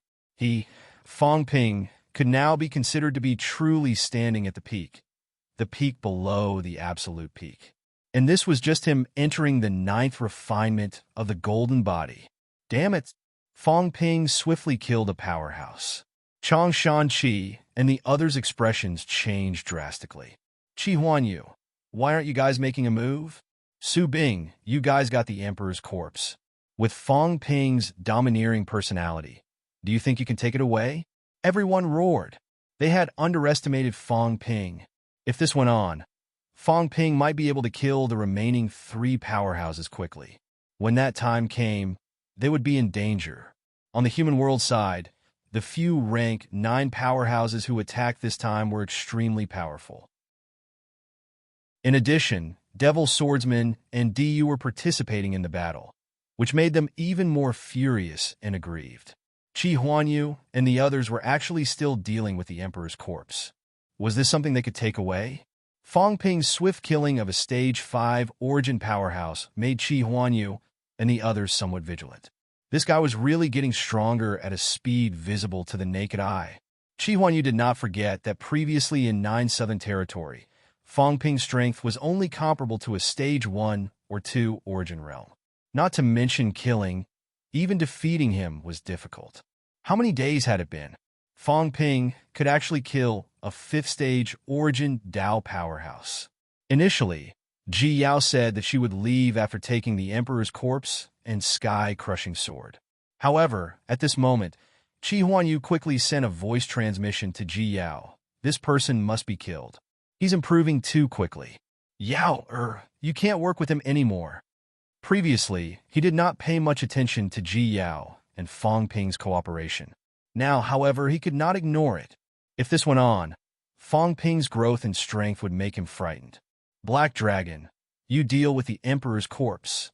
Fong Ping, could now be considered to be truly standing at the peak below the absolute peak. And this was just him entering the 9th refinement of the golden body. Damn it! Fong Ping swiftly killed a powerhouse. Chang Shanqi and the others' expressions changed drastically. Qi Huanyu, why aren't you guys making a move? Su Bing, you guys got the Emperor's corpse. With Fong Ping's domineering personality, do you think you can take it away? Everyone roared. They had underestimated Fong Ping. If this went on, Fong Ping might be able to kill the remaining 3 powerhouses quickly. When that time came, they would be in danger. On the human world side, the few rank 9 powerhouses who attacked this time were extremely powerful. In addition, Devil Swordsman and DU were participating in the battle, which made them even more furious and aggrieved. Qi Huanyu and the others were actually still dealing with the Emperor's corpse. Was this something they could take away? Fong Ping's swift killing of a stage 5 origin powerhouse made Qi Huanyu and the others somewhat vigilant. This guy was really getting stronger at a speed visible to the naked eye. Qi Huanyu did not forget that previously in 9 Southern Territory, Fong Ping's strength was only comparable to a stage 1 or 2 origin realm. Not to mention killing, even defeating him was difficult. How many days had it been? Fong Ping could actually kill a 5th stage origin Dao powerhouse. Initially, Ji Yao said that she would leave after taking the Emperor's corpse and sky-crushing sword. However, at this moment, Qi Huanyu quickly sent a voice transmission to Ji Yao. This person must be killed. He's improving too quickly. Yao, you can't work with him anymore. Previously, he did not pay much attention to Ji Yao and Fang Ping's cooperation. Now, however, he could not ignore it. If this went on, Fang Ping's growth and strength would make him frightened. Black Dragon, you deal with the Emperor's corpse.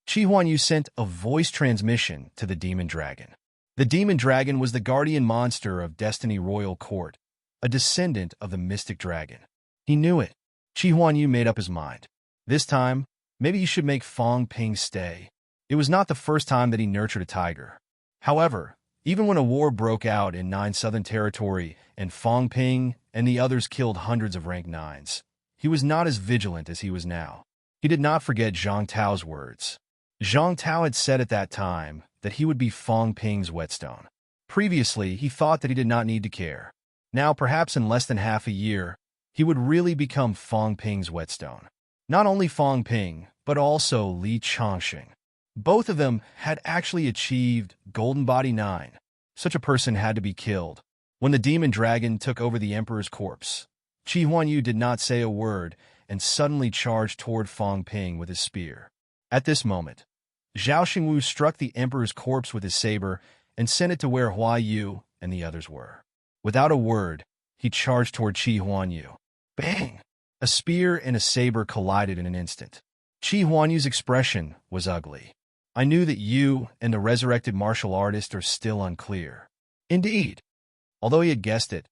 Qi Huanyu sent a voice transmission to the Demon Dragon. The Demon Dragon was the guardian monster of Destiny Royal Court, a descendant of the Mystic Dragon. He knew it. Qi Huanyu made up his mind. This time, maybe he should make Fang Ping stay. It was not the first time that he nurtured a tiger. However, even when a war broke out in 9 Southern Territory and Fang Ping and the others killed hundreds of rank 9s, he was not as vigilant as he was now. He did not forget Zhang Tao's words. Zhang Tao had said at that time that he would be Fang Ping's whetstone. Previously, he thought that he did not need to care. Now, perhaps in less than half a year, he would really become Fang Ping's whetstone. Not only Fang Ping, but also Li Changxing. Both of them had actually achieved Golden Body 9. Such a person had to be killed. When the Demon Dragon took over the Emperor's corpse, Qi Huanyu did not say a word and suddenly charged toward Fang Ping with his spear. At this moment, Zhao Xingwu struck the Emperor's corpse with his saber and sent it to where Hua Yu and the others were. Without a word, he charged toward Qi Huanyu. Bang! A spear and a saber collided in an instant. Qi Huanyu's expression was ugly. I knew that you and the resurrected martial artist are still unclear. Indeed. Although he had guessed it,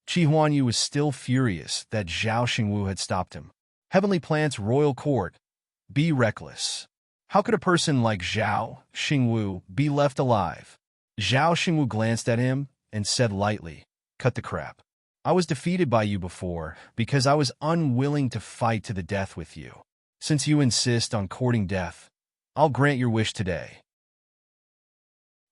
Qi Huanyu was still furious that Zhao Xingwu had stopped him. Heavenly Plant's royal court. Be reckless. How could a person like Zhao Xingwu be left alive? Zhao Xingwu glanced at him and said lightly, "Cut the crap. I was defeated by you before because I was unwilling to fight to the death with you. Since you insist on courting death, I'll grant your wish today."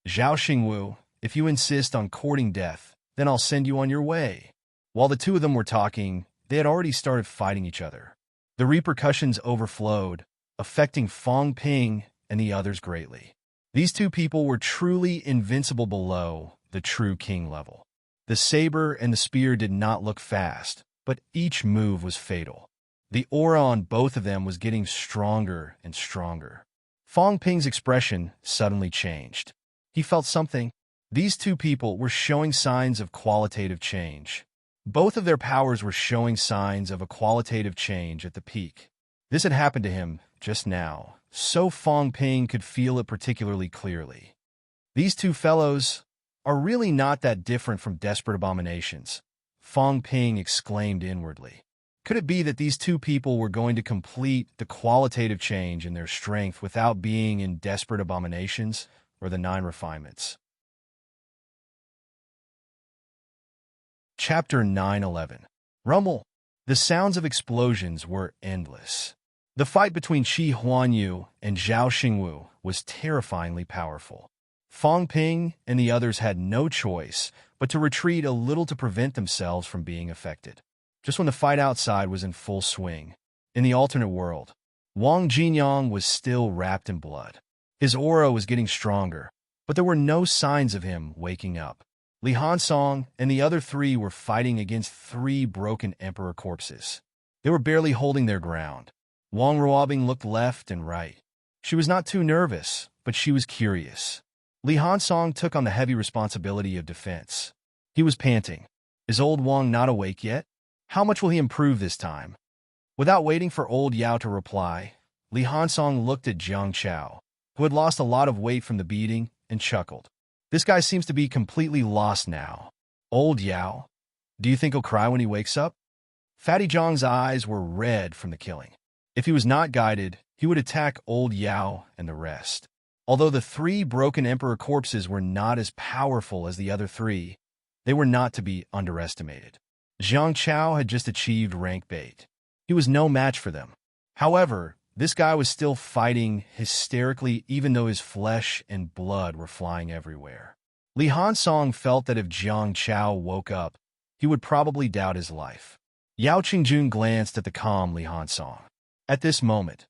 Zhao Xingwu, if you insist on courting death, then I'll send you on your way. While the two of them were talking, they had already started fighting each other. The repercussions overflowed, affecting Fang Ping and the others greatly. These two people were truly invincible below the true king level. The saber and the spear did not look fast, but each move was fatal. The aura on both of them was getting stronger and stronger. Fang Ping's expression suddenly changed. He felt something. These two people were showing signs of qualitative change. Both of their powers were showing signs of a qualitative change at the peak. This had happened to him just now, so Fang Ping could feel it particularly clearly. These two fellows are really not that different from desperate abominations, Fang Ping exclaimed inwardly. Could it be that these two people were going to complete the qualitative change in their strength without being in desperate abominations or the 9 refinements? Chapter 9:11. Rumble. The sounds of explosions were endless. The fight between Qi Huanyu and Zhao Xingwu was terrifyingly powerful. Fang Ping and the others had no choice but to retreat a little to prevent themselves from being affected. Just when the fight outside was in full swing, in the alternate world, Wang Jinyang was still wrapped in blood. His aura was getting stronger, but there were no signs of him waking up. Li Hansong and the other 3 were fighting against 3 broken emperor corpses. They were barely holding their ground. Wang Ruobing looked left and right. She was not too nervous, but she was curious. Li Hansong took on the heavy responsibility of defense. He was panting. Is old Wang not awake yet? How much will he improve this time? Without waiting for old Yao to reply, Li Hansong looked at Jiang Chao, who had lost a lot of weight from the beating, and chuckled. This guy seems to be completely lost now. Old Yao, do you think he'll cry when he wakes up? Fatty Zhang's eyes were red from the killing. If he was not guided, he would attack old Yao and the rest. Although the 3 broken emperor corpses were not as powerful as the other 3, they were not to be underestimated. Jiang Chao had just achieved rank 8. He was no match for them. However, this guy was still fighting hysterically even though his flesh and blood were flying everywhere. Li Hansong felt that if Jiang Chao woke up, he would probably doubt his life. Yao Qingjun glanced at the calm Li Hansong. At this moment,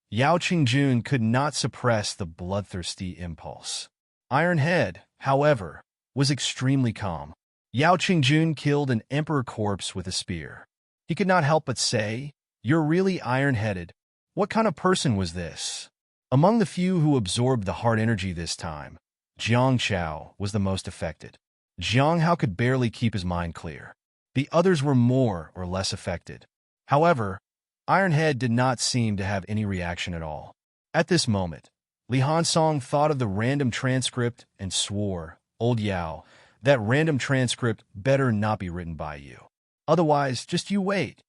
Yao Qingjun could not suppress the bloodthirsty impulse. Iron Head, however, was extremely calm. Yao Qingjun killed an emperor corpse with a spear. He could not help but say, "You're really iron-headed. What kind of person was this?" Among the few who absorbed the heart energy this time, Jiang Chao was the most affected. Jiang Hao could barely keep his mind clear. The others were more or less affected. However, Ironhead did not seem to have any reaction at all. At this moment, Li Hansong thought of the random transcript and swore, "Old Yao, that random transcript better not be written by you. Otherwise, just you wait."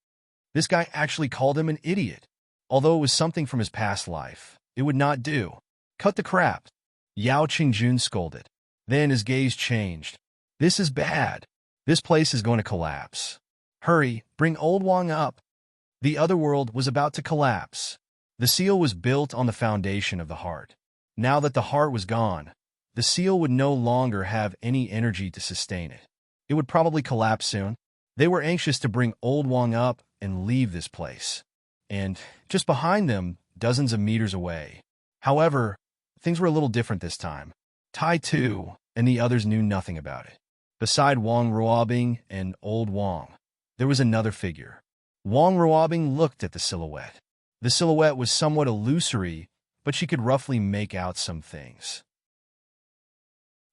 This guy actually called him an idiot. Although it was something from his past life, it would not do. "Cut the crap," Yao Qingjun scolded. Then his gaze changed. "This is bad. This place is going to collapse. Hurry, bring Old Wang up." The other world was about to collapse. The seal was built on the foundation of the heart. Now that the heart was gone, the seal would no longer have any energy to sustain it. It would probably collapse soon. They were anxious to bring Old Wang up and leave this place. And just behind them, dozens of meters away. However, things were a little different this time. Tai Tu and the others knew nothing about it. Beside Wang Ruobing and Old Wang, there was another figure. Wang Ruobing looked at the silhouette. The silhouette was somewhat illusory, but she could roughly make out some things.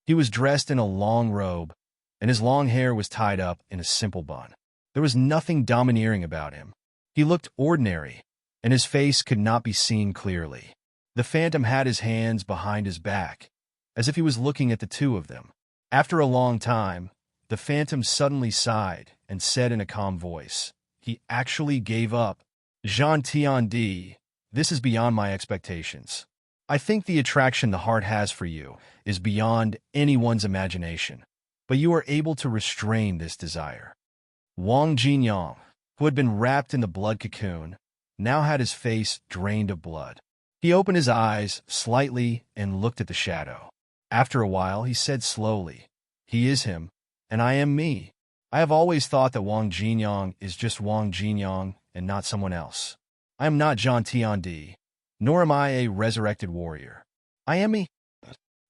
He was dressed in a long robe, and his long hair was tied up in a simple bun. There was nothing domineering about him. He looked ordinary, and his face could not be seen clearly. The phantom had his hands behind his back, as if he was looking at the two of them. After a long time, the phantom suddenly sighed and said in a calm voice, "He actually gave up. Jean Tiandi, this is beyond my expectations. I think the attraction the heart has for you is beyond anyone's imagination, but you are able to restrain this desire." Wang Jinyang, who had been wrapped in the blood cocoon, now had his face drained of blood. He opened his eyes slightly and looked at the shadow. After a while, he said slowly, "He is him, and I am me. I have always thought that Wang Jinyang is just Wang Jinyang and not someone else. I am not Zhang Tiandi, nor am I a resurrected warrior. I am me."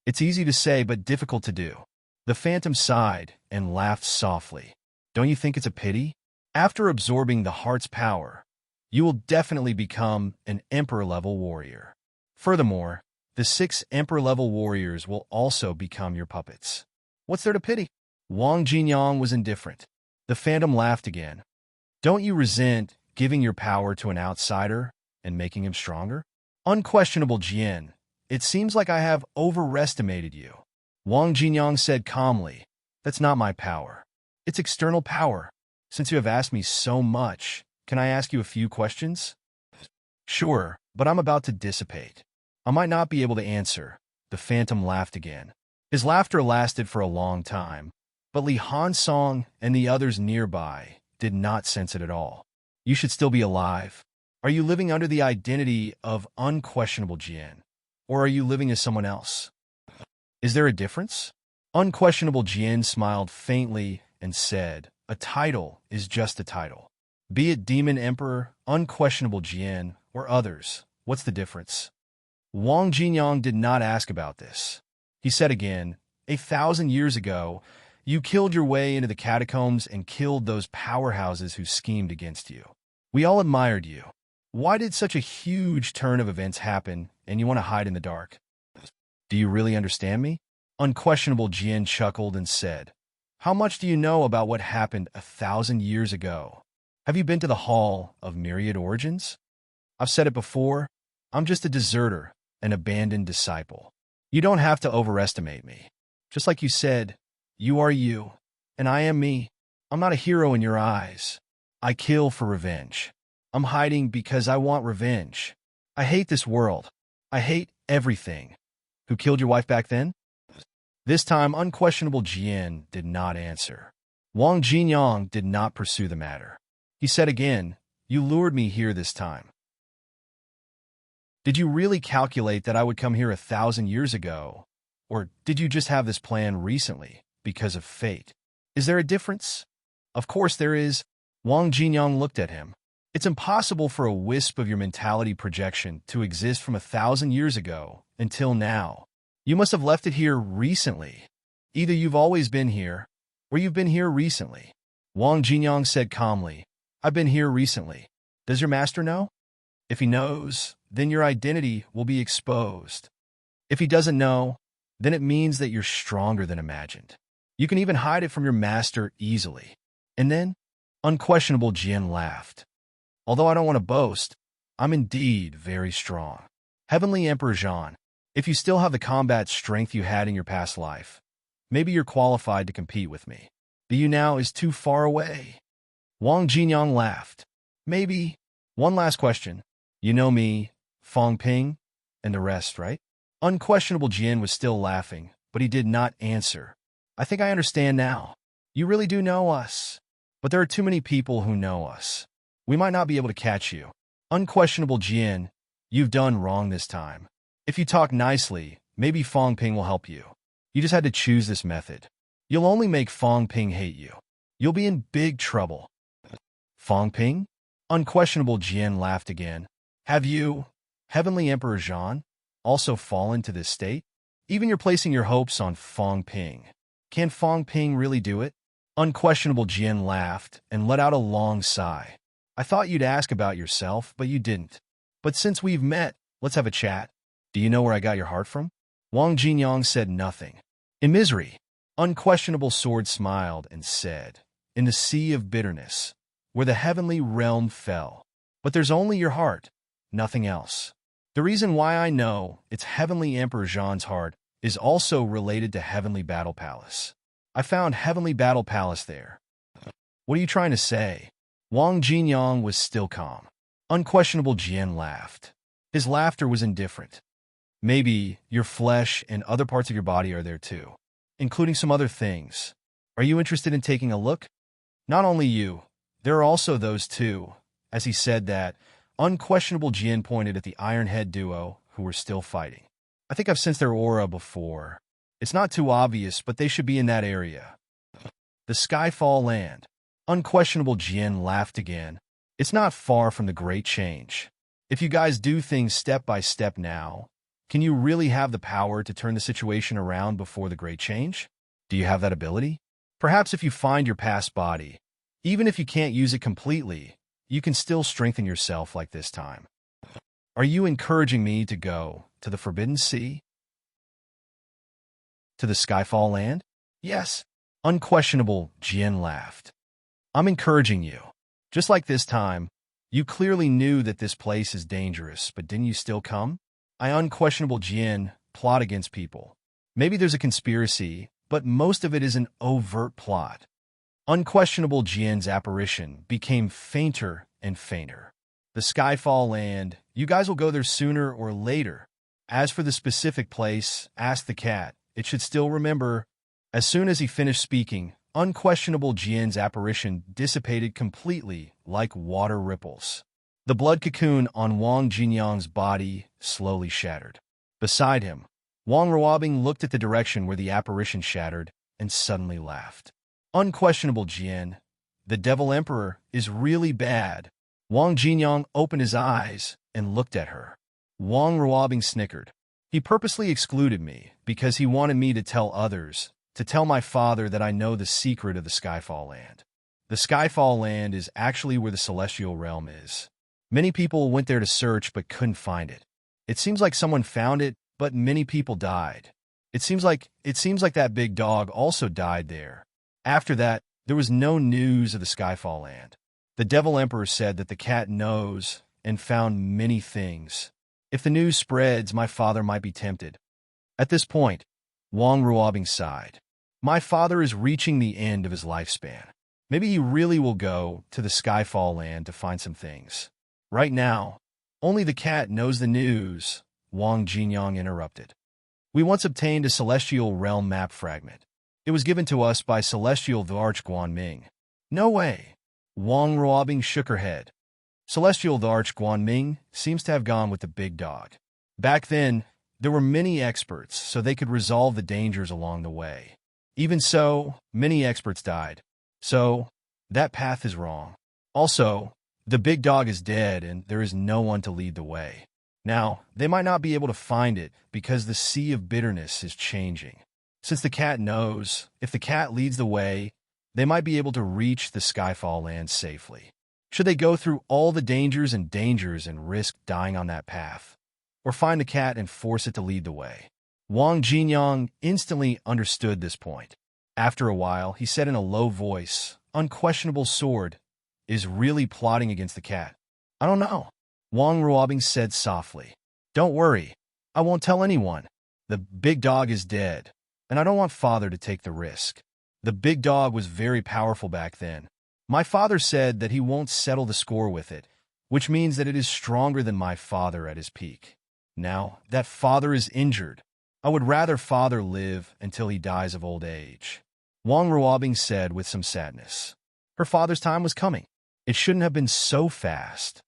It's easy to say, but difficult to do. The phantom sighed and laughed softly. "Don't you think it's a pity? After absorbing the heart's power, you will definitely become an emperor-level warrior. Furthermore, the 6 emperor-level warriors will also become your puppets. What's there to pity?" Wang Jinyang was indifferent. The phantom laughed again. "Don't you resent giving your power to an outsider and making him stronger?" "Unquestionable Jian, it seems like I have overestimated you." Wang Jinyang said calmly, "That's not my power. It's external power. Since you have asked me so much, can I ask you a few questions?" "Sure, but I'm about to dissipate. I might not be able to answer." The phantom laughed again. His laughter lasted for a long time, but Li Hansong and the others nearby did not sense it at all. "You should still be alive. Are you living under the identity of Unquestionable Jian, or are you living as someone else? Is there a difference?" Unquestionable Jian smiled faintly and said, "A title is just a title. Be it Demon Emperor, Unquestionable Jian, or others, what's the difference?" Wang Jinyang did not ask about this. He said again, "1,000 years ago, you killed your way into the catacombs and killed those powerhouses who schemed against you. We all admired you. Why did such a huge turn of events happen and you want to hide in the dark? Do you really understand me?" Unquestionable Jian chuckled and said, "How much do you know about what happened 1,000 years ago? Have you been to the Hall of Myriad Origins? I've said it before, I'm just a deserter, an abandoned disciple. You don't have to overestimate me. Just like you said, you are you, and I am me. I'm not a hero in your eyes. I kill for revenge. I'm hiding because I want revenge. I hate this world. I hate everything. Who killed your wife back then?" This time, Unquestionable Jian did not answer. Wang Jinyang did not pursue the matter. He said again, "You lured me here this time. Did you really calculate that I would come here 1,000 years ago? Or did you just have this plan recently because of fate? Is there a difference?" "Of course there is." Wang Jinyang looked at him. "It's impossible for a wisp of your mentality projection to exist from 1,000 years ago until now. You must have left it here recently. Either you've always been here, or you've been here recently." Wang Jinyang said calmly, "I've been here recently. Does your master know? If he knows, then your identity will be exposed. If he doesn't know, then it means that you're stronger than imagined. You can even hide it from your master easily. And then, unquestionable Jian laughed. Although I don't want to boast, I'm indeed very strong. Heavenly Emperor Zhan, if you still have the combat strength you had in your past life, maybe you're qualified to compete with me. The you now is too far away. Wang Jinyang laughed. Maybe. One last question. You know me, Fong Ping, and the rest, right? Unquestionable Jian was still laughing, but he did not answer. I think I understand now. You really do know us. But there are too many people who know us. We might not be able to catch you. Unquestionable Jian, you've done wrong this time. If you talk nicely, maybe Fong Ping will help you. You just had to choose this method. You'll only make Fong Ping hate you. You'll be in big trouble. Fong Ping? Unquestionable Jian laughed again. Have you, Heavenly Emperor Zhan, also fallen to this state? Even you're placing your hopes on Fong Ping. Can Fong Ping really do it? Unquestionable Jian laughed and let out a long sigh. I thought you'd ask about yourself, but you didn't. But since we've met, let's have a chat. Do you know where I got your heart from? Wang Jinyang said nothing. In misery, Unquestionable Sword smiled and said, in the sea of bitterness, where the heavenly realm fell. But there's only your heart, nothing else. The reason why I know it's Heavenly Emperor Zhan's heart is also related to Heavenly Battle Palace. I found Heavenly Battle Palace there. What are you trying to say? Wang Jinyang was still calm. Unquestionable Jian laughed. His laughter was indifferent. Maybe your flesh and other parts of your body are there too, including some other things. Are you interested in taking a look? Not only you, there are also those two. As he said that, Unquestionable Jian pointed at the Iron Head duo who were still fighting. I think I've sensed their aura before. It's not too obvious, but they should be in that area. The Skyfall Land. Unquestionable Jian laughed again. It's not far from the Great Change. If you guys do things step by step now, can you really have the power to turn the situation around before the Great Change? Do you have that ability? Perhaps if you find your past body, even if you can't use it completely, you can still strengthen yourself like this time. Are you encouraging me to go to the Forbidden Sea? To the Skyfall Land? Yes. Unquestionable Jian laughed. I'm encouraging you. Just like this time, you clearly knew that this place is dangerous, but didn't you still come? Unquestionable Jian plot against people. Maybe there's a conspiracy, but most of it is an overt plot. Unquestionable Jian's apparition became fainter and fainter. The Skyfall Land, you guys will go there sooner or later. As for the specific place, ask the cat. It should still remember. As soon as he finished speaking, Unquestionable Jian's apparition dissipated completely like water ripples. The blood cocoon on Wang Jinyang's body slowly shattered. Beside him, Wang Ruobing looked at the direction where the apparition shattered and suddenly laughed. Unquestionable Jian, the Devil Emperor is really bad. Wang Jinyang opened his eyes and looked at her. Wang Ruobing snickered. He purposely excluded me because he wanted me to tell others, to tell my father that I know the secret of the Skyfall Land. The Skyfall Land is actually where the Celestial Realm is. Many people went there to search but couldn't find it. It seems like someone found it, but many people died. It seems like that big dog also died there. After that, there was no news of the Skyfall Land. The Devil Emperor said that the cat knows and found many things. If the news spreads, my father might be tempted. At this point, Wang Ruobing sighed. My father is reaching the end of his lifespan. Maybe he really will go to the Skyfall Land to find some things. Right now, only the cat knows the news, Wang Jinyang interrupted. We once obtained a Celestial Realm map fragment. It was given to us by Celestial the Arch Guanming. No way. Wang Ruobing shook her head. Celestial the Arch Guanming seems to have gone with the big dog. Back then, there were many experts, so they could resolve the dangers along the way. Even so, many experts died. So, that path is wrong. Also, the big dog is dead and there is no one to lead the way. Now, they might not be able to find it because the sea of bitterness is changing. Since the cat knows, if the cat leads the way, they might be able to reach the Skyfall Land safely. Should they go through all the dangers and risk dying on that path? Or find the cat and force it to lead the way? Wang Jinyang instantly understood this point. After a while, he said in a low voice, "Unquestionable sword is really plotting against the cat." "I don't know," Wang Ruobing said softly. "Don't worry, I won't tell anyone. The big dog is dead, and I don't want father to take the risk. The big dog was very powerful back then. My father said that he won't settle the score with it, which means that it is stronger than my father at his peak. Now that father is injured, I would rather father live until he dies of old age." Wang Ruobing said with some sadness. Her father's time was coming. It shouldn't have been so fast.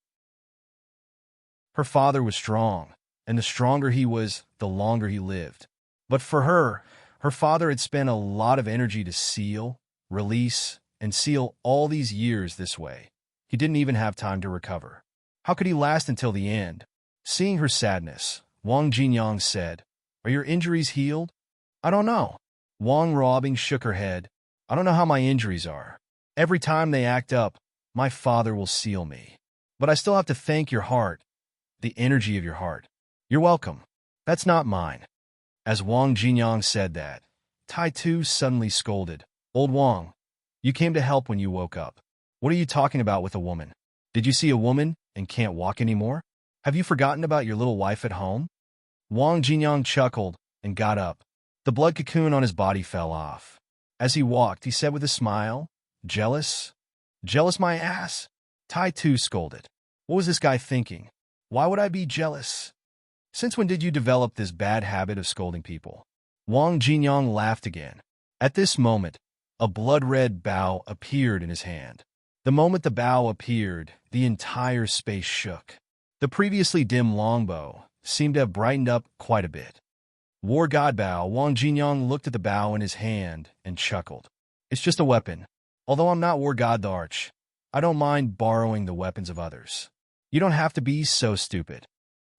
Her father was strong, and the stronger he was, the longer he lived. But for her, her father had spent a lot of energy to seal, release, and seal all these years this way. He didn't even have time to recover. How could he last until the end? Seeing her sadness, Wang Jinyang said, "Are your injuries healed?" "I don't know." Wang Ruobing shook her head. "I don't know how my injuries are. Every time they act up, my father will seal me. But I still have to thank your heart, the energy of your heart." "You're welcome. That's not mine." As Wang Jinyang said that, Tai Tu suddenly scolded, "Old Wang, you came to help when you woke up. What are you talking about with a woman? Did you see a woman and can't walk anymore? Have you forgotten about your little wife at home?" Wang Jinyang chuckled and got up. The blood cocoon on his body fell off. As he walked, he said with a smile, "Jealous? Jealous my ass?" Tai Tu scolded. What was this guy thinking? Why would I be jealous? Since when did you develop this bad habit of scolding people? Wang Jinyang laughed again. At this moment, a blood-red bow appeared in his hand. The moment the bow appeared, the entire space shook. The previously dim longbow seemed to have brightened up quite a bit. War God Bow. Wang Jinyang looked at the bow in his hand and chuckled. "It's just a weapon. Although I'm not War God the Arch, I don't mind borrowing the weapons of others. You don't have to be so stupid."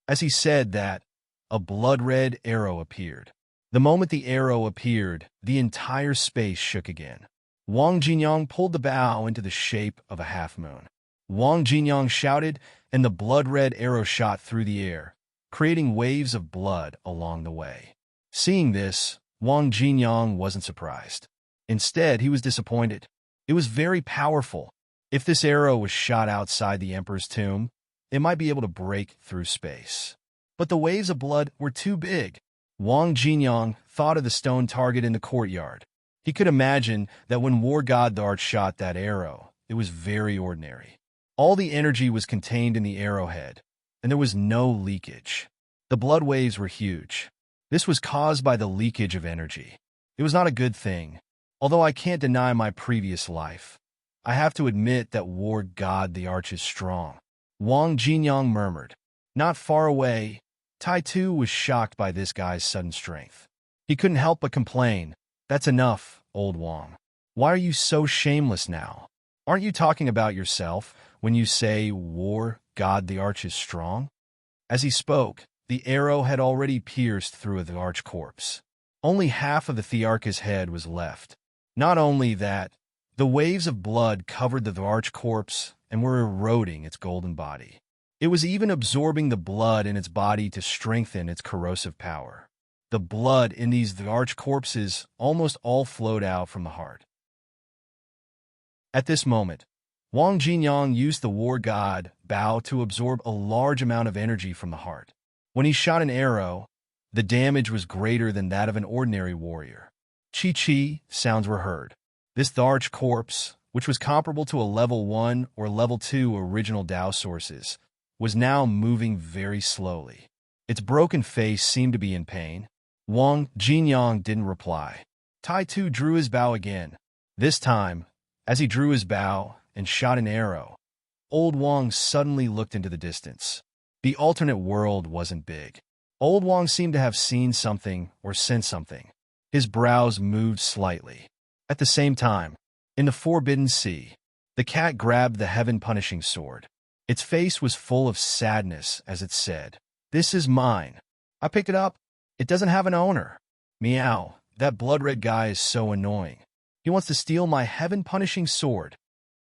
As he said that, a blood-red arrow appeared. The moment the arrow appeared, the entire space shook again. Wang Jinyang pulled the bow into the shape of a half-moon. Wang Jinyang shouted, and the blood-red arrow shot through the air, creating waves of blood along the way. Seeing this, Wang Jinyang wasn't surprised. Instead, he was disappointed. It was very powerful. If this arrow was shot outside the Emperor's tomb, it might be able to break through space. But the waves of blood were too big. Wang Jinyang thought of the stone target in the courtyard. He could imagine that when War God the Arch shot that arrow, it was very ordinary. All the energy was contained in the arrowhead, and there was no leakage. The blood waves were huge. This was caused by the leakage of energy. It was not a good thing. Although I can't deny my previous life, I have to admit that War God the Arch is strong. Wang Jinyang murmured. Not far away, Tai Tu was shocked by this guy's sudden strength. He couldn't help but complain, "That's enough, old Wang. Why are you so shameless now? Aren't you talking about yourself when you say War God the Arch is strong?" As he spoke, the arrow had already pierced through the Arch corpse. Only half of the Thearch's head was left. Not only that, the waves of blood covered the Arch corpse and were eroding its golden body. It was even absorbing the blood in its body to strengthen its corrosive power. The blood in these Arch corpses almost all flowed out from the heart. At this moment, Wang Jinyang used the War God Bow to absorb a large amount of energy from the heart. When he shot an arrow, the damage was greater than that of an ordinary warrior. Chi-chi sounds were heard. This Arch corpse, which was comparable to a level 1 or level 2 original Tao sources, was now moving very slowly. Its broken face seemed to be in pain. Wang Jinyang didn't reply. Tai Tu drew his bow again. This time, as he drew his bow and shot an arrow, Old Wang suddenly looked into the distance. The alternate world wasn't big. Old Wang seemed to have seen something or sensed something. His brows moved slightly. At the same time, in the Forbidden Sea, the cat grabbed the heaven-punishing sword. Its face was full of sadness as it said, "This is mine. I picked it up. It doesn't have an owner. Meow, that blood-red guy is so annoying. He wants to steal my heaven-punishing sword."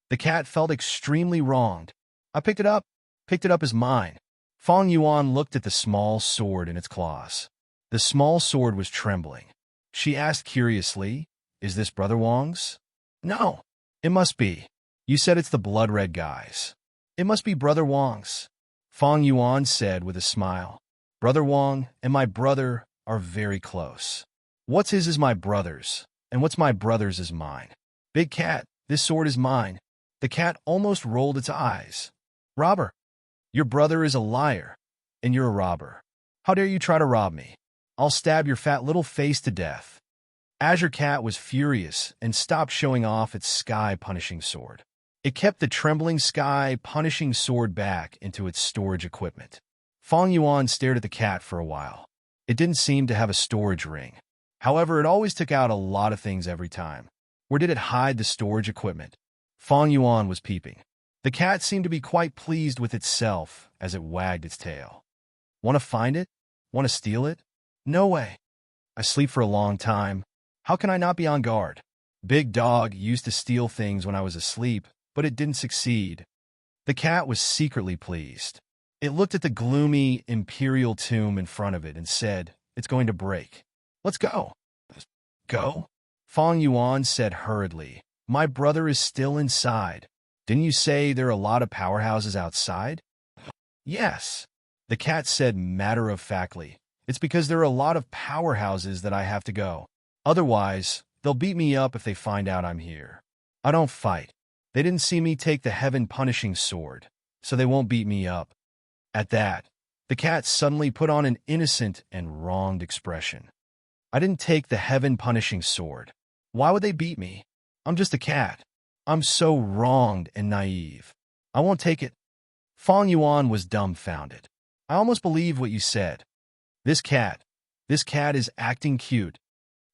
The cat felt extremely wronged. "I picked it up. Picked it up as mine." Fong Yuan looked at the small sword in its claws. The small sword was trembling. She asked curiously, "Is this Brother Wong's?" "No, it must be. You said it's the blood-red guy's. It must be Brother Wong's," Fong Yuan said with a smile. "Brother Wong and my brother are very close. What's his is my brother's, and what's my brother's is mine. Big cat, this sword is mine." The cat almost rolled its eyes. "Robber, your brother is a liar, and you're a robber. How dare you try to rob me? I'll stab your fat little face to death." Azure Cat was furious and stopped showing off its sky-punishing sword. It kept the trembling sky-punishing sword back into its storage equipment. Fong Yuan stared at the cat for a while. It didn't seem to have a storage ring. However, it always took out a lot of things every time. Where did it hide the storage equipment? Fong Yuan was peeping. The cat seemed to be quite pleased with itself as it wagged its tail. "Want to find it? Want to steal it? No way. I sleep for a long time. How can I not be on guard? Big Dog used to steal things when I was asleep, but it didn't succeed." The cat was secretly pleased. It looked at the gloomy imperial tomb in front of it and said, "It's going to break. Let's go." "Go?" Fong Yuan said hurriedly. "My brother is still inside. Didn't you say there are a lot of powerhouses outside?" "Yes," the cat said matter-of-factly. "It's because there are a lot of powerhouses that I have to go. Otherwise, they'll beat me up if they find out I'm here. I don't fight. They didn't see me take the heaven-punishing sword, so they won't beat me up." At that, the cat suddenly put on an innocent and wronged expression. "I didn't take the heaven-punishing sword. Why would they beat me? I'm just a cat. I'm so wronged and naive. I won't take it." Fong Yuan was dumbfounded. "I almost believe what you said. This cat is acting cute.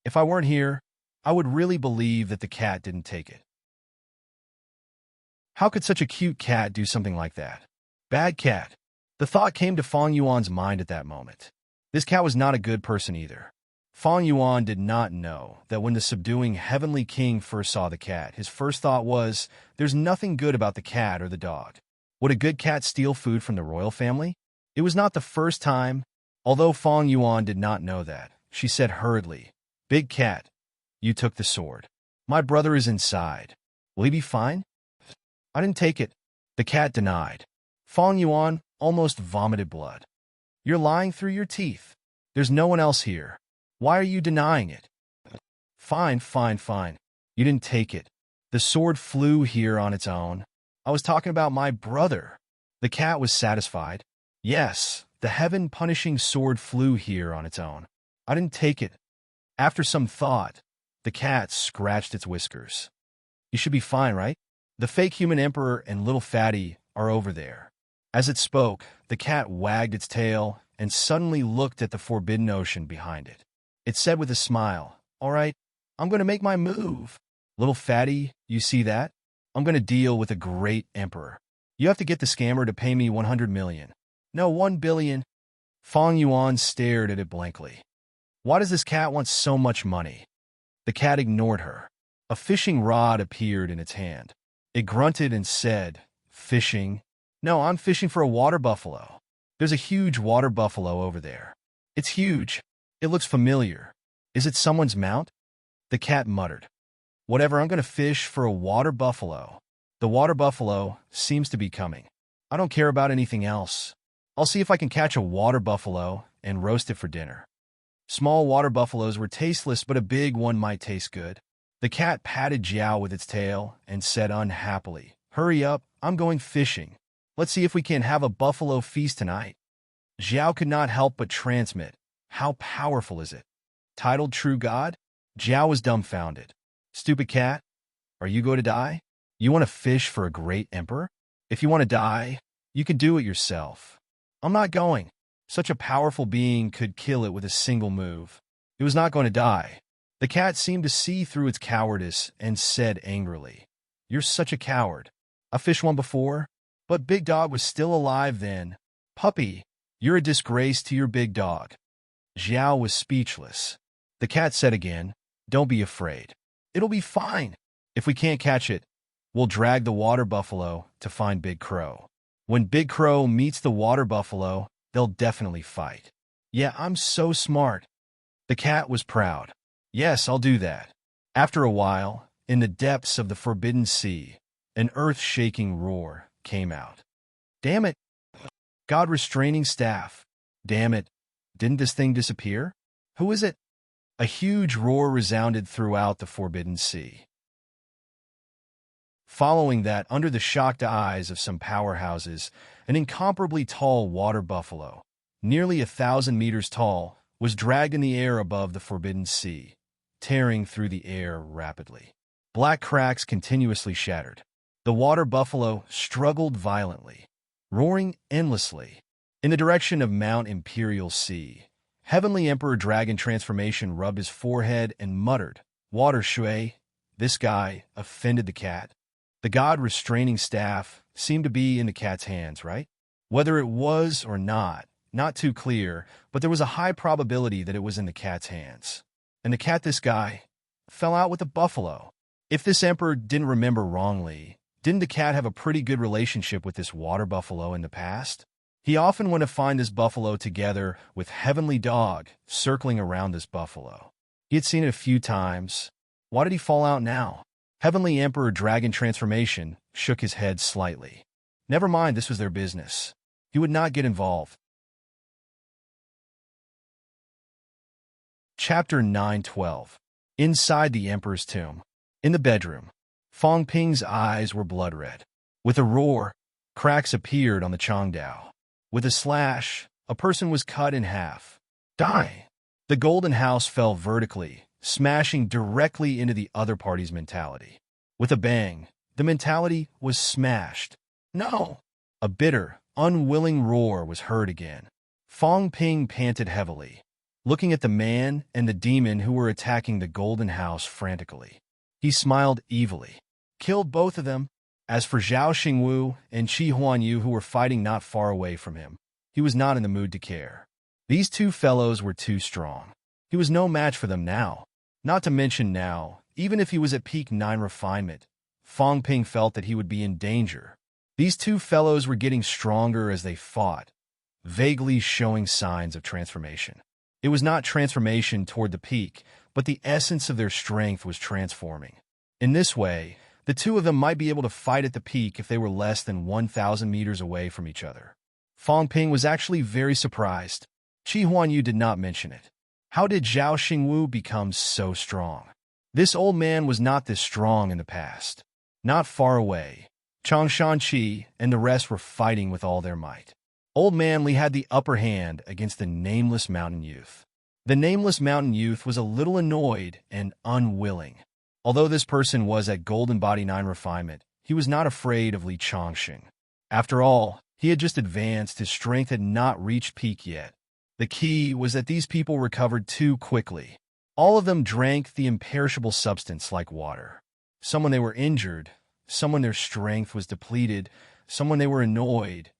If I weren't here, I would really believe that the cat didn't take it. How could such a cute cat do something like that? Bad cat." The thought came to Fong Yuan's mind at that moment. This cat was not a good person either. Fong Yuan did not know that when the subduing heavenly king first saw the cat, his first thought was, "There's nothing good about the cat or the dog. Would a good cat steal food from the royal family?" It was not the first time. Although Fong Yuan did not know that, she said hurriedly, "Big cat, you took the sword. My brother is inside. Will he be fine?" "I didn't take it," the cat denied. Fong Yuan almost vomited blood. "You're lying through your teeth. There's no one else here. Why are you denying it?" Fine. You didn't take it. The sword flew here on its own. I was talking about my brother." The cat was satisfied. "Yes, the heaven-punishing sword flew here on its own. I didn't take it." After some thought, the cat scratched its whiskers. "You should be fine, right? The fake human emperor and little fatty are over there." As it spoke, the cat wagged its tail and suddenly looked at the forbidden ocean behind it. It said with a smile, "All right, I'm going to make my move. Little fatty, you see that? I'm going to deal with a great emperor. You have to get the scammer to pay me 100 million. No, 1 billion. Fong Yuan stared at it blankly. Why does this cat want so much money? The cat ignored her. A fishing rod appeared in its hand. It grunted and said, "Fishing? No, I'm fishing for a water buffalo. There's a huge water buffalo over there. It's huge. It looks familiar. Is it someone's mount?" The cat muttered. "Whatever, I'm going to fish for a water buffalo. The water buffalo seems to be coming. I don't care about anything else. I'll see if I can catch a water buffalo and roast it for dinner." Small water buffaloes were tasteless, but a big one might taste good. The cat patted Jiao with its tail and said unhappily, "Hurry up, I'm going fishing. Let's see if we can have a buffalo feast tonight." Jiao could not help but transmit, "How powerful is it? Titled True God?" Jiao was dumbfounded. "Stupid cat, are you going to die? You want to fish for a great emperor? If you want to die, you can do it yourself. I'm not going. Such a powerful being could kill it with a single move." It was not going to die. The cat seemed to see through its cowardice and said angrily, "You're such a coward. I fished one before, but Big Dog was still alive then. Puppy, you're a disgrace to your big dog." Jiao was speechless. The cat said again, "Don't be afraid. It'll be fine. If we can't catch it, we'll drag the water buffalo to find Big Crow. When Big Crow meets the water buffalo, they'll definitely fight. Yeah, I'm so smart. The cat was proud. Yes, I'll do that. After a while, in the depths of the forbidden sea, an earth-shaking roar came out. Damn it! God restraining staff. Damn it! Didn't this thing disappear? Who is it? A huge roar resounded throughout the forbidden sea. Following that, under the shocked eyes of some powerhouses, an incomparably tall water buffalo, nearly 1,000 meters tall, was dragged in the air above the forbidden sea, tearing through the air rapidly. Black cracks continuously shattered. The water buffalo struggled violently, roaring endlessly. In the direction of Mount Imperial Sea, Heavenly Emperor Dragon Transformation rubbed his forehead and muttered, "Water Shui, this guy offended the cat." The god restraining staff seemed to be in the cat's hands, right? Whether it was or not too clear, but there was a high probability that it was in the cat's hands. And the cat, this guy, fell out with the buffalo. If this emperor didn't remember wrongly, didn't the cat have a pretty good relationship with this water buffalo in the past? He often went to find this buffalo together with Heavenly Dog circling around this buffalo. He had seen it a few times. Why did he fall out now? Heavenly Emperor Dragon Transformation shook his head slightly. Never mind, this was their business. He would not get involved. Chapter 9:12. Inside the Emperor's Tomb. In the bedroom, Fong Ping's eyes were blood red. With a roar, cracks appeared on the Changdao. With a slash, a person was cut in half. Die! The golden house fell vertically, smashing directly into the other party's mentality. With a bang, the mentality was smashed. No! A bitter, unwilling roar was heard again. Fong Ping panted heavily, looking at the man and the demon who were attacking the golden house frantically. He smiled evilly. Killed both of them. As for Zhao Xingwu and Qi Huanyu, who were fighting not far away from him, he was not in the mood to care. These two fellows were too strong. He was no match for them now. Not to mention now, even if he was at peak 9 refinement, Fong Ping felt that he would be in danger. These two fellows were getting stronger as they fought, vaguely showing signs of transformation. It was not transformation toward the peak, but the essence of their strength was transforming. In this way, the two of them might be able to fight at the peak if they were less than 1,000 meters away from each other. Fong Ping was actually very surprised. Qi Huanyu did not mention it. How did Zhao Xingwu become so strong? This old man was not this strong in the past. Not far away, Changshan Qi and the rest were fighting with all their might. Old Man Li had the upper hand against the nameless mountain youth. The nameless mountain youth was a little annoyed and unwilling. Although this person was at Golden Body 9 refinement, he was not afraid of Li Chongqing. After all, he had just advanced, his strength had not reached peak yet. The key was that these people recovered too quickly. All of them drank the imperishable substance like water. Some when they were injured, some when their strength was depleted, some when they were annoyed.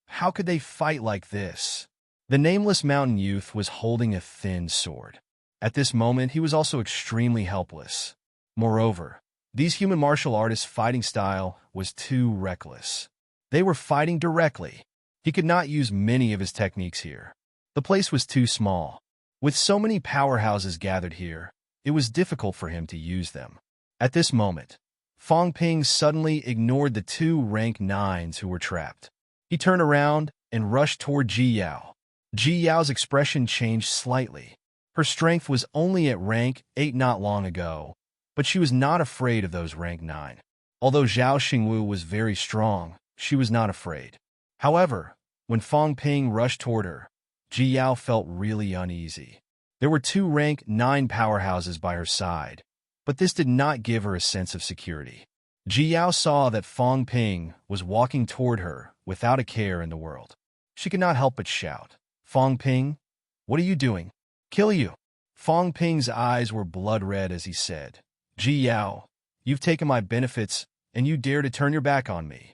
How could they fight like this? The nameless mountain youth was holding a thin sword. At this moment, he was also extremely helpless. Moreover, these human martial artists' fighting style was too reckless. They were fighting directly. He could not use many of his techniques here. The place was too small. With so many powerhouses gathered here, it was difficult for him to use them. At this moment, Fong Ping suddenly ignored the two rank 9s who were trapped. He turned around and rushed toward Ji Yao. Ji Yao's expression changed slightly. Her strength was only at rank 8 not long ago, but she was not afraid of those rank 9. Although Zhao Xingwu was very strong, she was not afraid. However, when Fong Ping rushed toward her, Ji Yao felt really uneasy. There were two rank 9 powerhouses by her side, but this did not give her a sense of security. Ji Yao saw that Fong Ping was walking toward her without a care in the world. She could not help but shout, "Fong Ping, what are you doing? Kill you!" Fong Ping's eyes were blood red as he said, "Ji Yao, you've taken my benefits and you dare to turn your back on me.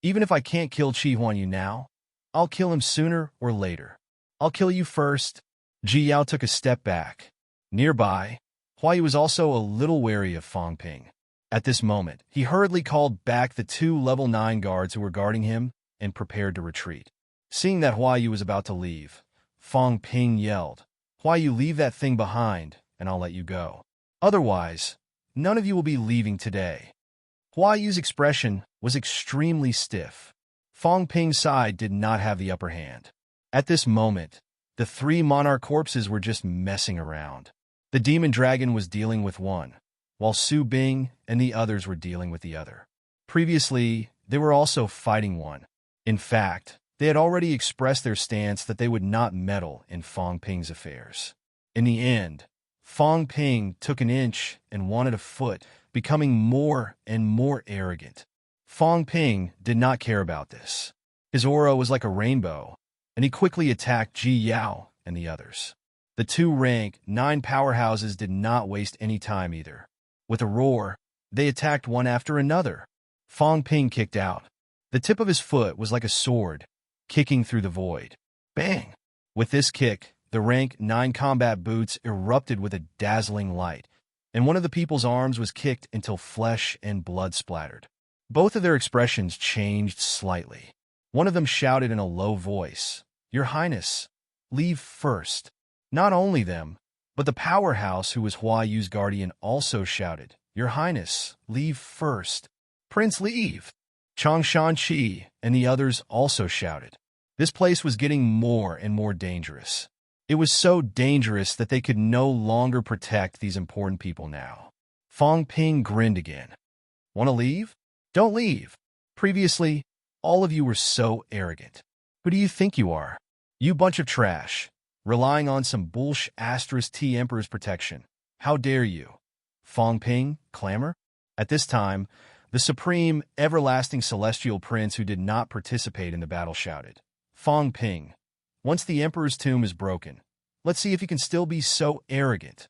Even if I can't kill Qi Huanyu now, I'll kill him sooner or later. I'll kill you first." Ji Yao took a step back. Nearby, Huayu was also a little wary of Fong Ping. At this moment, he hurriedly called back the two level 9 guards who were guarding him and prepared to retreat. Seeing that Huayu was about to leave, Fang Ping yelled, "Huayu, leave that thing behind, and I'll let you go. Otherwise, none of you will be leaving today." Huayu's expression was extremely stiff. Fang Ping's side did not have the upper hand. At this moment, the three monarch corpses were just messing around. The demon dragon was dealing with one, while Su Bing and the others were dealing with the other. Previously, they were also fighting one. In fact, they had already expressed their stance that they would not meddle in Fang Ping's affairs. In the end, Fang Ping took an inch and wanted a foot, becoming more and more arrogant. Fang Ping did not care about this. His aura was like a rainbow, and he quickly attacked Ji Yao and the others. The two rank 9 powerhouses did not waste any time either. With a roar, they attacked one after another. Fang Ping kicked out. The tip of his foot was like a sword, kicking through the void. Bang! With this kick, the rank 9 combat boots erupted with a dazzling light, and one of the people's arms was kicked until flesh and blood splattered. Both of their expressions changed slightly. One of them shouted in a low voice, "Your Highness, leave first." Not only them, but the powerhouse who was Huayu's guardian also shouted, "Your Highness, leave first." "Prince, leave!" Changshan Qi and the others also shouted. This place was getting more and more dangerous. It was so dangerous that they could no longer protect these important people now. Fang Ping grinned again. "Want to leave? Don't leave. Previously, all of you were so arrogant. Who do you think you are? You bunch of trash, relying on some bullshit *T Emperor's protection. How dare you?" Fang Ping clamor. At this time, the supreme, everlasting celestial prince who did not participate in the battle shouted, "Fang Ping, once the Emperor's tomb is broken, let's see if you can still be so arrogant."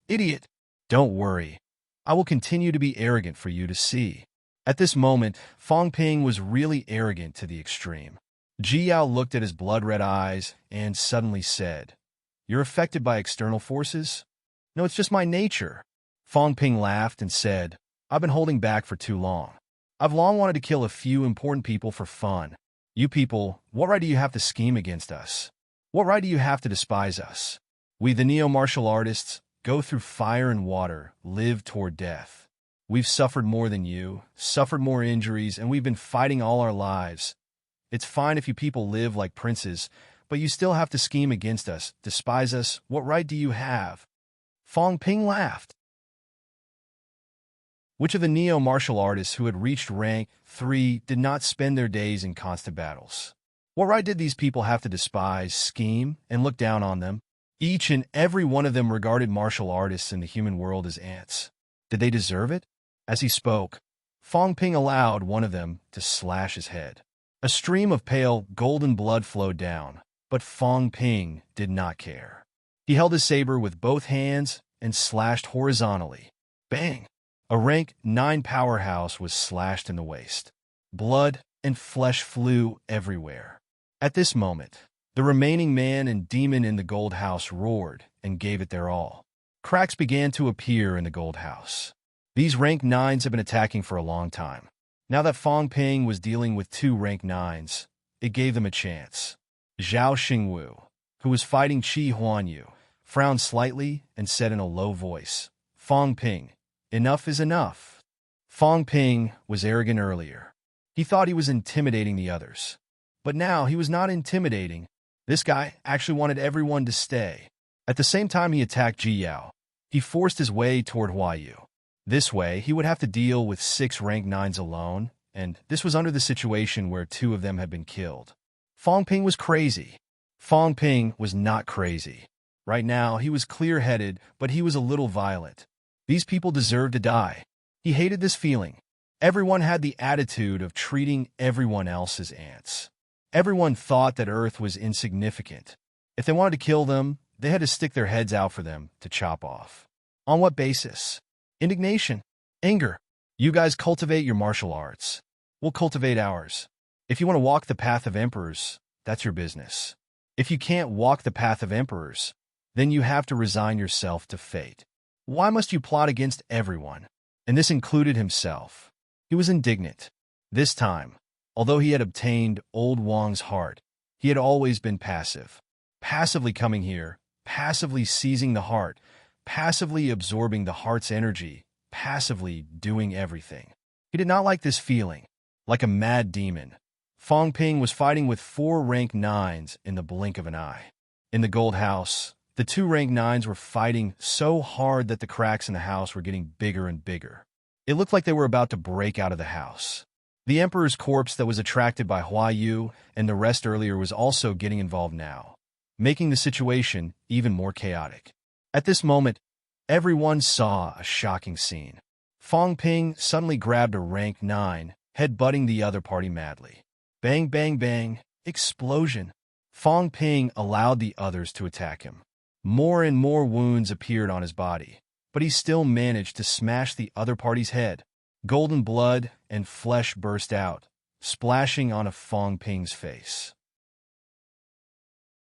"Idiot! Don't worry. I will continue to be arrogant for you to see." At this moment, Fang Ping was really arrogant to the extreme. Ji Yao looked at his blood-red eyes and suddenly said, "You're affected by external forces?" "No, it's just my nature." Fang Ping laughed and said, "I've been holding back for too long. I've long wanted to kill a few important people for fun. You people, what right do you have to scheme against us? What right do you have to despise us? We, the neo-martial artists, go through fire and water, live toward death. We've suffered more than you, suffered more injuries, and we've been fighting all our lives. It's fine if you people live like princes, but you still have to scheme against us, despise us. What right do you have?" Fang Ping laughed. Which of the neo-martial artists who had reached rank 3 did not spend their days in constant battles? What right did these people have to despise, scheme, and look down on them? Each and every one of them regarded martial artists in the human world as ants. Did they deserve it? As he spoke, Fang Ping allowed one of them to slash his head. A stream of pale, golden blood flowed down, but Fang Ping did not care. He held his saber with both hands and slashed horizontally. Bang! A rank 9 powerhouse was slashed in the waist. Blood and flesh flew everywhere. At this moment, the remaining man and demon in the gold house roared and gave it their all. Cracks began to appear in the gold house. These rank 9s have been attacking for a long time. Now that Fang Ping was dealing with 2 rank 9s, it gave them a chance. Zhao Xingwu, who was fighting Qi Huanyu, frowned slightly and said in a low voice, "Fang Ping, enough is enough." Fang Ping was arrogant earlier. He thought he was intimidating the others. But now he was not intimidating. This guy actually wanted everyone to stay. At the same time he attacked Ji Yao, he forced his way toward Huayu. This way, he would have to deal with 6 rank 9s alone, and this was under the situation where 2 of them had been killed. Fang Ping was crazy. Fang Ping was not crazy. Right now, he was clear-headed, but he was a little violent. These people deserved to die. He hated this feeling. Everyone had the attitude of treating everyone else as ants. Everyone thought that Earth was insignificant. If they wanted to kill them, they had to stick their heads out for them to chop off. On what basis? Indignation. Anger. You guys cultivate your martial arts. We'll cultivate ours. If you want to walk the path of emperors, that's your business. If you can't walk the path of emperors, then you have to resign yourself to fate. Why must you plot against everyone? And this included himself. He was indignant. This time, although he had obtained Old Wang's heart, He had always been passive. Passively coming here, passively seizing the heart, passively absorbing the heart's energy, passively doing everything. He did not like this feeling. Like a mad demon, Fong Ping was fighting with 4 rank 9s in the blink of an eye. In the gold house, the 2 rank 9s were fighting so hard that the cracks in the house were getting bigger and bigger. It looked like they were about to break out of the house. The Emperor's corpse that was attracted by Hua Yu and the rest earlier was also getting involved now, making the situation even more chaotic. At this moment, everyone saw a shocking scene. Fong Ping suddenly grabbed a rank 9, headbutting the other party madly. Bang, bang, bang, explosion. Fong Ping allowed the others to attack him. More and more wounds appeared on his body, but he still managed to smash the other party's head. Golden blood and flesh burst out, splashing on Fong Ping's face.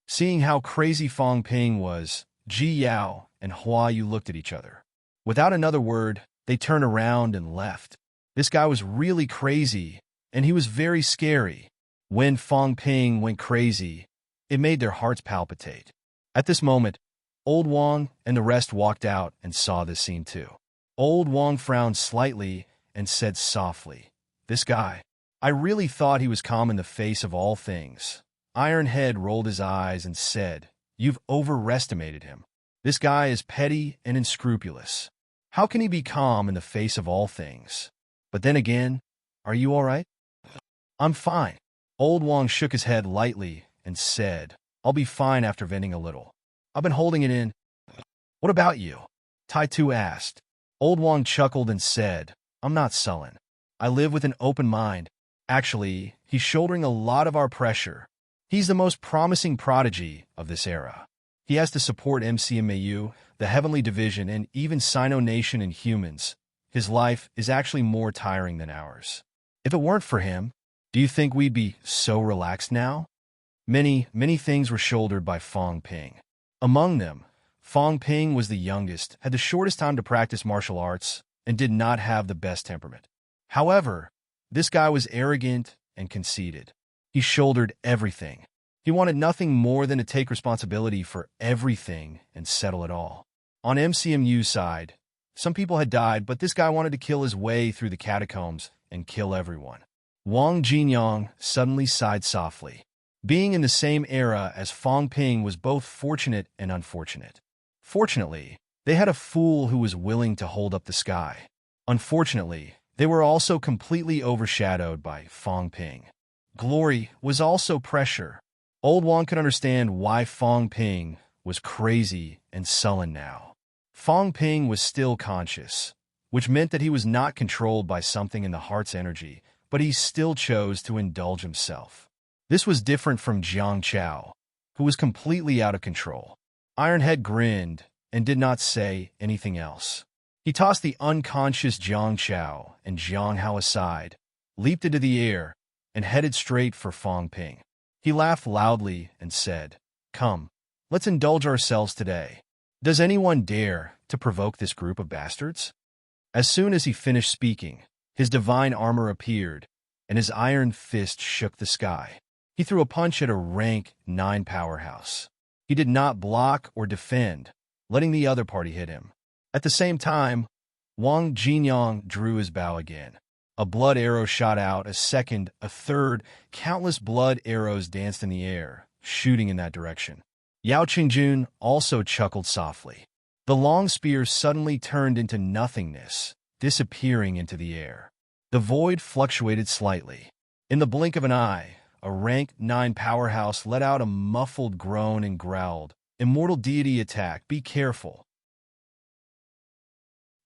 Seeing how crazy Fong Ping was, Ji Yao and Hua Yu looked at each other. Without another word, they turned around and left. This guy was really crazy, and he was very scary. When Fong Ping went crazy, it made their hearts palpitate. At this moment, Old Wang and the rest walked out and saw this scene too. Old Wang frowned slightly and said softly, "This guy, I really thought he was calm in the face of all things." Ironhead rolled his eyes and said, "You've overestimated him. This guy is petty and unscrupulous. How can he be calm in the face of all things? But then again, are you all right?" "I'm fine." Old Wang shook his head lightly and said, "I'll be fine after venting a little. I've been holding it in." "What about you?" Tai Tu asked. Old Wang chuckled and said, "I'm not sullen. I live with an open mind. Actually, he's shouldering a lot of our pressure. He's the most promising prodigy of this era. He has to support MCMAU, the Heavenly Division, and even Sino Nation and humans. His life is actually more tiring than ours. If it weren't for him, do you think we'd be so relaxed now?" Many things were shouldered by Fong Ping. Among them, Fong Ping was the youngest, had the shortest time to practice martial arts, and did not have the best temperament. However, this guy was arrogant and conceited. He shouldered everything. He wanted nothing more than to take responsibility for everything and settle it all. On MCMU's side, some people had died, but this guy wanted to kill his way through the catacombs and kill everyone. Wang Jinyang suddenly sighed softly. Being in the same era as Fong Ping was both fortunate and unfortunate. Fortunately, they had a fool who was willing to hold up the sky. Unfortunately, they were also completely overshadowed by Fong Ping. Glory was also pressure. Old Wang could understand why Fong Ping was crazy and sullen now. Fong Ping was still conscious, which meant that he was not controlled by something in the heart's energy, but he still chose to indulge himself. This was different from Jiang Chao, who was completely out of control. Ironhead grinned and did not say anything else. He tossed the unconscious Jiang Chao and Jiang Hao aside, leaped into the air, and headed straight for Fong Ping. He laughed loudly and said, "Come, let's indulge ourselves today. Does anyone dare to provoke this group of bastards?" As soon as he finished speaking, his divine armor appeared, and his iron fist shook the sky. He threw a punch at a rank 9 powerhouse. He did not block or defend, letting the other party hit him. At the same time, Wang Jinyang drew his bow again. A blood arrow shot out, a second, a third. Countless blood arrows danced in the air, shooting in that direction. Yao Qingjun also chuckled softly. The long spear suddenly turned into nothingness, disappearing into the air. The void fluctuated slightly. In the blink of an eye, a rank 9 powerhouse let out a muffled groan and growled, "Immortal deity attack, be careful."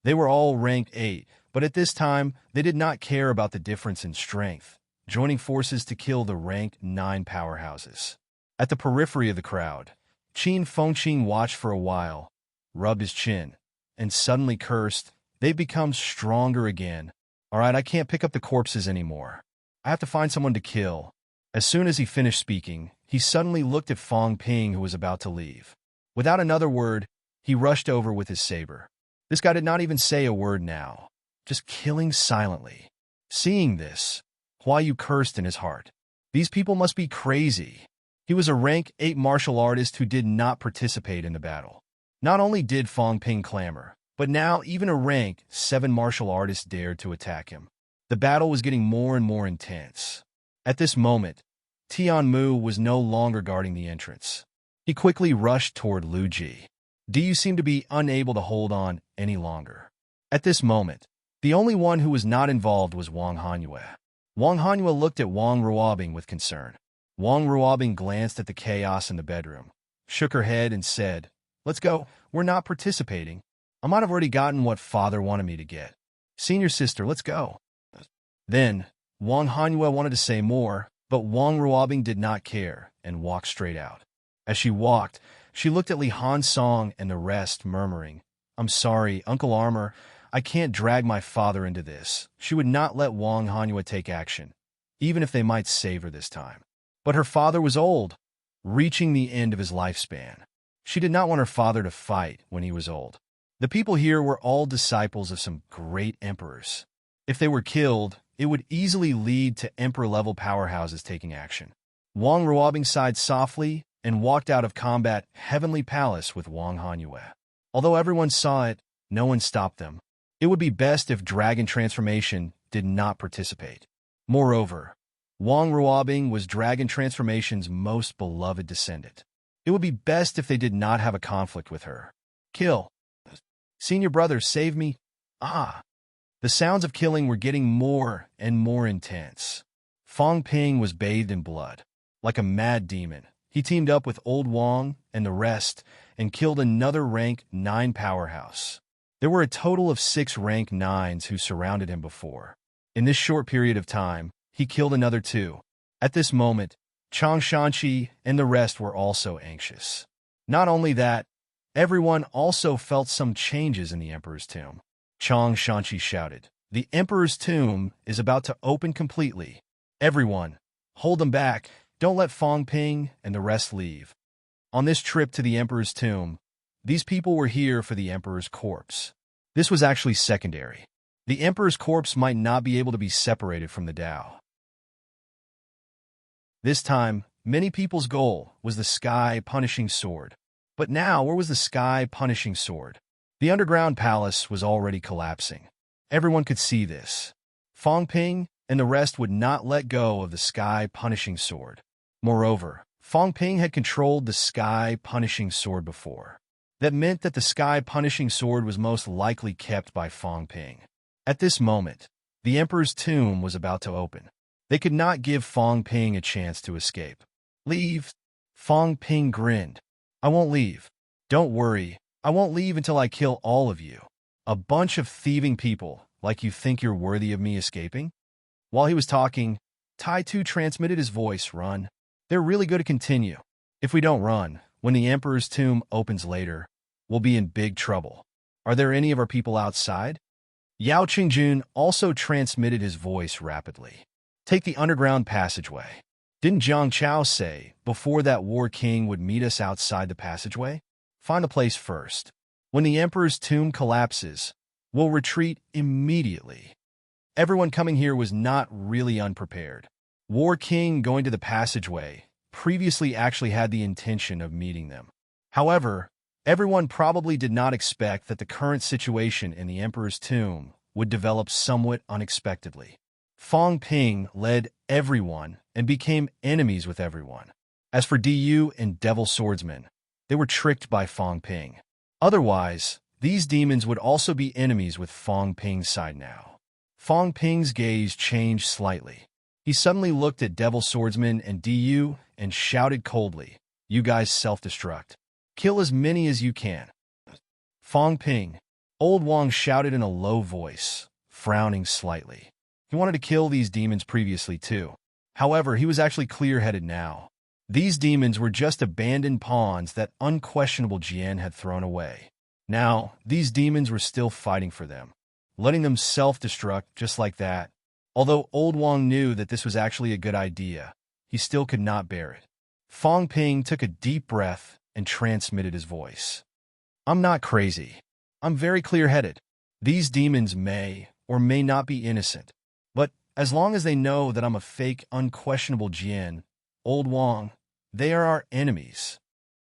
They were all ranked 8, but at this time, they did not care about the difference in strength, joining forces to kill the rank 9 powerhouses. At the periphery of the crowd, Qin Fengqing watched for a while, rubbed his chin, and suddenly cursed, "They've become stronger again. All right, I can't pick up the corpses anymore. I have to find someone to kill." As soon as he finished speaking, he suddenly looked at Fong Ping, who was about to leave. Without another word, he rushed over with his saber. This guy did not even say a word now, just killing silently. Seeing this, Hua Yu cursed in his heart. These people must be crazy. He was a rank 8 martial artist who did not participate in the battle. Not only did Fong Ping clamor, but now even a rank 7 martial artist dared to attack him. The battle was getting more and more intense. At this moment, Tian Mu was no longer guarding the entrance. He quickly rushed toward Lu Ji. Du seemed to be unable to hold on any longer. At this moment, the only one who was not involved was Wang Hanyue. Wang Hanyue looked at Wang Ruobing with concern. Wang Ruobing glanced at the chaos in the bedroom, shook her head and said, "Let's go. We're not participating. I might have already gotten what father wanted me to get. Senior sister, let's go." Then, Wang Hanyue wanted to say more, but Wang Ruobing did not care and walked straight out. As she walked, she looked at Li Hansong and the rest, murmuring, "I'm sorry, Uncle Armor, I can't drag my father into this." She would not let Wang Hanyue take action, even if they might save her this time. But her father was old, reaching the end of his lifespan. She did not want her father to fight when he was old. The people here were all disciples of some great emperors. If they were killed, it would easily lead to emperor-level powerhouses taking action. Wang Ruobing sighed softly and walked out of combat Heavenly Palace with Wang Hanyue. Although everyone saw it, no one stopped them. It would be best if Dragon Transformation did not participate. Moreover, Wang Ruobing was Dragon Transformation's most beloved descendant. It would be best if they did not have a conflict with her. "Kill. Senior brother, save me." Ah! The sounds of killing were getting more and more intense. Fong Ping was bathed in blood. Like a mad demon, he teamed up with Old Wang and the rest and killed another rank 9 powerhouse. There were a total of 6 rank 9s who surrounded him before. In this short period of time, he killed another 2. At this moment, Chang Shanqi and the rest were also anxious. Not only that, everyone also felt some changes in the Emperor's tomb. Chang Shanqi shouted, "The Emperor's tomb is about to open completely. Everyone, hold them back. Don't let Fong Ping and the rest leave." On this trip to the Emperor's tomb, these people were here for the Emperor's corpse. This was actually secondary. The Emperor's corpse might not be able to be separated from the Tao. This time, many people's goal was the Sky Punishing Sword. But now, where was the Sky Punishing Sword? The underground palace was already collapsing. Everyone could see this. Fong Ping and the rest would not let go of the Sky Punishing Sword. Moreover, Fong Ping had controlled the Sky Punishing Sword before. That meant that the Sky Punishing Sword was most likely kept by Fong Ping. At this moment, the Emperor's tomb was about to open. They could not give Fong Ping a chance to escape. "Leave." Fong Ping grinned. "I won't leave. Don't worry, I won't leave until I kill all of you. A bunch of thieving people, like you think you're worthy of me escaping?" While he was talking, Tai Tu transmitted his voice, "Run. They're really good to continue. If we don't run, when the Emperor's tomb opens later, we'll be in big trouble. Are there any of our people outside?" Yao Qingjun also transmitted his voice rapidly. "Take the underground passageway. Didn't Jiang Chao say before that War King would meet us outside the passageway? Find a place first. When the Emperor's tomb collapses, we'll retreat immediately." Everyone coming here was not really unprepared. War King going to the passageway previously actually had the intention of meeting them. However, everyone probably did not expect that the current situation in the Emperor's tomb would develop somewhat unexpectedly. Fong Ping led everyone and became enemies with everyone. As for Du and Devil Swordsman, they were tricked by Fong Ping. Otherwise, these demons would also be enemies with Fong Ping's side now. Fong Ping's gaze changed slightly. He suddenly looked at Devil Swordsman and Du and shouted coldly, "You guys self-destruct. Kill as many as you can." Fong Ping. Old Wang shouted in a low voice, frowning slightly. He wanted to kill these demons previously too. However, he was actually clear-headed now. These demons were just abandoned pawns that unquestionable Jian had thrown away. Now, these demons were still fighting for them, letting them self-destruct just like that. Although Old Wang knew that this was actually a good idea, he still could not bear it. Fong Ping took a deep breath and transmitted his voice. "I'm not crazy. I'm very clear-headed. These demons may or may not be innocent. But as long as they know that I'm a fake, unquestionable Jian, Old Wang, They are our enemies.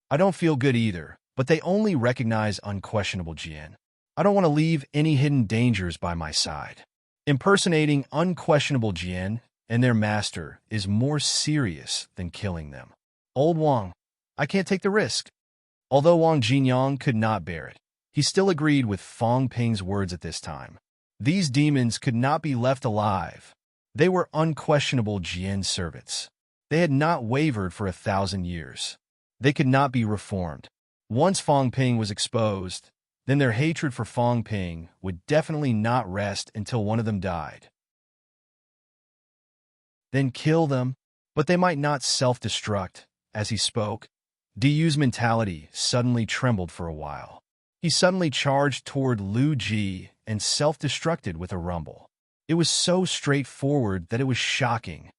I don't feel good either, but they only recognize unquestionable Jian. I don't want to leave any hidden dangers by my side. Impersonating unquestionable Jian and their master is more serious than killing them. Old Wang, I can't take the risk. Although Wang Jinyang could not bear it, he still agreed with Fang Ping's words at this time. These demons could not be left alive. They were unquestionable Jian servants. They had not wavered for 1,000 years. They could not be reformed. Once Fang Ping was exposed, then their hatred for Fang Ping would definitely not rest until one of them died. Then kill them, but they might not self-destruct. As he spoke, Diyu's mentality suddenly trembled for a while. He suddenly charged toward Lu Ji and self-destructed with a rumble. It was so straightforward that it was shocking.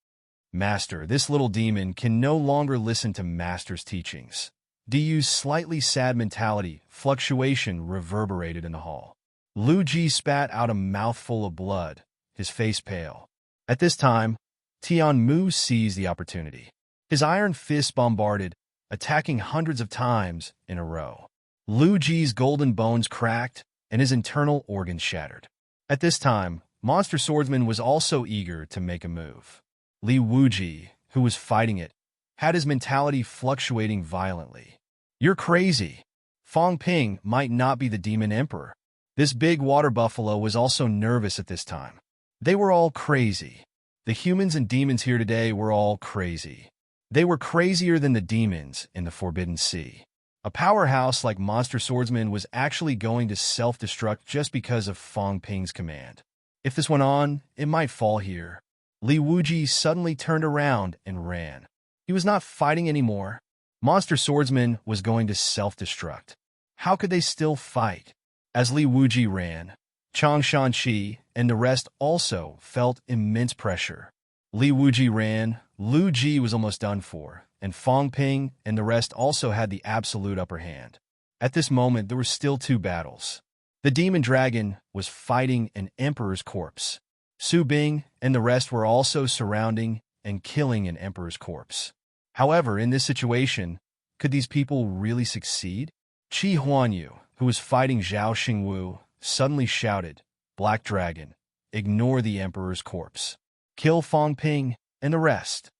Master, this little demon can no longer listen to Master's teachings. Diyu's slightly sad mentality fluctuation reverberated in the hall. Lu Ji spat out a mouthful of blood, his face pale. At this time, Tian Mu seized the opportunity. His iron fist bombarded, attacking hundreds of times in a row. Lu Ji's golden bones cracked, and his internal organs shattered. At this time, Monster Swordsman was also eager to make a move. Li Wuji, who was fighting it, had his mentality fluctuating violently. You're crazy. Fang Ping might not be the demon emperor. This big water buffalo was also nervous at this time. They were all crazy. The humans and demons here today were all crazy. They were crazier than the demons in the Forbidden Sea. A powerhouse like Monster Swordsman was actually going to self-destruct just because of Fang Ping's command. If this went on, it might fall here. Li Wuji suddenly turned around and ran. He was not fighting anymore. Monster Swordsman was going to self-destruct. How could they still fight? As Li Wuji ran, Chang Shanqi and the rest also felt immense pressure. Li Wuji ran, Lu Ji was almost done for, and Fang Ping and the rest also had the absolute upper hand. At this moment, there were still two battles. The demon dragon was fighting an emperor's corpse. Su Bing and the rest were also surrounding and killing an emperor's corpse. However, in this situation, could these people really succeed? Qi Huanyu, who was fighting Zhao Xingwu, suddenly shouted, "Black Dragon, ignore the emperor's corpse. Kill Fang Ping and the rest."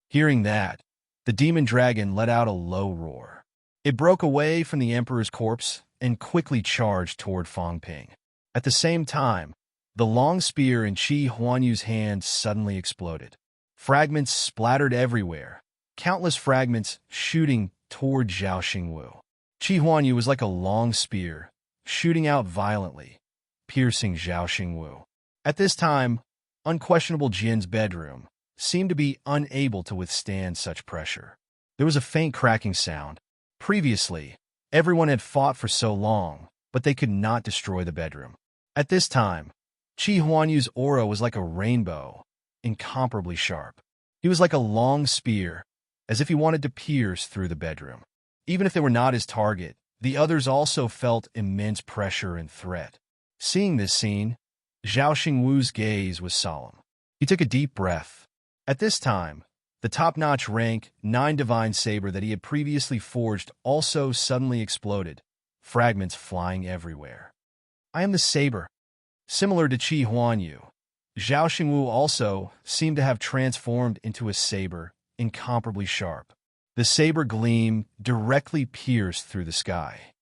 Hearing that, the demon dragon let out a low roar. It broke away from the emperor's corpse and quickly charged toward Fang Ping. At the same time, the long spear in Qi Huanyu's hand suddenly exploded. Fragments splattered everywhere, countless fragments shooting toward Zhao Xingwu. Qi Huanyu was like a long spear, shooting out violently, piercing Zhao Xingwu. At this time, unquestionable Jin's bedroom seemed to be unable to withstand such pressure. There was a faint cracking sound. Previously, everyone had fought for so long, but they could not destroy the bedroom. At this time, Qi Huanyu's aura was like a rainbow, incomparably sharp. He was like a long spear, as if he wanted to pierce through the bedroom. Even if they were not his target, the others also felt immense pressure and threat. Seeing this scene, Zhao Xingwu's gaze was solemn. He took a deep breath. At this time, the top-notch rank 9 divine saber that he had previously forged also suddenly exploded, fragments flying everywhere. I am the saber. Similar to Qi Huanyu, Zhao Xingwu also seemed to have transformed into a saber, incomparably sharp. The saber gleam directly pierced through the sky.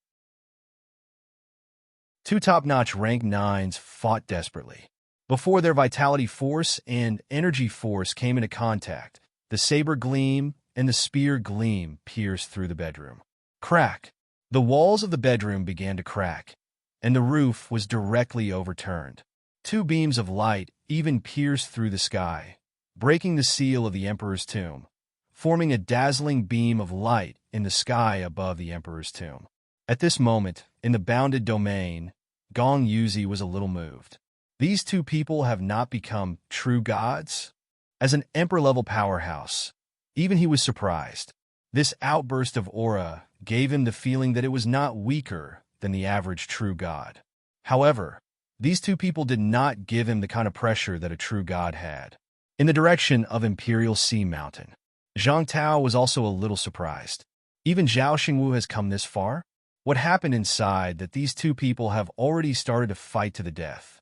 Two top-notch rank 9s fought desperately. Before their vitality force and energy force came into contact, the saber gleam and the spear gleam pierced through the bedroom. Crack! The walls of the bedroom began to crack, and the roof was directly overturned. Two beams of light even pierced through the sky, breaking the seal of the Emperor's tomb, forming a dazzling beam of light in the sky above the Emperor's tomb. At this moment, in the bounded domain, Gong Yuzi was a little moved. These two people have not become true gods? As an Emperor-level powerhouse, even he was surprised. This outburst of aura gave him the feeling that it was not weaker than the average true god. However, these two people did not give him the kind of pressure that a true god had. In the direction of Imperial Sea Mountain, Zhang Tao was also a little surprised. Even Zhao Xingwu has come this far? What happened inside that these two people have already started to fight to the death?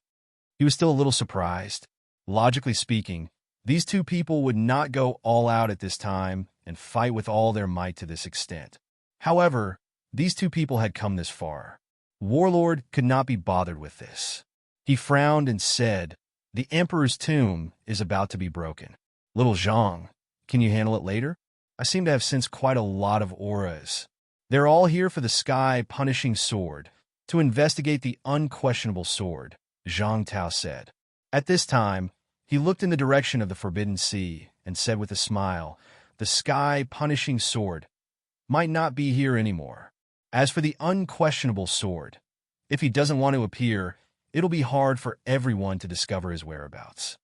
He was still a little surprised. Logically speaking, these two people would not go all out at this time and fight with all their might to this extent. However, these two people had come this far. Warlord could not be bothered with this. He frowned and said, "The Emperor's tomb is about to be broken. Little Zhang, can you handle it later? I seem to have sensed quite a lot of auras. They're all here for the sky punishing sword, to investigate the unquestionable sword," Zhang Tao said. At this time, he looked in the direction of the Forbidden Sea and said with a smile, "The sky punishing sword might not be here anymore. As for the unquestionable sword, if he doesn't want to appear, it'll be hard for everyone to discover his whereabouts."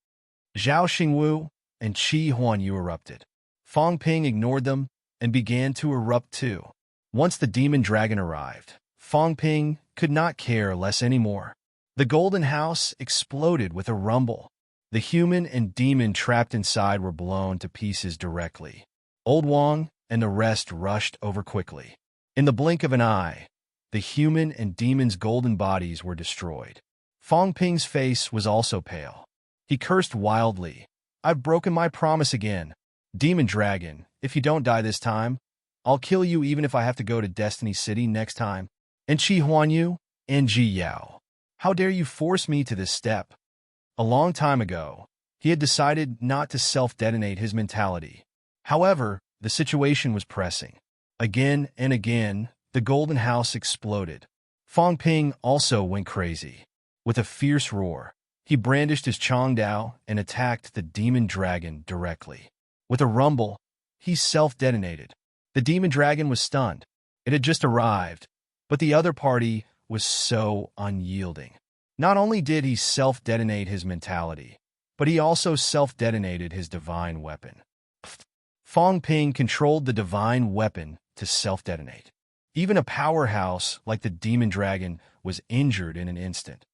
Zhao Xingwu and Qi Huanyu erupted. Fang Ping ignored them and began to erupt too. Once the demon dragon arrived, Fang Ping could not care less anymore. The golden house exploded with a rumble. The human and demon trapped inside were blown to pieces directly. Old Wang and the rest rushed over quickly. In the blink of an eye, the human and demon's golden bodies were destroyed. Fang Ping's face was also pale. He cursed wildly. "I've broken my promise again. Demon Dragon, if you don't die this time, I'll kill you even if I have to go to Destiny City next time. And Qi Huanyu and Ji Yao, how dare you force me to this step?" A long time ago, he had decided not to self-detonate his mentality. However, the situation was pressing. Again and again, the golden house exploded. Fang Ping also went crazy. With a fierce roar, he brandished his Changdao and attacked the demon dragon directly. With a rumble, he self-detonated. The demon dragon was stunned. It had just arrived, but the other party was so unyielding. Not only did he self-detonate his mentality, but he also self-detonated his divine weapon. Fang Ping controlled the divine weapon to self-detonate. Even a powerhouse like the demon dragon was injured in an instant.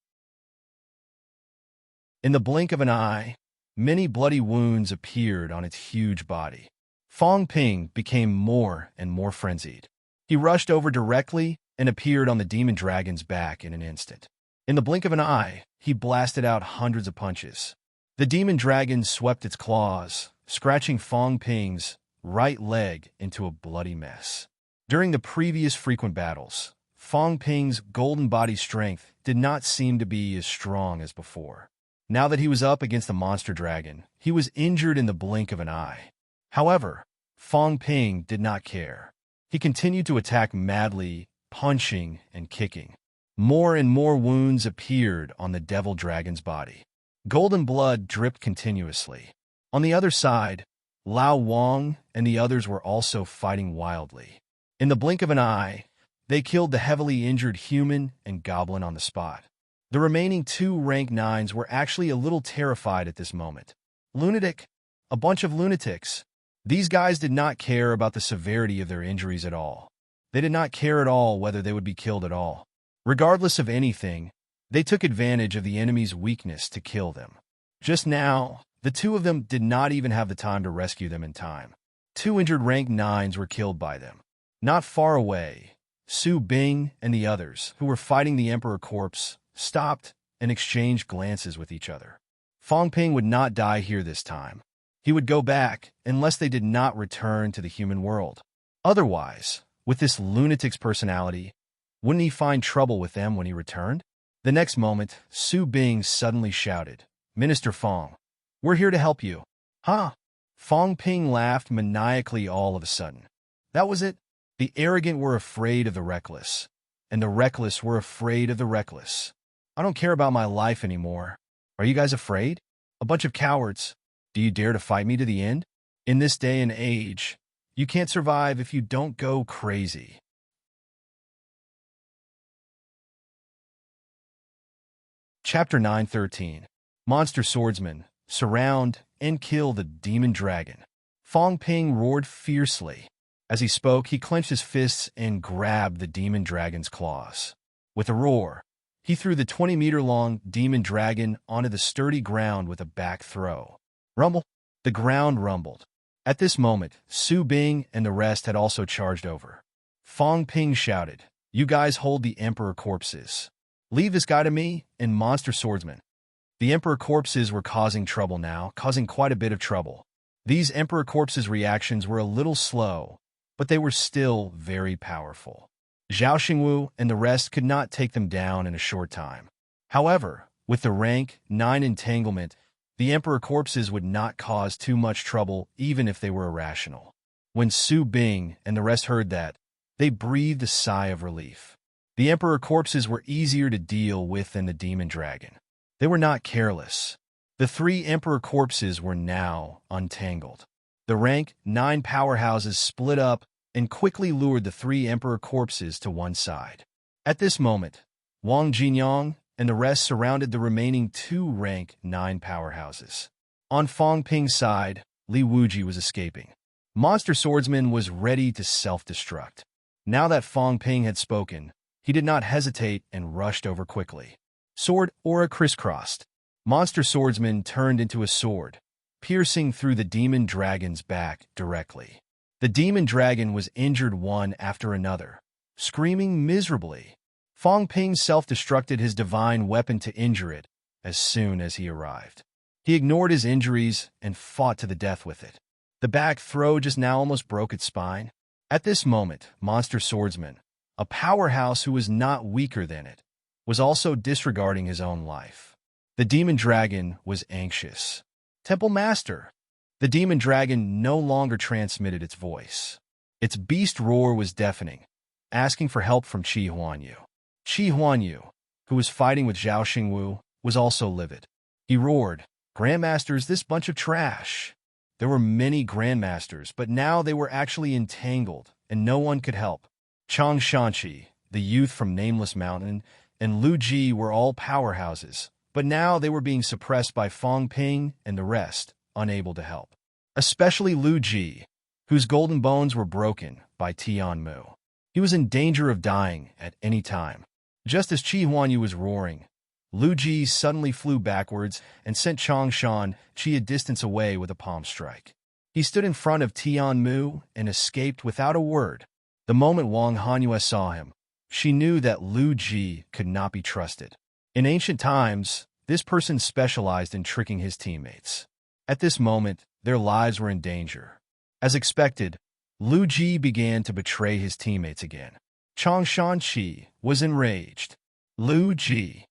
In the blink of an eye, many bloody wounds appeared on its huge body. Fang Ping became more and more frenzied. He rushed over directly and appeared on the demon dragon's back in an instant. In the blink of an eye, he blasted out hundreds of punches. The demon dragon swept its claws, scratching Fang Ping's right leg into a bloody mess. During the previous frequent battles, Fang Ping's golden body strength did not seem to be as strong as before. Now that he was up against the monster dragon, he was injured in the blink of an eye. However, Fang Ping did not care. He continued to attack madly, punching and kicking. More and more wounds appeared on the devil dragon's body. Golden blood dripped continuously. On the other side, Lao Wang and the others were also fighting wildly. In the blink of an eye, they killed the heavily injured human and goblin on the spot. The remaining two rank 9s were actually a little terrified at this moment. Lunatic, a bunch of lunatics. These guys did not care about the severity of their injuries at all. They did not care at all whether they would be killed at all. Regardless of anything, they took advantage of the enemy's weakness to kill them. Just now, the two of them did not even have the time to rescue them in time. Two injured rank 9s were killed by them. Not far away, Su Bing and the others, who were fighting the Emperor corpse, stopped and exchanged glances with each other. Fang Ping would not die here this time. He would go back unless they did not return to the human world. Otherwise, with this lunatic's personality, wouldn't he find trouble with them when he returned? The next moment, Su Bing suddenly shouted, "Minister Fang, we're here to help you." "Huh?" Fang Ping laughed maniacally all of a sudden. That was it. The arrogant were afraid of the reckless, and the reckless were afraid of the reckless. "I don't care about my life anymore. Are you guys afraid? A bunch of cowards. Do you dare to fight me to the end? In this day and age, you can't survive if you don't go crazy." Chapter 913. Monster Swordsmen, surround and kill the demon dragon. Fang Ping roared fiercely. As he spoke, he clenched his fists and grabbed the demon dragon's claws. With a roar, he threw the 20-meter-long demon dragon onto the sturdy ground with a back throw. Rumble! The ground rumbled. At this moment, Su Bing and the rest had also charged over. Fang Ping shouted, "You guys hold the Emperor corpses. Leave this guy to me and monster swordsman." The Emperor corpses were causing trouble now, causing quite a bit of trouble. These Emperor corpses' reactions were a little slow, but they were still very powerful. Zhao Xingwu and the rest could not take them down in a short time. However, with the rank 9 entanglement, the Emperor corpses would not cause too much trouble even if they were irrational. When Su Bing and the rest heard that, they breathed a sigh of relief. The Emperor corpses were easier to deal with than the demon dragon. They were not careless. The 3 Emperor corpses were now untangled. The rank 9 powerhouses split up and quickly lured the 3 Emperor corpses to one side. At this moment, Wang Jinyang and the rest surrounded the remaining 2 rank 9 powerhouses. On Fang Ping's side, Li Wuji was escaping. Monster Swordsman was ready to self-destruct. Now that Fang Ping had spoken, he did not hesitate and rushed over quickly. Sword aura crisscrossed. Monster Swordsman turned into a sword, piercing through the demon dragon's back directly. The demon dragon was injured one after another, screaming miserably. Fang Ping self-destructed his divine weapon to injure it as soon as he arrived. He ignored his injuries and fought to the death with it. The back throw just now almost broke its spine. At this moment, Monster Swordsman, a powerhouse who was not weaker than it, was also disregarding his own life. The demon dragon was anxious. Temple Master. The demon dragon no longer transmitted its voice. Its beast roar was deafening, asking for help from Qi Huanyu. Qi Huanyu, who was fighting with Zhao Xingwu, was also livid. He roared, "Grandmasters, this bunch of trash." There were many grandmasters, but now they were actually entangled, and no one could help. Chang Shanqi, the youth from Nameless Mountain, and Lu Ji were all powerhouses, but now they were being suppressed by Fang Ping and the rest, unable to help. Especially Lu Ji, whose golden bones were broken by Tian Mu. He was in danger of dying at any time. Just as Qi Huanyu was roaring, Lu Ji suddenly flew backwards and sent Chang Shan Qi a distance away with a palm strike. He stood in front of Tian Mu and escaped without a word. The moment Wang Hanyue saw him, she knew that Lu Ji could not be trusted. In ancient times, this person specialized in tricking his teammates. At this moment, their lives were in danger. As expected, Lu Ji began to betray his teammates again. Chang Shanqi was enraged. Lu Ji.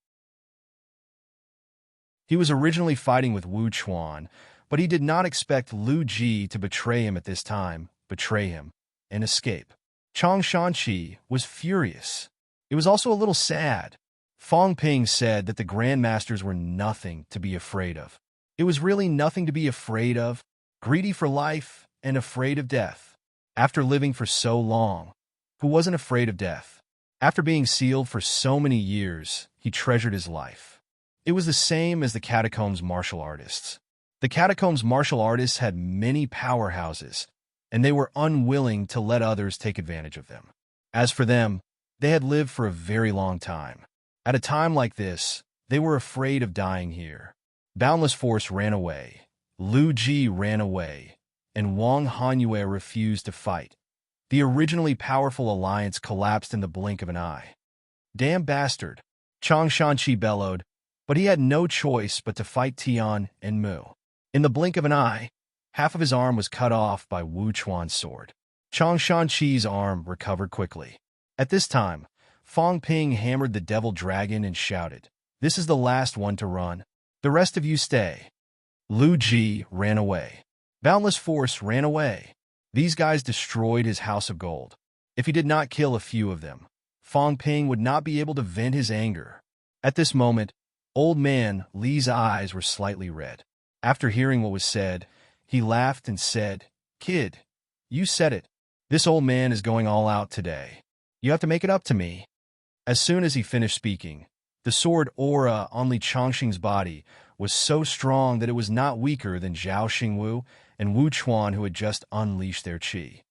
He was originally fighting with Wu Chuan, but he did not expect Lu Ji to betray him at this time, and escape. Chang Shanqi was furious. It was also a little sad. Fang Ping said that the grandmasters were nothing to be afraid of. It was really nothing to be afraid of, greedy for life and afraid of death. After living for so long, who wasn't afraid of death? After being sealed for so many years, he treasured his life. It was the same as the catacombs martial artists. The catacombs martial artists had many powerhouses, and they were unwilling to let others take advantage of them. As for them, they had lived for a very long time. At a time like this, they were afraid of dying here. Boundless Force ran away, Lu Ji ran away, and Wang Hanyue refused to fight. The originally powerful alliance collapsed in the blink of an eye. "Damn bastard," Chang Shanqi bellowed, but he had no choice but to fight Tian and Mu. In the blink of an eye, half of his arm was cut off by Wu Chuan's sword. Chang Shanqi's arm recovered quickly. At this time, Fang Ping hammered the devil dragon and shouted, "This is the last one to run. The rest of you stay." Lu Ji ran away. Boundless Force ran away. These guys destroyed his house of gold. If he did not kill a few of them, Fang Ping would not be able to vent his anger. At this moment, Old Man Li's eyes were slightly red. After hearing what was said, he laughed and said, "Kid, you said it. This old man is going all out today. You have to make it up to me." As soon as he finished speaking, the sword aura on Li Changxing's body was so strong that it was not weaker than Zhao Xingwu and Wu Chuan, who had just unleashed their qi.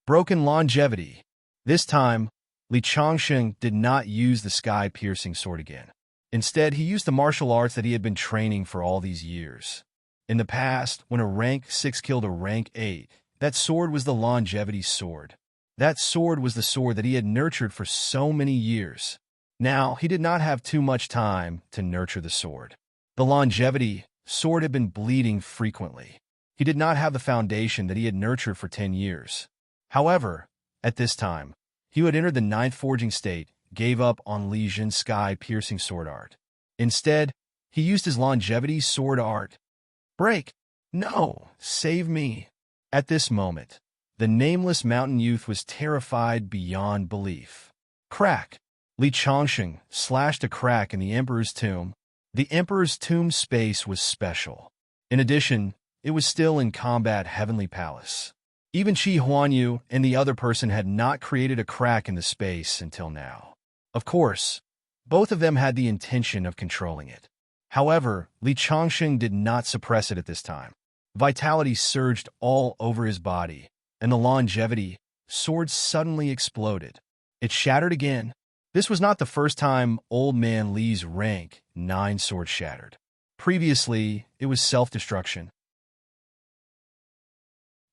Broken longevity. This time, Li Changxing did not use the sky-piercing sword again. Instead, he used the martial arts that he had been training for all these years. In the past, when a rank 6 killed a rank 8, that sword was the longevity sword. That sword was the sword that he had nurtured for so many years. Now, he did not have too much time to nurture the sword. The longevity sword had been bleeding frequently. He did not have the foundation that he had nurtured for 10 years. However, at this time, he who had entered the ninth forging state gave up on Li Jin's sky-piercing sword art. Instead, he used his longevity sword art. Break! No! Save me! At this moment, the nameless mountain youth was terrified beyond belief. Crack! Li Changsheng slashed a crack in the Emperor's tomb. The Emperor's tomb space was special. In addition, it was still in combat Heavenly Palace. Even Qi Huanyu and the other person had not created a crack in the space until now. Of course, both of them had the intention of controlling it. However, Li Changsheng did not suppress it at this time. Vitality surged all over his body, and the longevity sword suddenly exploded. It shattered again. This was not the first time Old Man Li's rank 9 sword shattered. Previously, it was self-destruction.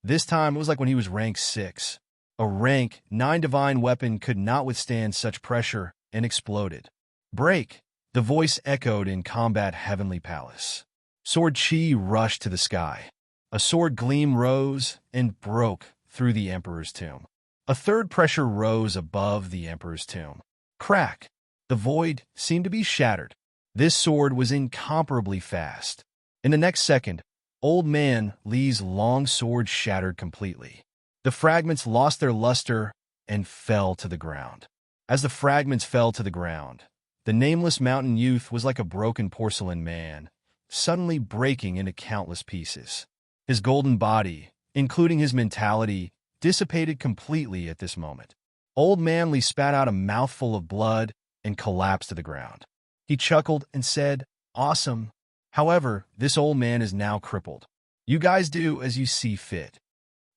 This time, it was like when he was rank 6. A rank 9 divine weapon could not withstand such pressure and exploded. Break! The voice echoed in combat Heavenly Palace. Sword Qi rushed to the sky. A sword gleam rose and broke through the Emperor's tomb. A third pressure rose above the Emperor's tomb. Crack! The void seemed to be shattered. This sword was incomparably fast. In the next second, Old Man Li's long sword shattered completely. The fragments lost their luster and fell to the ground. As the fragments fell to the ground, the nameless mountain youth was like a broken porcelain man, suddenly breaking into countless pieces. His golden body, including his mentality, dissipated completely at this moment. Old Man Li spat out a mouthful of blood and collapsed to the ground. He chuckled and said, "Awesome." However, this old man is now crippled. You guys do as you see fit.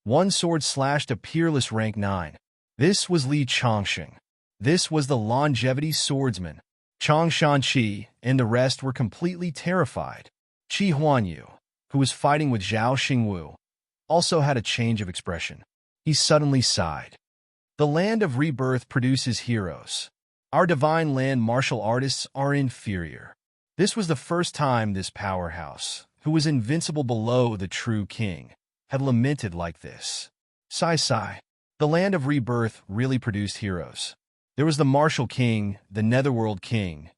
One sword slashed a peerless rank 9. This was Li Changsheng. This was the longevity swordsman. Chang Shanqi and the rest were completely terrified. Qi Huanyu, who was fighting with Zhao Xingwu, also had a change of expression. He suddenly sighed. The land of rebirth produces heroes. Our divine land martial artists are inferior. This was the first time this powerhouse, who was invincible below the true king, had lamented like this. Sigh. The land of rebirth really produced heroes. There was the martial king, the netherworld king.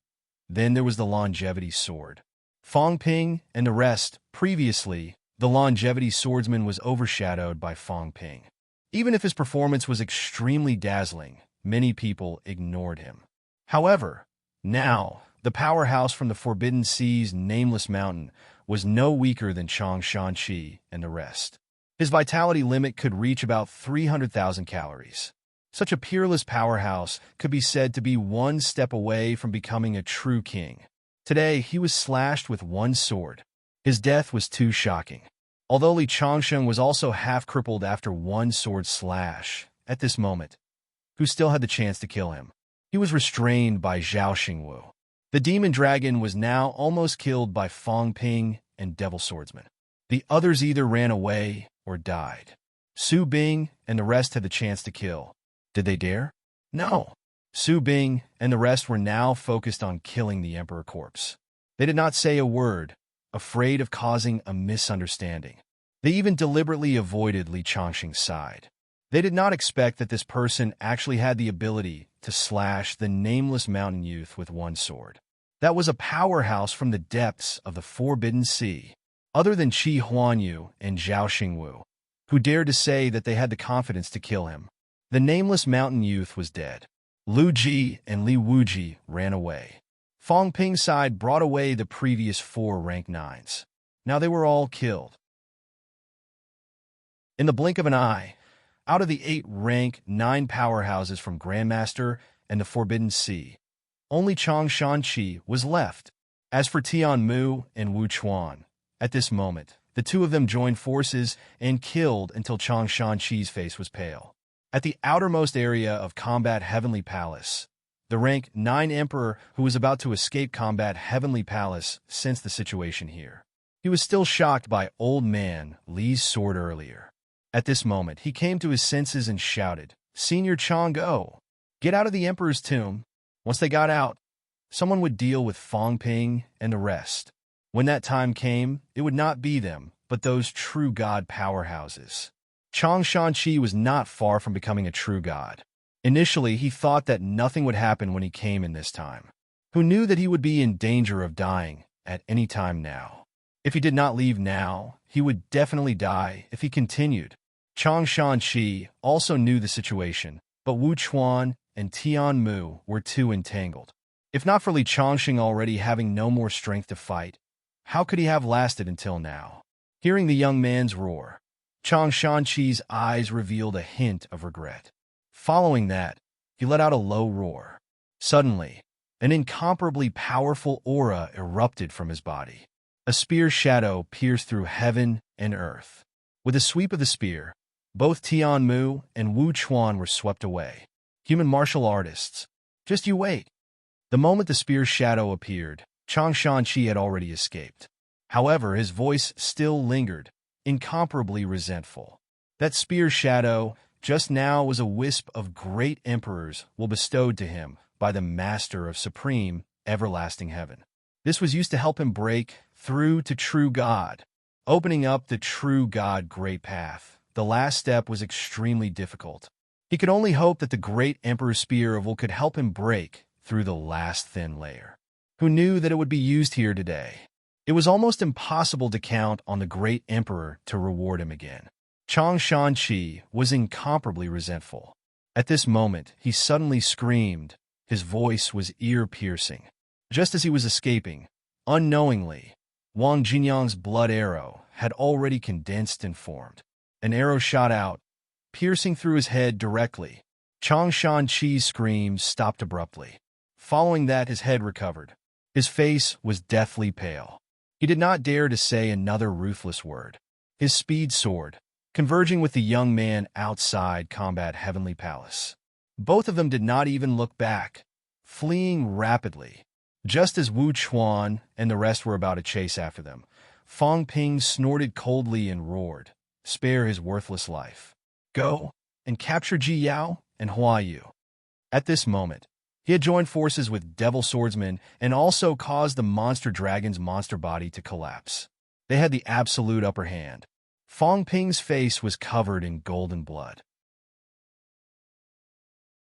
Then there was the longevity sword. Fong Ping and the rest. Previously, the longevity swordsman was overshadowed by Fong Ping. Even if his performance was extremely dazzling, many people ignored him. However, now, the powerhouse from the Forbidden Sea's nameless mountain was no weaker than Chang Shanqi and the rest. His vitality limit could reach about 300,000 calories. Such a peerless powerhouse could be said to be one step away from becoming a true king. Today, he was slashed with one sword. His death was too shocking. Although Li Changsheng was also half-crippled after one sword slash, at this moment, who still had the chance to kill him. He was restrained by Zhao Xingwu. The demon dragon was now almost killed by Fong Ping and Devil Swordsman. The others either ran away or died. Su Bing and the rest had the chance to kill. Did they dare? No. Su Bing and the rest were now focused on killing the Emperor corpse. They did not say a word, afraid of causing a misunderstanding. They even deliberately avoided Li Changsheng's side. They did not expect that this person actually had the ability to slash the nameless mountain youth with one sword. That was a powerhouse from the depths of the Forbidden Sea, other than Qi Huanyu and Zhao Xingwu, who dared to say that they had the confidence to kill him. The nameless mountain youth was dead. Lu Ji and Li Wuji ran away. Fong Ping's side brought away the previous 4 rank 9s. Now they were all killed. In the blink of an eye, out of the 8 rank 9 powerhouses from Grandmaster and the Forbidden Sea, only Chang Shanqi was left. As for Tian Mu and Wu Chuan, at this moment, the two of them joined forces and killed until Chang Shanqi's face was pale. At the outermost area of Combat Heavenly Palace, the rank 9 Emperor who was about to escape Combat Heavenly Palace sensed the situation here. He was still shocked by Old Man Li's sword earlier. At this moment, he came to his senses and shouted, "Senior Chang'o, get out of the Emperor's tomb." Once they got out, someone would deal with Fong Ping and the rest. When that time came, it would not be them, but those true god powerhouses. Chang Shanqi was not far from becoming a true god. Initially, he thought that nothing would happen when he came in this time. Who knew that he would be in danger of dying at any time now? If he did not leave now, he would definitely die if he continued. Chang Shanqi also knew the situation, but Wu Chuan and Tian Mu were too entangled. If not for Li Changxing already having no more strength to fight, how could he have lasted until now? Hearing the young man's roar, Chang Shanqi's eyes revealed a hint of regret. Following that, he let out a low roar. Suddenly, an incomparably powerful aura erupted from his body. A spear shadow pierced through heaven and earth. With a sweep of the spear, both Tian Mu and Wu Chuan were swept away. Human martial artists. Just you wait. The moment the spear's shadow appeared, Chang Shanqi had already escaped. However, his voice still lingered, incomparably resentful. That spear shadow just now was a wisp of great emperors will bestowed to him by the master of supreme, everlasting heaven. This was used to help him break through to true God, opening up the true God great path. The last step was extremely difficult. He could only hope that the great Emperor's Spear of Will could help him break through the last thin layer. Who knew that it would be used here today? It was almost impossible to count on the great Emperor to reward him again. Chang Shanqi was incomparably resentful. At this moment, he suddenly screamed. His voice was ear-piercing. Just as he was escaping, unknowingly, Wang Jinyang's blood arrow had already condensed and formed. An arrow shot out, piercing through his head directly. Chang Shanqi's scream stopped abruptly. Following that, his head recovered. His face was deathly pale. He did not dare to say another ruthless word. His speed soared, converging with the young man outside Combat Heavenly Palace. Both of them did not even look back, fleeing rapidly. Just as Wu Chuan and the rest were about to chase after them, Fong Ping snorted coldly and roared, "Spare his worthless life. Go and capture Ji Yao and Hua Yu." At this moment, he had joined forces with Devil Swordsmen and also caused the monster dragon's monster body to collapse. They had the absolute upper hand. Fong Ping's face was covered in golden blood.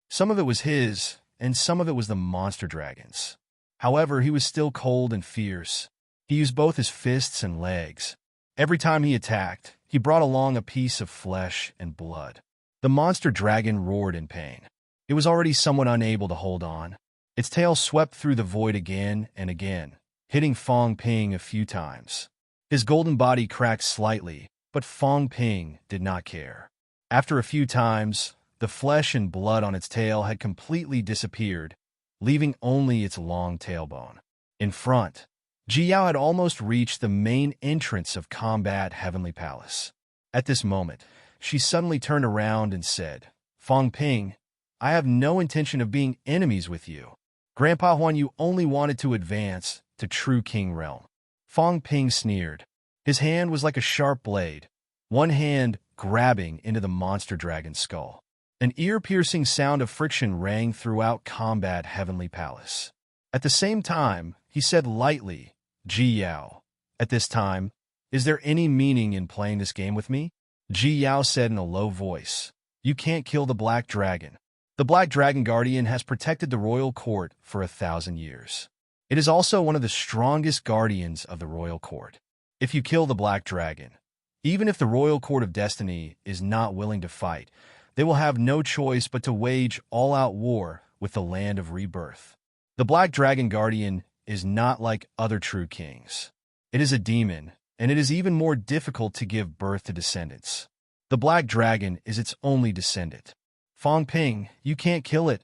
Some of it was his, and some of it was the monster dragon's. However, he was still cold and fierce. He used both his fists and legs. Every time he attacked, he brought along a piece of flesh and blood. The monster dragon roared in pain. It was already somewhat unable to hold on. Its tail swept through the void again and again, hitting Fong Ping a few times. His golden body cracked slightly, but Fong Ping did not care. After a few times, the flesh and blood on its tail had completely disappeared, leaving only its long tailbone. In front, Ji Yao had almost reached the main entrance of Combat Heavenly Palace. At this moment, she suddenly turned around and said, "Fong Ping, I have no intention of being enemies with you. Grandpa Huan, you only wanted to advance to True King Realm." Fong Ping sneered. His hand was like a sharp blade, one hand grabbing into the monster dragon's skull. An ear-piercing sound of friction rang throughout Combat Heavenly Palace. At the same time, he said lightly, "Ji Yao, at this time, is there any meaning in playing this game with me?" Ji Yao said in a low voice, "You can't kill the Black Dragon. The Black Dragon Guardian has protected the royal court for 1,000 years. It is also one of the strongest guardians of the royal court. If you kill the Black Dragon, even if the royal court of destiny is not willing to fight, they will have no choice but to wage all-out war with the land of rebirth. The Black Dragon Guardian is not like other true kings. It is a demon, and it is even more difficult to give birth to descendants. The Black Dragon is its only descendant. Fong Ping, you can't kill it.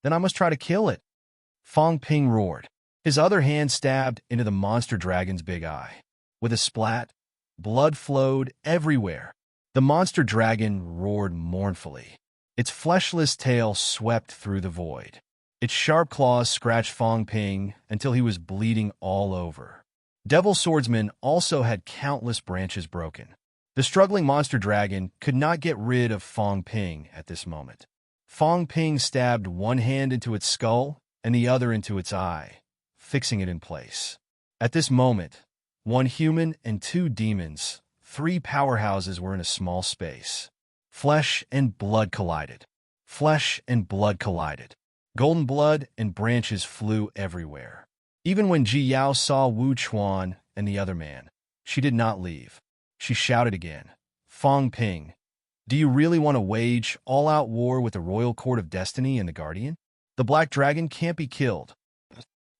Then I must try to kill it." Fong Ping roared. His other hand stabbed into the monster dragon's big eye. With a splat, blood flowed everywhere. The monster dragon roared mournfully. Its fleshless tail swept through the void. Its sharp claws scratched Fong Ping until he was bleeding all over. Devil Swordsman also had countless branches broken. The struggling monster dragon could not get rid of Fong Ping at this moment. Fong Ping stabbed one hand into its skull and the other into its eye, fixing it in place. At this moment, one human and two demons, three powerhouses were in a small space. Flesh and blood collided. Flesh and blood collided. Golden blood and branches flew everywhere. Even when Ji Yao saw Wu Chuan and the other man, she did not leave. She shouted again, "Fong Ping, do you really want to wage all-out war with the Royal Court of Destiny and the Guardian? The Black Dragon can't be killed.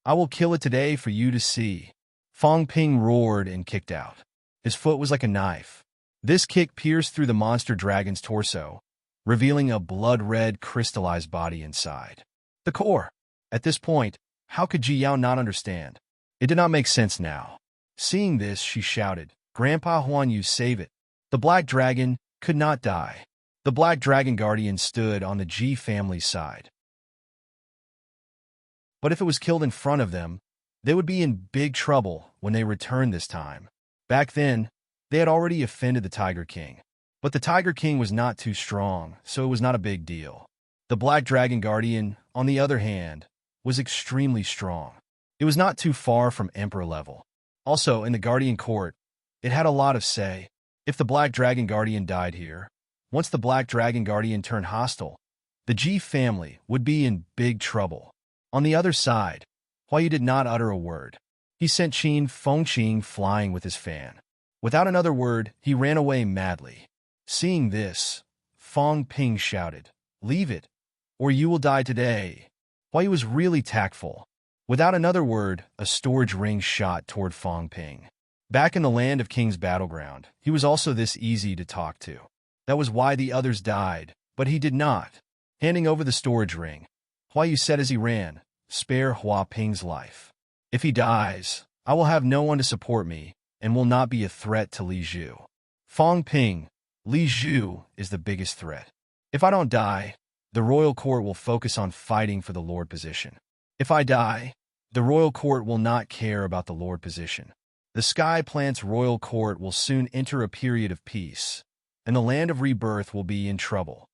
I will kill it today for you to see." Fong Ping roared and kicked out. His foot was like a knife. This kick pierced through the monster dragon's torso, revealing a blood-red crystallized body inside. The core. At this point, how could Ji Yao not understand? It did not make sense now. Seeing this, she shouted, "Grandpa Huan, you save it." The Black Dragon could not die. The Black Dragon Guardian stood on the Ji family's side. But if it was killed in front of them, they would be in big trouble when they returned this time. Back then, they had already offended the Tiger King. But the Tiger King was not too strong, so it was not a big deal. The Black Dragon Guardian, on the other hand, was extremely strong. It was not too far from Emperor level. Also, in the Guardian Court, it had a lot of say. If the Black Dragon Guardian died here, once the Black Dragon Guardian turned hostile, the Ji family would be in big trouble. On the other side, Huayu did not utter a word. He sent Qin Fengqing flying with his fan. Without another word, he ran away madly. Seeing this, Fong Ping shouted, "Leave it, or you will die today." Huayu was really tactful. Without another word, a storage ring shot toward Fong Ping. Back in the land of King's battleground, he was also this easy to talk to. That was why the others died, but he did not. Handing over the storage ring, Huayu said as he ran, "Spare Hua Ping's life. If he dies, I will have no one to support me and will not be a threat to Li Zhu." Fong Ping, Li Zhu is the biggest threat. If I don't die, the royal court will focus on fighting for the lord position. If I die, the royal court will not care about the lord position. The Sky Plant's royal court will soon enter a period of peace, and the land of rebirth will be in trouble.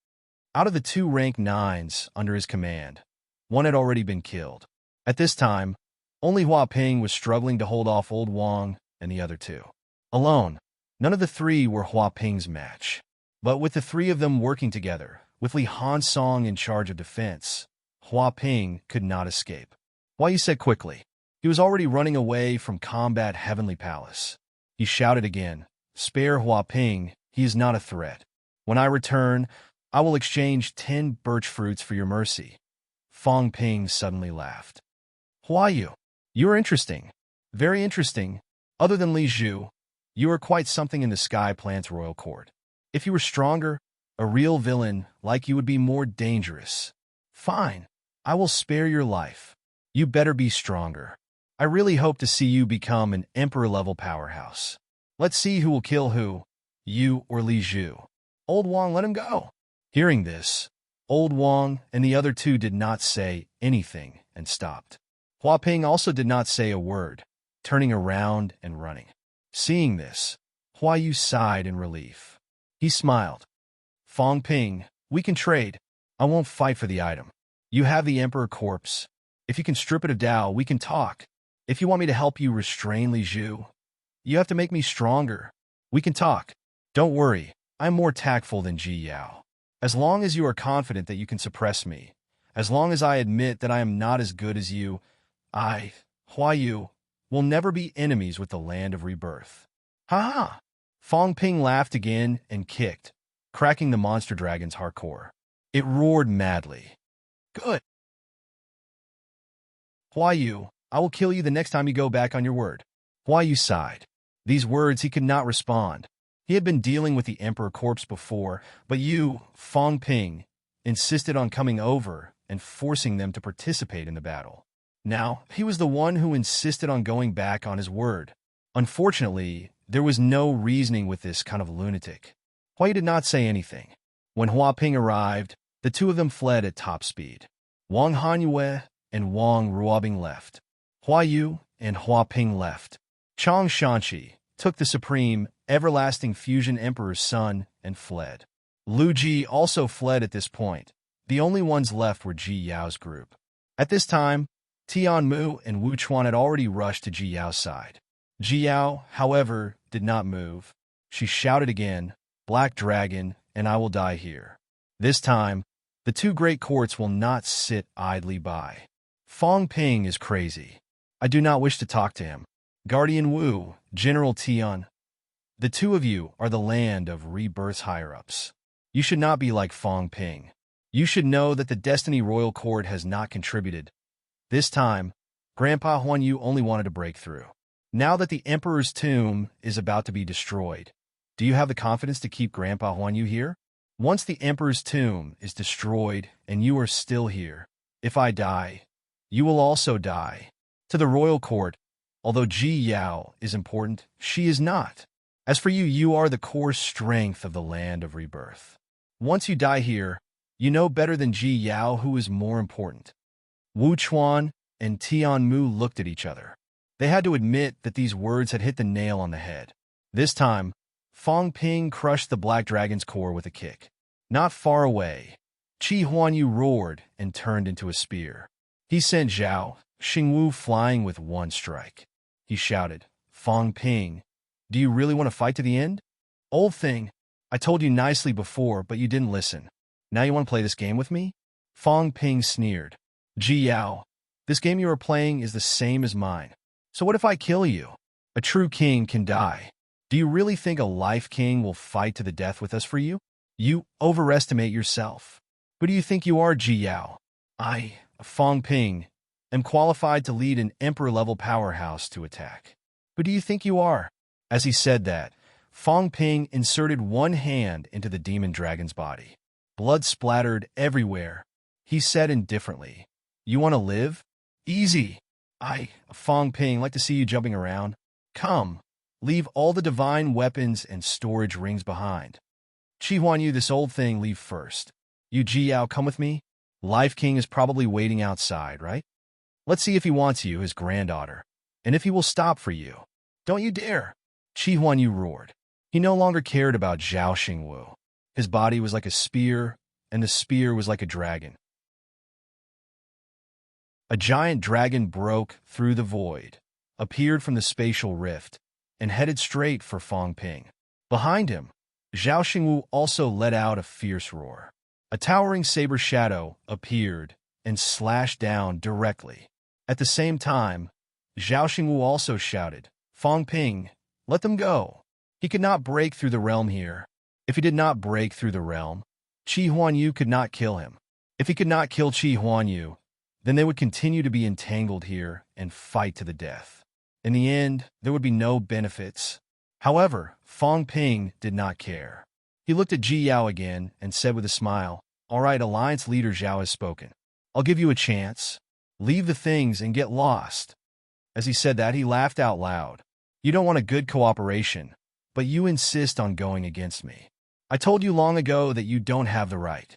Out of the two rank 9s under his command, one had already been killed. At this time, only Hua Ping was struggling to hold off Old Wang and the other two. Alone, none of the three were Hua Ping's match. But with the three of them working together, with Li Hansong in charge of defense, Hua Ping could not escape. Huayu said quickly. He was already running away from combat Heavenly Palace. He shouted again, "Spare Hua Ping, he is not a threat. When I return, I will exchange 10 birch fruits for your mercy." Fong Ping suddenly laughed. "Huayu, you are interesting. Very interesting. Other than Li Zhu, you are quite something in the Sky Plant's royal court. If you were stronger, a real villain like you would be more dangerous. Fine, I will spare your life. You better be stronger. I really hope to see you become an emperor-level powerhouse. Let's see who will kill who, you or Li Zhu." Old Wang let him go. Hearing this, Old Wang and the other two did not say anything and stopped. Hua Ping also did not say a word, turning around and running. Seeing this, Huayu sighed in relief. He smiled. "Fong Ping, we can trade. I won't fight for the item. You have the Emperor corpse. If you can strip it of Dao, we can talk. If you want me to help you restrain Li Zhu, you have to make me stronger. We can talk. Don't worry, I'm more tactful than Ji Yao. As long as you are confident that you can suppress me, as long as I admit that I am not as good as you, Huayu, will never be enemies with the land of rebirth." "Ha ha!" Fong Ping laughed again and kicked, cracking the monster dragon's hardcore. It roared madly. "Good. Huayu, I will kill you the next time you go back on your word." Huayu sighed. These words he could not respond. He had been dealing with the Emperor corpse before, but you, Fong Ping, insisted on coming over and forcing them to participate in the battle. Now, he was the one who insisted on going back on his word. Unfortunately, there was no reasoning with this kind of lunatic. Huayu did not say anything. When Hua Ping arrived, the two of them fled at top speed. Wang Hanyue and Wang Ruobing left. Huayu and Hua Ping left. Chang Shanxi took the supreme, everlasting fusion emperor's son and fled. Lu Ji also fled at this point. The only ones left were Ji Yao's group. At this time, Tian Mu and Wu Chuan had already rushed to Ji Yao's side. Ji Yao, however, did not move. She shouted again, "Black Dragon, and I will die here." This time, the two great courts will not sit idly by. Fong Ping is crazy. I do not wish to talk to him. Guardian Wu, General Tian. The two of you are the land of rebirth's higher-ups. You should not be like Fong Ping. You should know that the Destiny Royal Court has not contributed. This time, Grandpa Huan Yu only wanted to break through. Now that the Emperor's tomb is about to be destroyed, do you have the confidence to keep Grandpa Huan Yu here? Once the Emperor's tomb is destroyed and you are still here, if I die, you will also die. To the Royal Court, although Ji Yao is important, she is not. As for you, you are the core strength of the land of rebirth. Once you die here, you know better than Ji Yao who is more important. Wu Chuan and Tian Mu looked at each other. They had to admit that these words had hit the nail on the head. This time, Fong Ping crushed the Black Dragon's core with a kick. Not far away, Qi Huanyu roared and turned into a spear. He sent Zhao Xingwu flying with one strike. He shouted, "Fong Ping, do you really want to fight to the end? Old thing, I told you nicely before, but you didn't listen. Now you want to play this game with me?" Fong Ping sneered. "Ji Yao, this game you are playing is the same as mine. So what if I kill you? A true king can die. Do you really think a life king will fight to the death with us for you? You overestimate yourself. Who do you think you are, Ji Yao? I, Fong Ping, am qualified to lead an emperor-level powerhouse to attack. Who do you think you are?" As he said that, Fong Ping inserted one hand into the demon dragon's body. Blood splattered everywhere. He said indifferently, "You want to live? Easy. I, Fong Ping, like to see you jumping around. Come, leave all the divine weapons and storage rings behind. Qi Huanyu, this old thing, leave first. You, Ji Yao, come with me. Life King is probably waiting outside, right? Let's see if he wants you, his granddaughter, and if he will stop for you. Don't you dare." Qi Huanyu roared. He no longer cared about Zhao Xingwu. His body was like a spear, and the spear was like a dragon. A giant dragon broke through the void, appeared from the spatial rift, and headed straight for Fong Ping. Behind him, Zhao Xingwu also let out a fierce roar. A towering saber shadow appeared and slashed down directly. At the same time, Zhao Xingwu also shouted, "Fong Ping, let them go. He could not break through the realm here. If he did not break through the realm, Qi Huanyu could not kill him. If he could not kill Qi Huanyu, then they would continue to be entangled here and fight to the death. In the end, there would be no benefits." However, Fong Ping did not care. He looked at Ji Yao again and said with a smile, "All right, Alliance Leader Zhao has spoken. I'll give you a chance. Leave the things and get lost." As he said that, he laughed out loud. "You don't want a good cooperation, but you insist on going against me. I told you long ago that you don't have the right."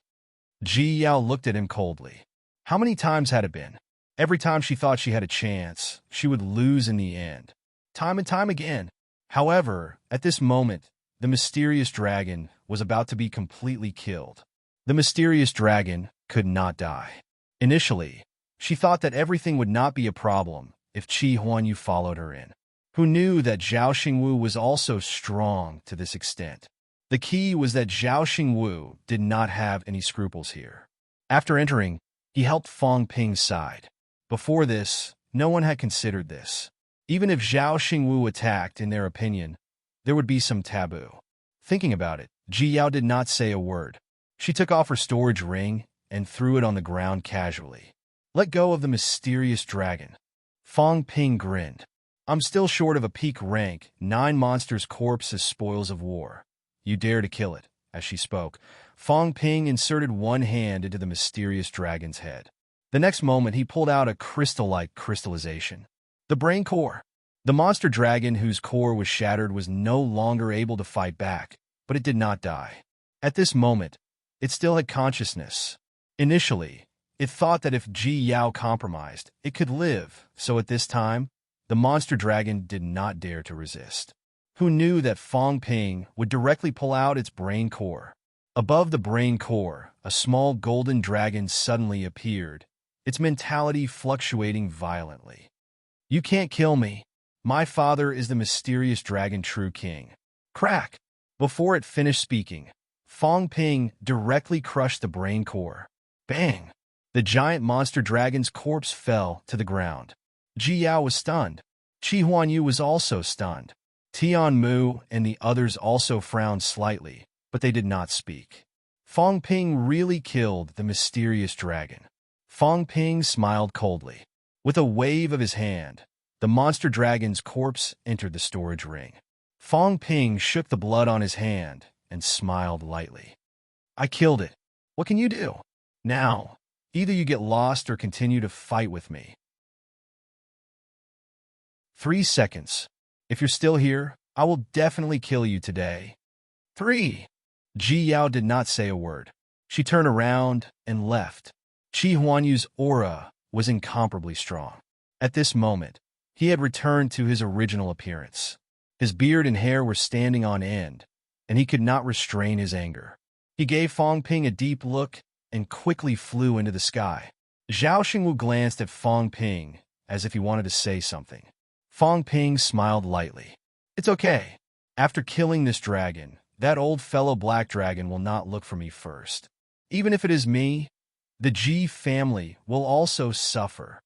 Ji Yao looked at him coldly. How many times had it been? Every time she thought she had a chance, she would lose in the end. Time and time again. However, at this moment, the mysterious dragon was about to be completely killed. The mysterious dragon could not die. Initially, she thought that everything would not be a problem if Qi Huanyu followed her in. Who knew that Zhao Xingwu was also strong to this extent? The key was that Zhao Xingwu did not have any scruples here. After entering, he helped Fong Ping's side. Before this, no one had considered this. Even if Zhao Xingwu attacked, in their opinion, there would be some taboo. Thinking about it, Ji Yao did not say a word. She took off her storage ring and threw it on the ground casually. "Let go of the mysterious dragon." Fong Ping grinned. "I'm still short of a peak rank, 9 monsters' corpse as spoils of war. You dare to kill it." As she spoke, Fong Ping inserted one hand into the mysterious dragon's head. The next moment, he pulled out a crystal-like crystallization. The brain core. The monster dragon whose core was shattered was no longer able to fight back, but it did not die. At this moment, it still had consciousness. Initially, it thought that if Ji Yao compromised, it could live, so at this time, The monster dragon did not dare to resist. Who knew that Fong Ping would directly pull out its brain core? Above the brain core, a small golden dragon suddenly appeared, its mentality fluctuating violently. You can't kill me. My father is the mysterious dragon true king. Crack! Before it finished speaking, Fong Ping directly crushed the brain core. Bang! The giant monster dragon's corpse fell to the ground. Ji Yao was stunned. Chi Huanyu was also stunned. Tian Mu and the others also frowned slightly, but they did not speak. Fong Ping really killed the mysterious dragon. Fong Ping smiled coldly. With a wave of his hand, the monster dragon's corpse entered the storage ring. Fong Ping shook the blood on his hand and smiled lightly. I killed it. What can you do? Now, either you get lost or continue to fight with me. 3 seconds. If you're still here, I will definitely kill you today. 3. Ji Yao did not say a word. She turned around and left. Chi Huanyu's aura was incomparably strong. At this moment, he had returned to his original appearance. His beard and hair were standing on end, and he could not restrain his anger. He gave Fong Ping a deep look and quickly flew into the sky. Zhao Xingwu glanced at Fong Ping as if he wanted to say something. Fong Ping smiled lightly. It's okay. After killing this dragon, that old fellow black dragon will not look for me first. Even if it is me, the Ji family will also suffer.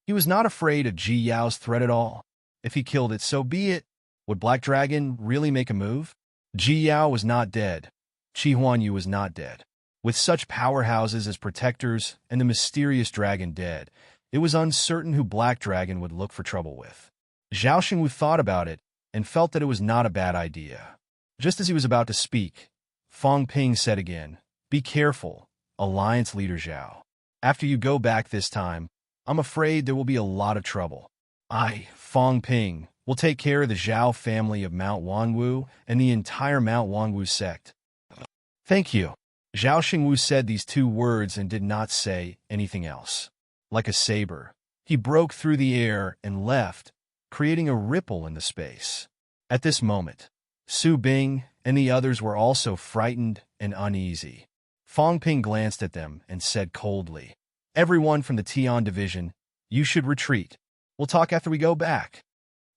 He was not afraid of Ji Yao's threat at all. If he killed it, so be it. Would Black Dragon really make a move? Ji Yao was not dead. Chi Huanyu was not dead. With such powerhouses as protectors and the mysterious dragon dead, it was uncertain who Black Dragon would look for trouble with. Zhao Xingwu thought about it and felt that it was not a bad idea. Just as he was about to speak, Fong Ping said again, Be careful, Alliance Leader Zhao. After you go back this time, I'm afraid there will be a lot of trouble. I, Fong Ping, will take care of the Zhao family of Mount Wangwu and the entire Mount Wangwu sect. Thank you. Zhao Xingwu said these 2 words and did not say anything else. Like a saber, he broke through the air and left, creating a ripple in the space. At this moment, Su Bing and the others were also frightened and uneasy. Fong Ping glanced at them and said coldly, Everyone from the Tian division, you should retreat. We'll talk after we go back.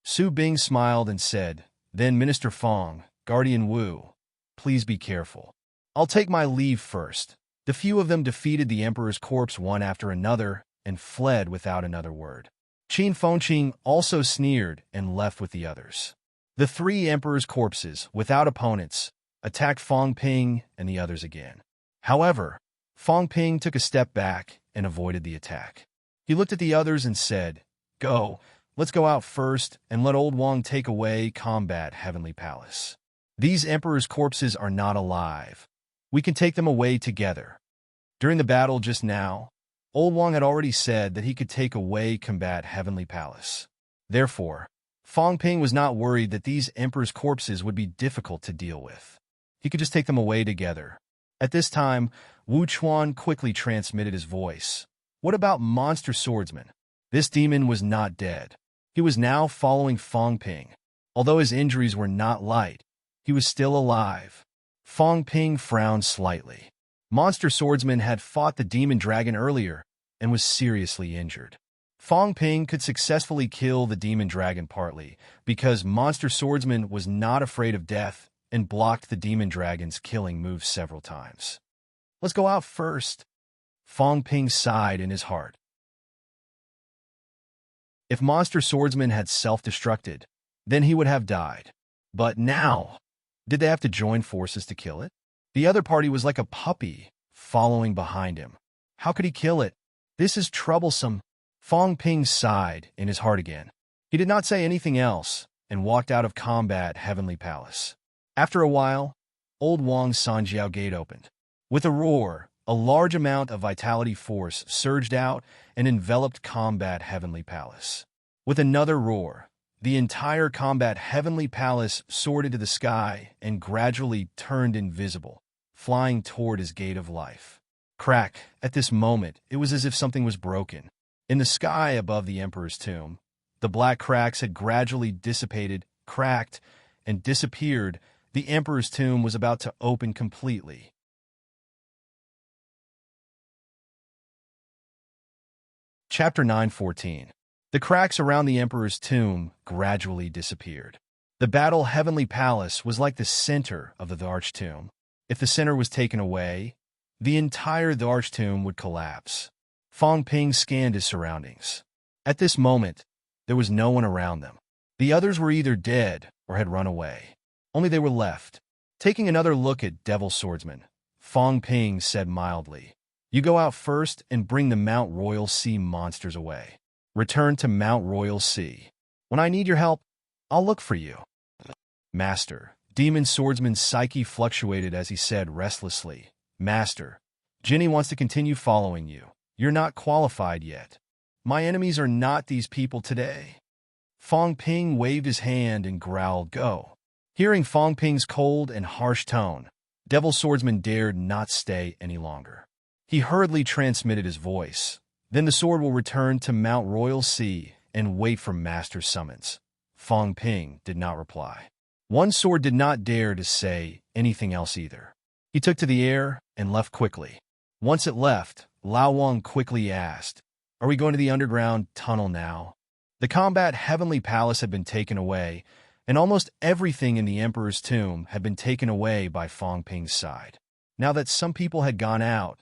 Su Bing smiled and said, Then Minister Fong, Guardian Wu, please be careful. I'll take my leave first. The few of them defeated the Emperor's corpse one after another and fled without another word. Qin Fengqing also sneered and left with the others. The 3 Emperor's corpses, without opponents, attacked Fong Ping and the others again. However, Fong Ping took a step back and avoided the attack. He looked at the others and said, Go, let's go out first and let Old Wang take away combat Heavenly Palace. These Emperor's corpses are not alive. We can take them away together. During the battle just now, Old Wang had already said that he could take away combat Heavenly Palace. Therefore, Fong Ping was not worried that these Emperor's corpses would be difficult to deal with. He could just take them away together. At this time, Wu Chuan quickly transmitted his voice. What about Monster Swordsman? This demon was not dead. He was now following Fong Ping. Although his injuries were not light, he was still alive. Fong Ping frowned slightly. Monster Swordsman had fought the demon dragon earlier and was seriously injured. Fong Ping could successfully kill the demon dragon partly because Monster Swordsman was not afraid of death and blocked the demon dragon's killing move several times. Let's go out first. Fong Ping sighed in his heart. If Monster Swordsman had self-destructed, then he would have died. But now, did they have to join forces to kill it? The other party was like a puppy following behind him. How could he kill it? This is troublesome. Fong Ping sighed in his heart again. He did not say anything else and walked out of combat Heavenly Palace. After a while, Old Wang's Sanjiao gate opened. With a roar, a large amount of vitality force surged out and enveloped combat Heavenly Palace. With another roar, the entire combat Heavenly Palace soared into the sky and gradually turned invisible, flying toward his gate of life. Crack! At this moment, it was as if something was broken. In the sky above the Emperor's tomb, The black cracks had gradually dissipated, cracked, and disappeared. The emperor's tomb was about to open completely. Chapter 9:14. The cracks around the emperor's tomb gradually disappeared. The battle heavenly palace was like the center of the arch tomb. If the center was taken away, the entire arch tomb would collapse. Fong Ping scanned his surroundings. At this moment, there was no one around them. The others were either dead or had run away. Only they were left. Taking another look at Devil Swordsman, Fong Ping said mildly, "You go out first and bring the Mount Royal Sea monsters away. Return to Mount Royal Sea. When I need your help, I'll look for you." Master, Demon Swordsman's psyche fluctuated as he said restlessly, "Master, Jinny wants to continue following you. You're not qualified yet. My enemies are not these people today." Fong Ping waved his hand and growled, "Go." Hearing Fong Ping's cold and harsh tone, Devil Swordsman dared not stay any longer. He hurriedly transmitted his voice. "Then the sword will return to Mount Royal Sea and wait for Master's summons." Fong Ping did not reply. One sword did not dare to say anything else either. He took to the air and left quickly. Once it left, Lao Wang quickly asked, "Are we going to the underground tunnel now?" The combat heavenly palace had been taken away, and almost everything in the emperor's tomb had been taken away by Fong Ping's side. Now that some people had gone out,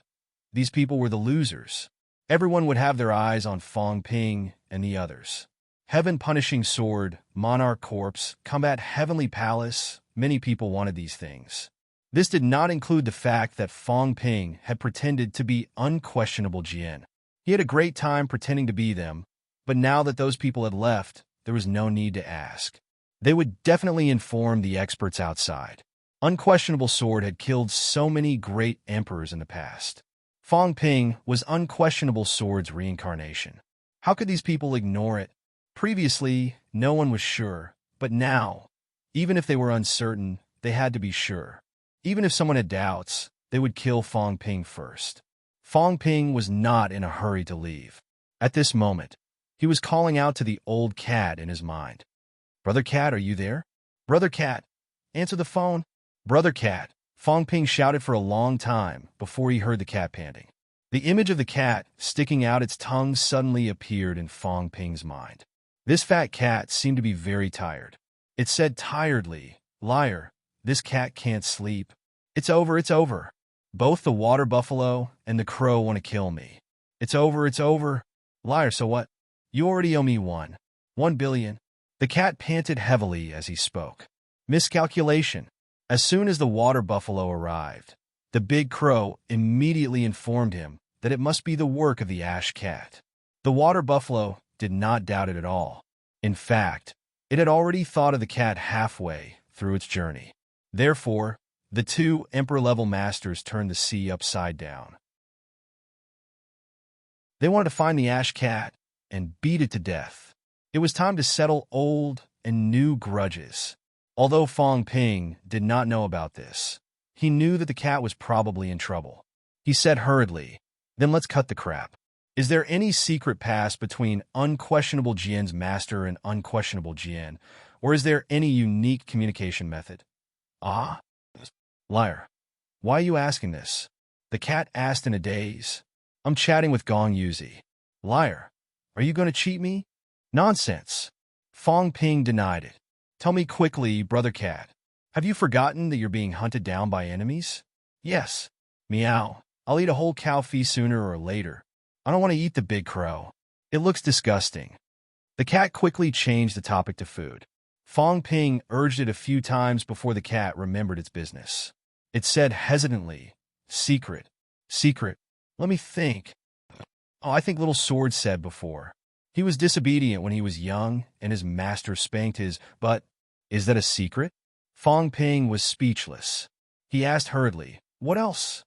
these people were the losers. Everyone would have their eyes on Fong Ping and the others. Heaven Punishing Sword, Monarch Corpse, Combat Heavenly Palace, many people wanted these things. This did not include the fact that Fong Ping had pretended to be unquestionable Jian. He had a great time pretending to be them, but now that those people had left, there was no need to ask. They would definitely inform the experts outside. Unquestionable Sword had killed so many great emperors in the past. Fong Ping was Unquestionable Sword's reincarnation. How could these people ignore it? Previously, no one was sure, but now, even if they were uncertain, they had to be sure. Even if someone had doubts, they would kill Fong Ping first. Fong Ping was not in a hurry to leave. At this moment, he was calling out to the old cat in his mind. "Brother Cat, are you there? Brother Cat, answer the phone." "Brother Cat," Fong Ping shouted for a long time before he heard the cat panting. The image of the cat sticking out its tongue suddenly appeared in Fong Ping's mind. This fat cat seemed to be very tired. It said tiredly, "Liar, this cat can't sleep. It's over, it's over. Both the water buffalo and the crow want to kill me. It's over, it's over. Liar, so what? You already owe me 1 billion. The cat panted heavily as he spoke. Miscalculation. As soon as the water buffalo arrived, the big crow immediately informed him that it must be the work of the ash cat. The water buffalo did not doubt it at all. In fact, it had already thought of the cat halfway through its journey. Therefore, the two emperor-level masters turned the sea upside down. They wanted to find the ash cat and beat it to death. It was time to settle old and new grudges. Although Fong Ping did not know about this, he knew that the cat was probably in trouble. He said hurriedly, "Then let's cut the crap. Is there any secret past between Unquestionable Jian's master and Unquestionable Jian, or is there any unique communication method?" "Ah? Liar. Why are you asking this?" The cat asked in a daze. "I'm chatting with Gong Yuzi." "Liar. Are you going to cheat me?" "Nonsense." Fong Ping denied it. "Tell me quickly, Brother Cat. Have you forgotten that you're being hunted down by enemies?" "Yes." "Meow. I'll eat a whole cow feast sooner or later. I don't want to eat the big crow. It looks disgusting." The cat quickly changed the topic to food. Fong Ping urged it a few times before the cat remembered its business. It said hesitantly, "Secret. Secret. Let me think. Oh, I think Little Sword said before. He was disobedient when he was young, and his master spanked his, but is that a secret?" Fong Ping was speechless. He asked hurriedly, "What else?"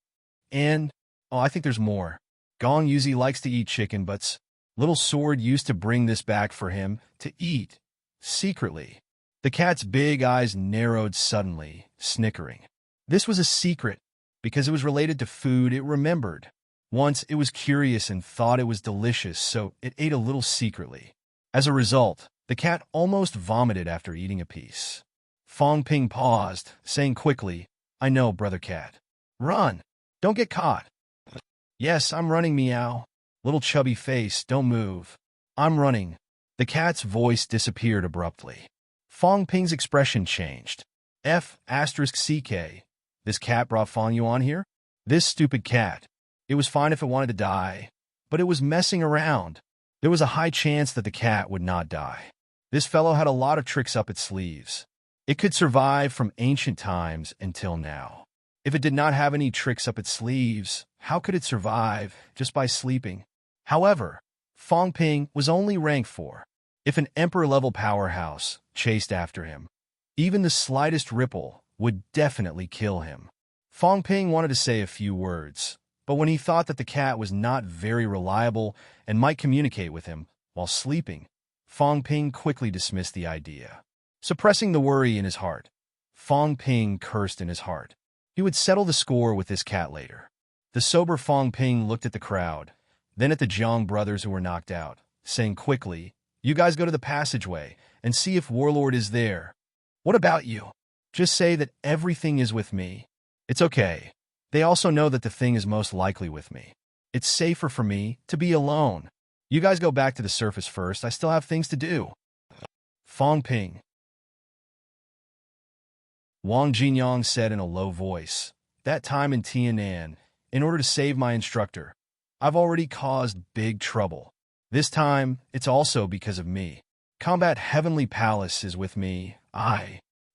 "And, oh, I think there's more. Gong Yuzi likes to eat chicken butts. Little Sword used to bring this back for him to eat, secretly." The cat's big eyes narrowed suddenly, snickering. This was a secret, because it was related to food it remembered. Once it was curious and thought it was delicious, so it ate a little secretly. As a result, the cat almost vomited after eating a piece. Fong Ping paused, saying quickly, "I know, brother cat. Run! Don't get caught." "Yes, I'm running, meow. Little chubby face, don't move. I'm running." The cat's voice disappeared abruptly. Fong Ping's expression changed. F***CK. This cat brought Fong Yuan here? This stupid cat. It was fine if it wanted to die, but it was messing around. There was a high chance that the cat would not die. This fellow had a lot of tricks up its sleeves. It could survive from ancient times until now. If it did not have any tricks up its sleeves, how could it survive just by sleeping? However, Fong Ping was only rank 4. If an emperor-level powerhouse chased after him, even the slightest ripple would definitely kill him. Fong Ping wanted to say a few words, but when he thought that the cat was not very reliable and might communicate with him while sleeping, Fong Ping quickly dismissed the idea. Suppressing the worry in his heart, Fong Ping cursed in his heart. He would settle the score with this cat later. The sober Fong Ping looked at the crowd, then at the Jiang brothers who were knocked out, saying quickly, "You guys go to the passageway and see if Warlord is there. What about you? Just say that everything is with me. It's okay. They also know that the thing is most likely with me. It's safer for me to be alone. You guys go back to the surface first. I still have things to do." Fong Ping. Wang Jinyang said in a low voice, "That time in Tianan, in order to save my instructor, I've already caused big trouble. This time, it's also because of me. Combat Heavenly Palace is with me.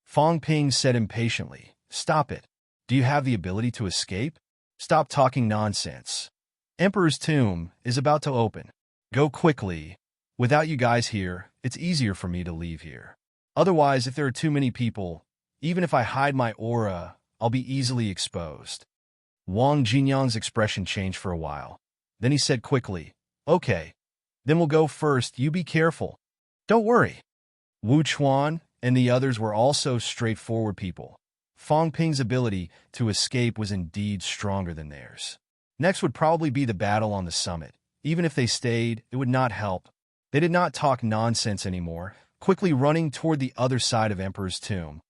Fong Ping said impatiently, "Stop it. Do you have the ability to escape? Stop talking nonsense. Emperor's Tomb is about to open. Go quickly. Without you guys here, it's easier for me to leave here. Otherwise, if there are too many people, even if I hide my aura, I'll be easily exposed." Wang Jinyang's expression changed for a while. Then he said quickly, "Okay, then we'll go first. You be careful. Don't worry." Wu Chuan and the others were also straightforward people. Fong Ping's ability to escape was indeed stronger than theirs. Next would probably be the battle on the summit. Even if they stayed, it would not help. They did not talk nonsense anymore, quickly running toward the other side of Emperor's Tomb.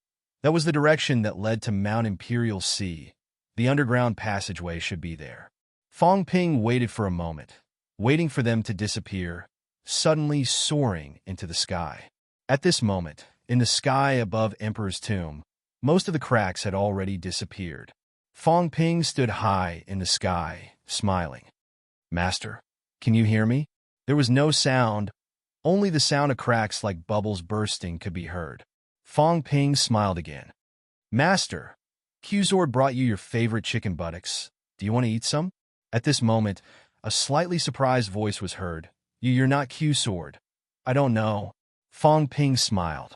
That was the direction that led to Mount Imperial Sea. The underground passageway should be there. Fong Ping waited for a moment, waiting for them to disappear, suddenly soaring into the sky. At this moment, in the sky above Emperor's Tomb, most of the cracks had already disappeared. Fong Ping stood high in the sky, smiling. "Master, can you hear me?" There was no sound. Only the sound of cracks like bubbles bursting could be heard. Fong Ping smiled again. "Master, Q-Sword brought you your favorite chicken buttocks. Do you want to eat some?" At this moment, a slightly surprised voice was heard. You're not Q-Sword." "I don't know." Fong Ping smiled.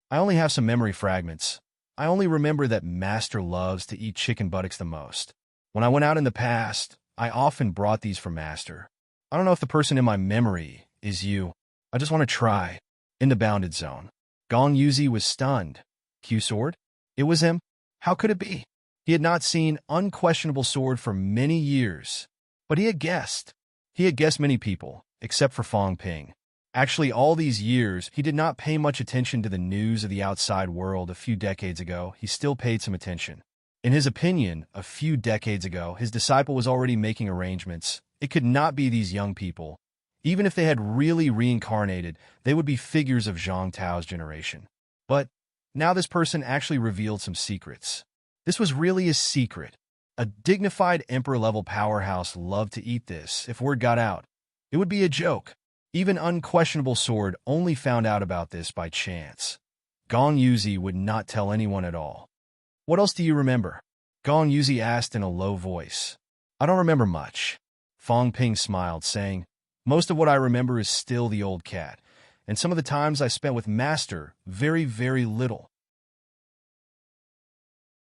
"I only have some memory fragments. I only remember that Master loves to eat chicken buttocks the most. When I went out in the past, I often brought these for Master. I don't know if the person in my memory is you. I just want to try." In the bounded zone, Gong Yuzi was stunned. Q-Sword? It was him? How could it be? He had not seen Unquestionable Sword for many years, but he had guessed. He had guessed many people, except for Fong Ping. Actually, all these years, he did not pay much attention to the news of the outside world. A few decades ago, he still paid some attention. In his opinion, a few decades ago, his disciple was already making arrangements. It could not be these young people. Even if they had really reincarnated, they would be figures of Zhang Tao's generation. But now this person actually revealed some secrets. This was really a secret. A dignified emperor-level powerhouse loved to eat this if word got out. It would be a joke. Even Unquestionable Sword only found out about this by chance. Gong Yuzi would not tell anyone at all. "What else do you remember?" Gong Yuzi asked in a low voice. "I don't remember much." Fong Ping smiled, saying, "Most of what I remember is still the old cat, and some of the times I spent with Master, very, very little.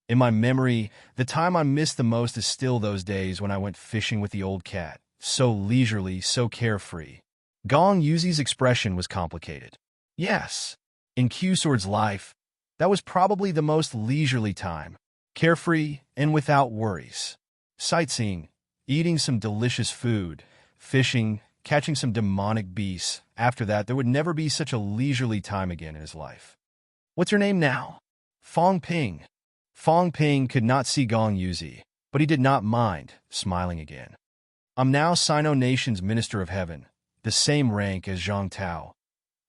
In my memory, the time I miss the most is still those days when I went fishing with the old cat, so leisurely, so carefree." Gong Yuzi's expression was complicated. Yes, in Q-Sword's life, that was probably the most leisurely time, carefree and without worries. Sightseeing, eating some delicious food, fishing, catching some demonic beasts. After that, there would never be such a leisurely time again in his life. What's your name now? Fong Ping. Fong Ping could not see Gong Yuzi, but he did not mind, smiling again. I'm now Sino Nation's Minister of Heaven, the same rank as Zhang Tao,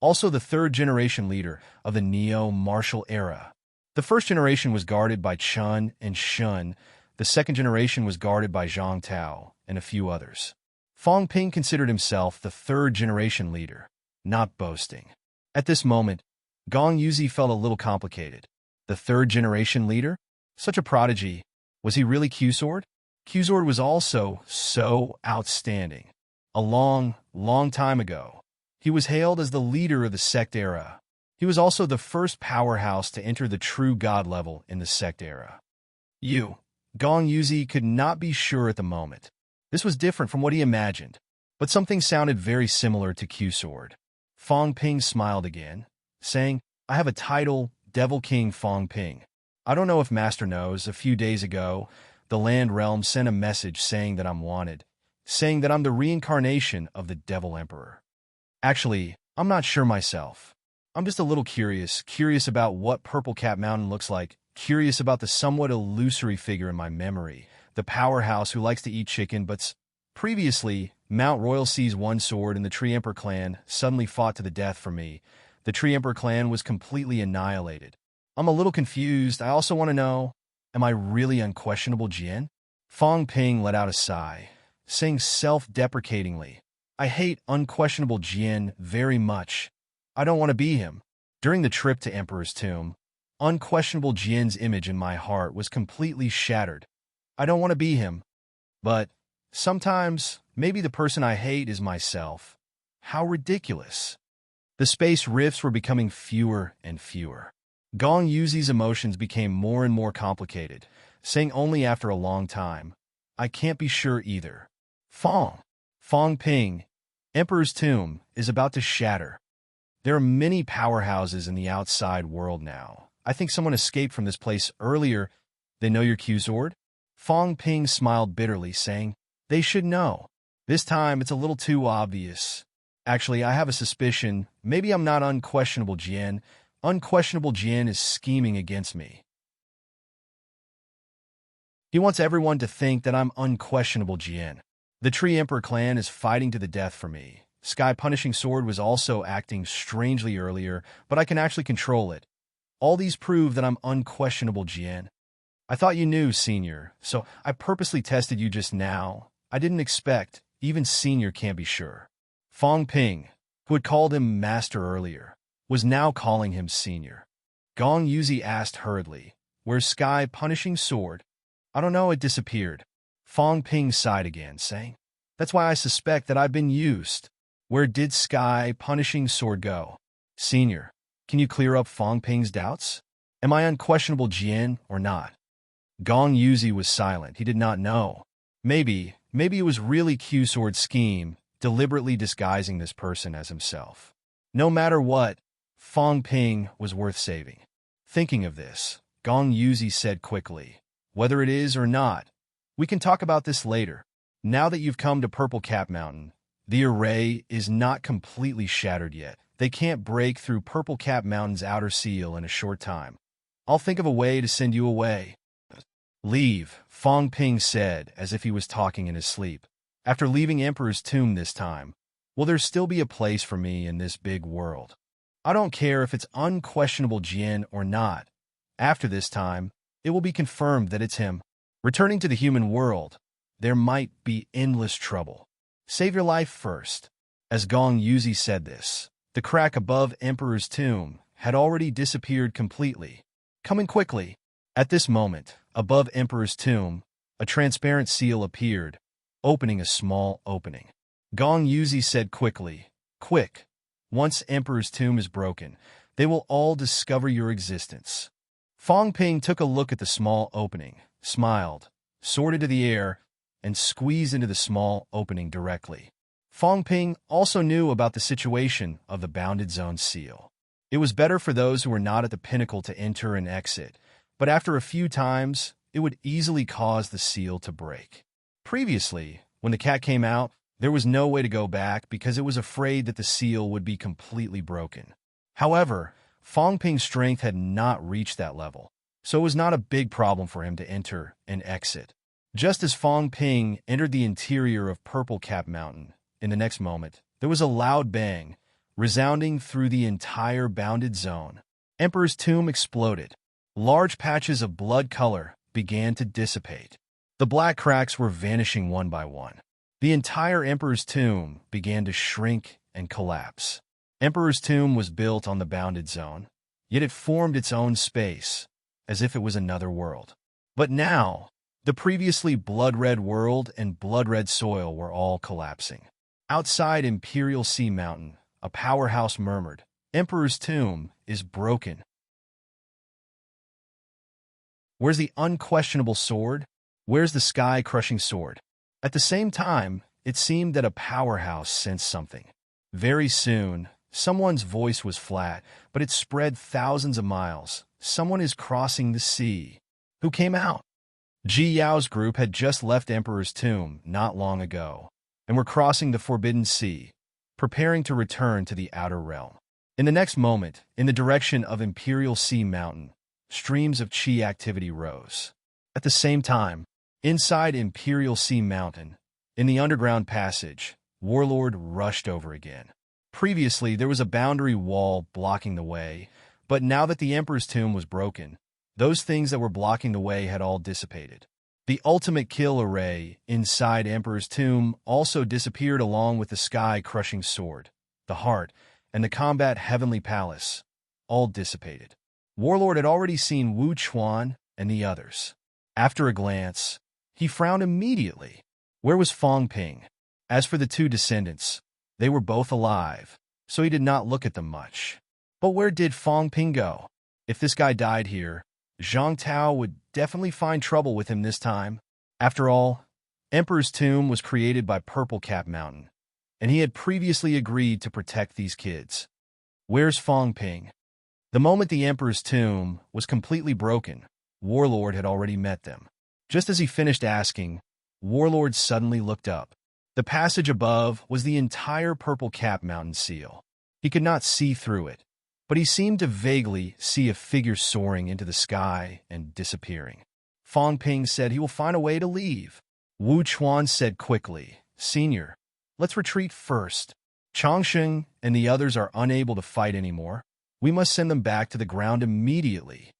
also the third-generation leader of the Neo-Martial era. The first generation was guarded by Chun and Shun, the second generation was guarded by Zhang Tao and a few others. Fong Ping considered himself the third-generation leader, not boasting. At this moment, Gong Yuzi felt a little complicated. The third-generation leader? Such a prodigy. Was he really Q-Sword? Q-Sword was also so outstanding. A long, long time ago, he was hailed as the leader of the sect era. He was also the first powerhouse to enter the true god level in the sect era. Gong Yuzi could not be sure at the moment. This was different from what he imagined, but something sounded very similar to Q-Sword. Fong Ping smiled again, saying, I have a title, Devil King Fong Ping. I don't know if Master knows, a few days ago, the Land Realm sent a message saying that I'm wanted, saying that I'm the reincarnation of the Devil Emperor. Actually, I'm not sure myself. I'm just a little curious about what Purple Cap Mountain looks like, curious about the somewhat illusory figure in my memory, the powerhouse who likes to eat chicken, but previously, Mount Royal sees one sword and the Tree Emperor clan suddenly fought to the death for me. The Tree Emperor clan was completely annihilated. I'm a little confused. I also want to know, am I really unquestionable Jian? Fong Ping let out a sigh, saying self-deprecatingly, I hate unquestionable Jian very much. I don't want to be him. During the trip to Emperor's Tomb, unquestionable Jian's image in my heart was completely shattered. I don't want to be him. But sometimes, maybe the person I hate is myself. How ridiculous. The space rifts were becoming fewer and fewer. Gong Yuzi's emotions became more and more complicated, saying only after a long time, I can't be sure either. Fong Ping, Emperor's Tomb is about to shatter. There are many powerhouses in the outside world now. I think someone escaped from this place earlier. They know your Q-Sword? Fong Ping smiled bitterly, saying, they should know. This time, it's a little too obvious. Actually, I have a suspicion. Maybe I'm not unquestionable Jian. Unquestionable Jian is scheming against me. He wants everyone to think that I'm unquestionable Jian. The Tree Emperor clan is fighting to the death for me. Sky Punishing Sword was also acting strangely earlier, but I can actually control it. All these prove that I'm unquestionable Jian. I thought you knew, Senior, so I purposely tested you just now. I didn't expect, even Senior can't be sure. Fong Ping, who had called him Master earlier, was now calling him Senior. Gong Yuzi asked hurriedly, where's Sky Punishing Sword? I don't know, it disappeared. Fong Ping sighed again, saying, that's why I suspect that I've been used. Where did Sky Punishing Sword go? Senior, can you clear up Fong Ping's doubts? Am I unquestionable Jian or not? Gong Yuzi was silent. He did not know. Maybe it was really Q-Sword's scheme, deliberately disguising this person as himself. No matter what, Fong Ping was worth saving. Thinking of this, Gong Yuzi said quickly, whether it is or not, we can talk about this later. Now that you've come to Purple Cap Mountain, the array is not completely shattered yet. They can't break through Purple Cap Mountain's outer seal in a short time. I'll think of a way to send you away. Leave, Fong Ping said, as if he was talking in his sleep. After leaving Emperor's Tomb this time, will there still be a place for me in this big world? I don't care if it's unquestionable Jian or not. After this time, it will be confirmed that it's him. Returning to the human world, there might be endless trouble. Save your life first. As Gong Yuzi said this, the crack above Emperor's Tomb had already disappeared completely. Coming quickly. At this moment, above Emperor's Tomb, a transparent seal appeared, opening a small opening. Gong Yuzi said quickly, quick, once Emperor's Tomb is broken, they will all discover your existence. Fong Ping took a look at the small opening, smiled, soared into the air, and squeezed into the small opening directly. Fong Ping also knew about the situation of the bounded zone seal. It was better for those who were not at the pinnacle to enter and exit, but after a few times, it would easily cause the seal to break. Previously, when the cat came out, There was no way to go back because it was afraid that the seal would be completely broken. However, Fong Ping's strength had not reached that level, so it was not a big problem for him to enter and exit. Just as Fong Ping entered the interior of Purple Cap Mountain, in the next moment, there was a loud bang, resounding through the entire bounded zone. Emperor's Tomb exploded. Large patches of blood color began to dissipate. The black cracks were vanishing one by one. The entire Emperor's Tomb began to shrink and collapse. Emperor's Tomb was built on the bounded zone, yet it formed its own space, as if it was another world. But now, the previously blood-red world and blood-red soil were all collapsing. Outside Imperial Sea Mountain, a powerhouse murmured, "Emperor's Tomb is broken." Where's the unquestionable sword? Where's the sky-crushing sword? At the same time, it seemed that a powerhouse sensed something. Very soon, someone's voice was flat, but it spread thousands of miles. Someone is crossing the sea. Who came out? Ji Yao's group had just left Emperor's Tomb not long ago, and were crossing the Forbidden Sea, preparing to return to the Outer Realm. In the next moment, in the direction of Imperial Sea Mountain, streams of chi activity rose. At the same time, inside Imperial Sea Mountain, in the underground passage, Warlord rushed over again. Previously, there was a boundary wall blocking the way, but now that the Emperor's Tomb was broken, those things that were blocking the way had all dissipated. The ultimate kill array inside Emperor's Tomb also disappeared along with the sky-crushing sword, the heart, and the combat heavenly palace, all dissipated. Warlord had already seen Wu Chuan and the others. After a glance, he frowned immediately. Where was Fong Ping? As for the two descendants, they were both alive, so he did not look at them much. But where did Fong Ping go? If this guy died here, Zhang Tao would definitely find trouble with him this time. After all, Emperor's Tomb was created by Purple Cap Mountain, and he had previously agreed to protect these kids. Where's Fong Ping? The moment the Emperor's Tomb was completely broken, Warlord had already met them. Just as he finished asking, Warlord suddenly looked up. The passage above was the entire Purple Cap Mountain seal. He could not see through it, but he seemed to vaguely see a figure soaring into the sky and disappearing. Fong Ping said he will find a way to leave. Wu Chuan said quickly, "Senior, let's retreat first. Changsheng and the others are unable to fight anymore. We must send them back to the ground immediately."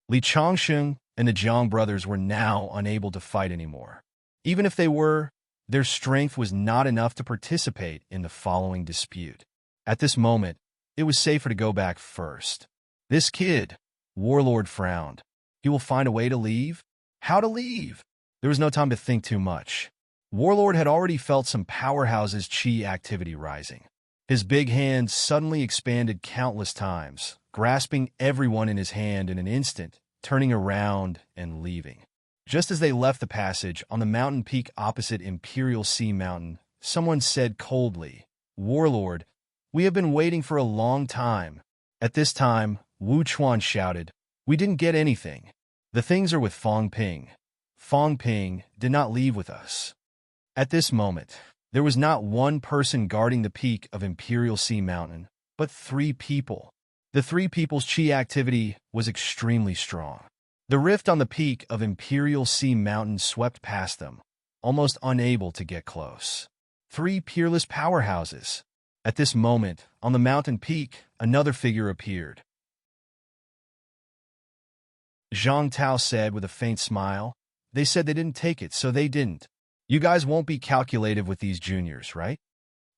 Li Changsheng and the Jiang brothers were now unable to fight anymore. Even if they were, their strength was not enough to participate in the following dispute. At this moment, it was safer to go back first. This kid, Warlord frowned. He will find a way to leave? How to leave? There was no time to think too much. Warlord had already felt some powerhouses chi activity rising. His big hands suddenly expanded countless times, grasping everyone in his hand in an instant, turning around and leaving. Just as they left the passage on the mountain peak opposite Imperial Sea Mountain, someone said coldly, "Warlord, we have been waiting for a long time." At this time, Wu Chuan shouted, "We didn't get anything. The things are with Fong Ping. Fong Ping did not leave with us." At this moment, there was not one person guarding the peak of Imperial Sea Mountain, but 3 people. The 3 people's chi activity was extremely strong. The rift on the peak of Imperial Sea Mountain swept past them, almost unable to get close. 3 peerless powerhouses. At this moment, on the mountain peak, another figure appeared. Zhang Tao said with a faint smile, "They said they didn't take it, so they didn't. You guys won't be calculative with these juniors, right?"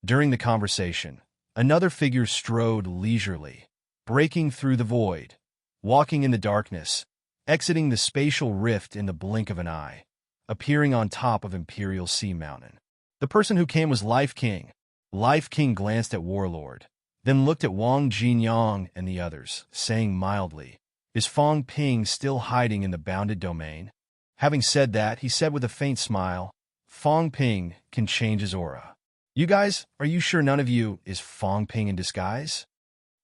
During the conversation, another figure strode leisurely, breaking through the void, walking in the darkness, exiting the spatial rift in the blink of an eye, appearing on top of Imperial Sea Mountain. The person who came was Life King. Life King glanced at Warlord, then looked at Wang Jinyang and the others, saying mildly, "Is Fong Ping still hiding in the bounded domain?" Having said that, he said with a faint smile, "Fong Ping can change his aura. You guys, are you sure none of you is Fong Ping in disguise?"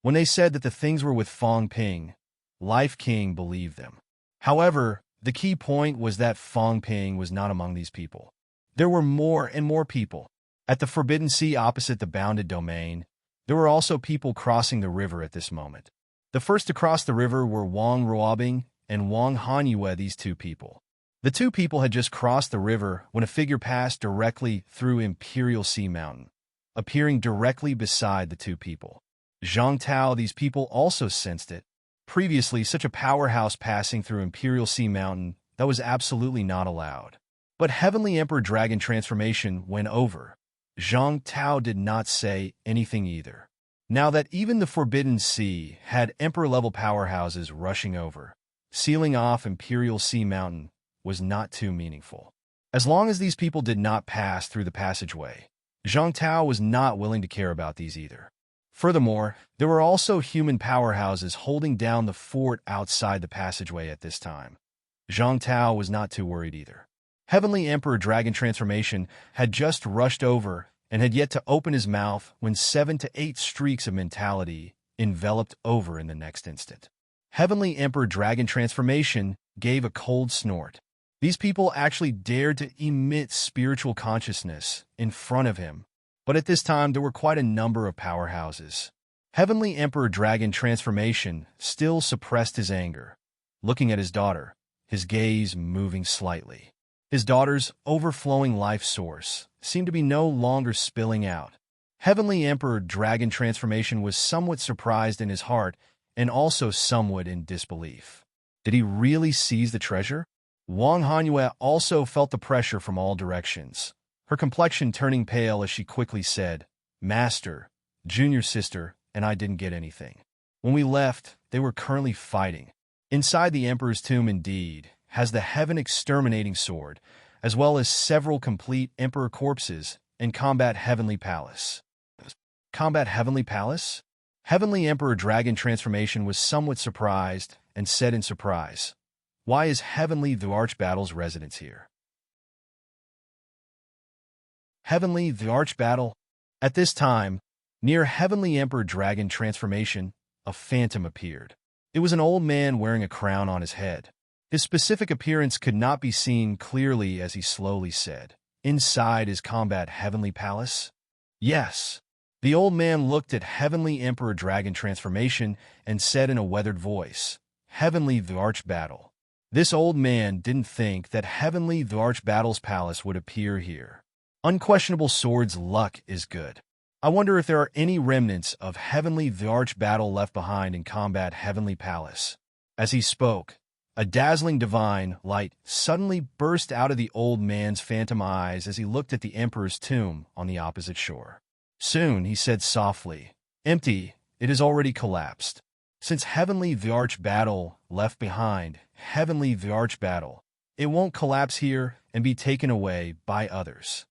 When they said that the things were with Fong Ping, Life King believed them. However, the key point was that Fong Ping was not among these people. There were more and more people. At the Forbidden Sea opposite the bounded domain, there were also people crossing the river at this moment. The first to cross the river were Wang Ruobing and Wang Hanyue, these two people. The two people had just crossed the river when a figure passed directly through Imperial Sea Mountain, appearing directly beside the two people. Zhang Tao, these people also sensed it. Previously, such a powerhouse passing through Imperial Sea Mountain, that was absolutely not allowed. But Heavenly Emperor Dragon transformation went over. Zhang Tao did not say anything either. Now that even the Forbidden Sea had Emperor-level powerhouses rushing over, sealing off Imperial Sea Mountain was not too meaningful. As long as these people did not pass through the passageway, Zhang Tao was not willing to care about these either. Furthermore, there were also human powerhouses holding down the fort outside the passageway at this time. Zhang Tao was not too worried either. Heavenly Emperor Dragon transformation had just rushed over and had yet to open his mouth when 7 to 8 streaks of mentality enveloped over in the next instant. Heavenly Emperor Dragon transformation gave a cold snort. These people actually dared to emit spiritual consciousness in front of him, but at this time there were quite a number of powerhouses. Heavenly Emperor Dragon transformation still suppressed his anger, looking at his daughter, his gaze moving slightly. His daughter's overflowing life source seemed to be no longer spilling out. Heavenly Emperor Dragon transformation was somewhat surprised in his heart and also somewhat in disbelief. Did he really seize the treasure? Wang Hanyue also felt the pressure from all directions, her complexion turning pale as she quickly said, "Master, junior sister, and I didn't get anything. When we left, they were currently fighting. Inside the Emperor's tomb indeed has the Heaven Exterminating Sword, as well as several complete Emperor corpses and Combat Heavenly Palace." Combat Heavenly Palace? Heavenly Emperor Dragon transformation was somewhat surprised and said in surprise, "Why is Heavenly the Archbattle's residence here?" Heavenly the Archbattle? At this time, near Heavenly Emperor Dragon transformation, a phantom appeared. It was an old man wearing a crown on his head. His specific appearance could not be seen clearly as he slowly said, "Inside is Combat Heavenly Palace?" "Yes." The old man looked at Heavenly Emperor Dragon transformation and said in a weathered voice, "Heavenly the Archbattle." This old man didn't think that Heavenly the Archbattle's palace would appear here. Unquestionable sword's luck is good. I wonder if there are any remnants of Heavenly the Archbattle left behind in Combat Heavenly Palace. As he spoke, a dazzling divine light suddenly burst out of the old man's phantom eyes as he looked at the Emperor's tomb on the opposite shore. Soon, he said softly, "Empty, it has already collapsed. Since Heavenly the Archbattle left behind Heavenly the Archbattle, it won't collapse here and be taken away by others."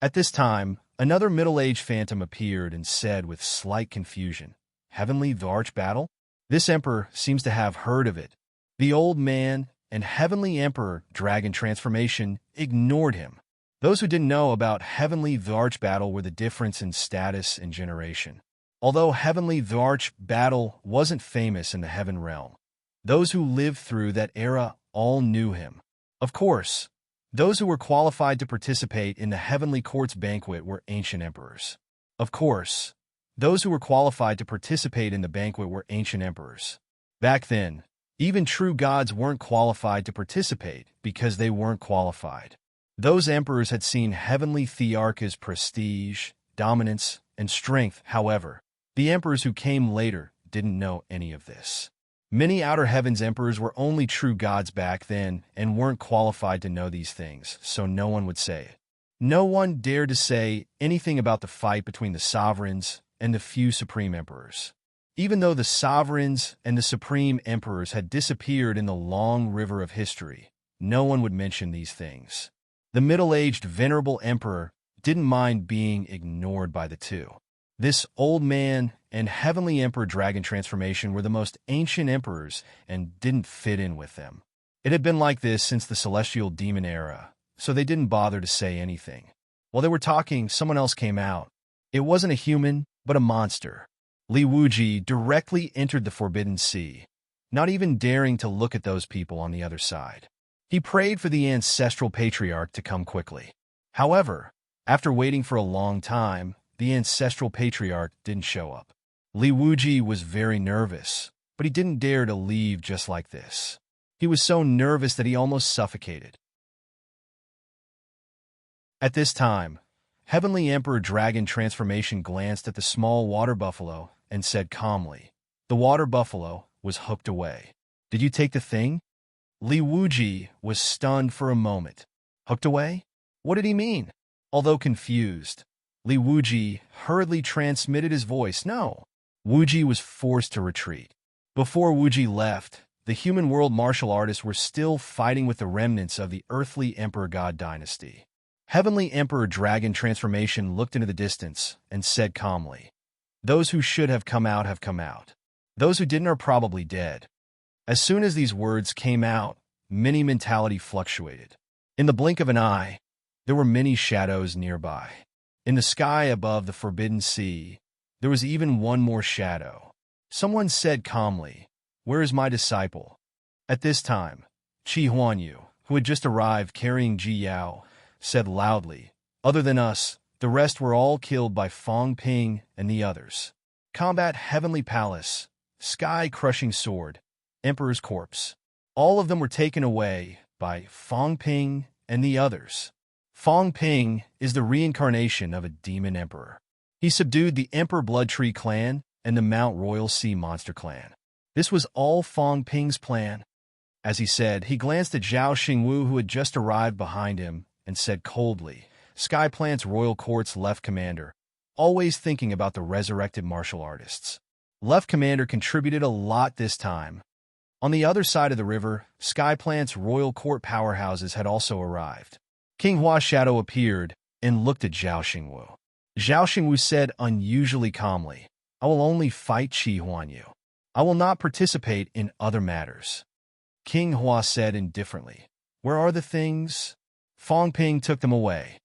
At this time, another middle-aged phantom appeared and said with slight confusion, "Heavenly the Archbattle?" This emperor seems to have heard of it. The old man and Heavenly Emperor Dragon transformation ignored him. Those who didn't know about Heavenly the Archbattle were the difference in status and generation. Although Heavenly the Archbattle wasn't famous in the Heaven Realm, those who lived through that era all knew him. Of course, those who were qualified to participate in the Heavenly Court's banquet were ancient emperors. Of course, those who were qualified to participate in the banquet were ancient emperors. Back then, even true gods weren't qualified to participate because they weren't qualified. Those emperors had seen Heavenly Thearcha's prestige, dominance, and strength. However, the emperors who came later didn't know any of this. Many Outer Heavens emperors were only true gods back then and weren't qualified to know these things, so no one would say it. No one dared to say anything about the fight between the sovereigns and the few supreme emperors. Even though the sovereigns and the supreme emperors had disappeared in the long river of history, no one would mention these things. The middle-aged venerable emperor didn't mind being ignored by the two. This old man and Heavenly Emperor Dragon transformation were the most ancient emperors and didn't fit in with them. It had been like this since the Celestial Demon era, so they didn't bother to say anything. While they were talking, someone else came out. It wasn't a human, but a monster. Li Wuji directly entered the Forbidden Sea, not even daring to look at those people on the other side. He prayed for the ancestral patriarch to come quickly. However, After waiting for a long time, the ancestral patriarch didn't show up. Li Wuji was very nervous, but he didn't dare to leave just like this. He was so nervous that he almost suffocated. At this time, Heavenly Emperor Dragon Transformation glanced at the small water buffalo and said calmly, "The water buffalo was hooked away. Did you take the thing?" Li Wuji was stunned for a moment. Hooked away? What did he mean? Although confused, Li Wuji hurriedly transmitted his voice. No. Wuji was forced to retreat. Before Wuji left, the human world martial artists were still fighting with the remnants of the earthly Emperor God dynasty. Heavenly Emperor Dragon Transformation looked into the distance and said calmly, "Those who should have come out have come out. Those who didn't are probably dead." As soon as these words came out, many mentality fluctuated. In the blink of an eye, there were many shadows nearby. In the sky above the Forbidden Sea, there was even one more shadow. Someone said calmly, "Where is my disciple?" At this time, Qi Huanyu, who had just arrived carrying Ji Yao, said loudly, "Other than us, the rest were all killed by Fong Ping and the others. Combat Heavenly Palace, Sky-Crushing Sword, Emperor's Corpse. All of them were taken away by Fong Ping and the others." Fong Ping is the reincarnation of a demon emperor. He subdued the Emperor Blood Tree clan and the Mount Royal Sea Monster clan. This was all Fong Ping's plan. As he said, he glanced at Zhao Xingwu, who had just arrived behind him, and said coldly, "Sky Plant's Royal Court's Left Commander, always thinking about the resurrected martial artists." Left Commander contributed a lot this time. On the other side of the river, Sky Plant's Royal Court powerhouses had also arrived. King Hua's shadow appeared and looked at Zhao Xingwu. Zhao Xingwu said unusually calmly, "I will only fight Qi Huanyu. I will not participate in other matters." King Hua said indifferently, "Where are the things?" Fong Ping took them away.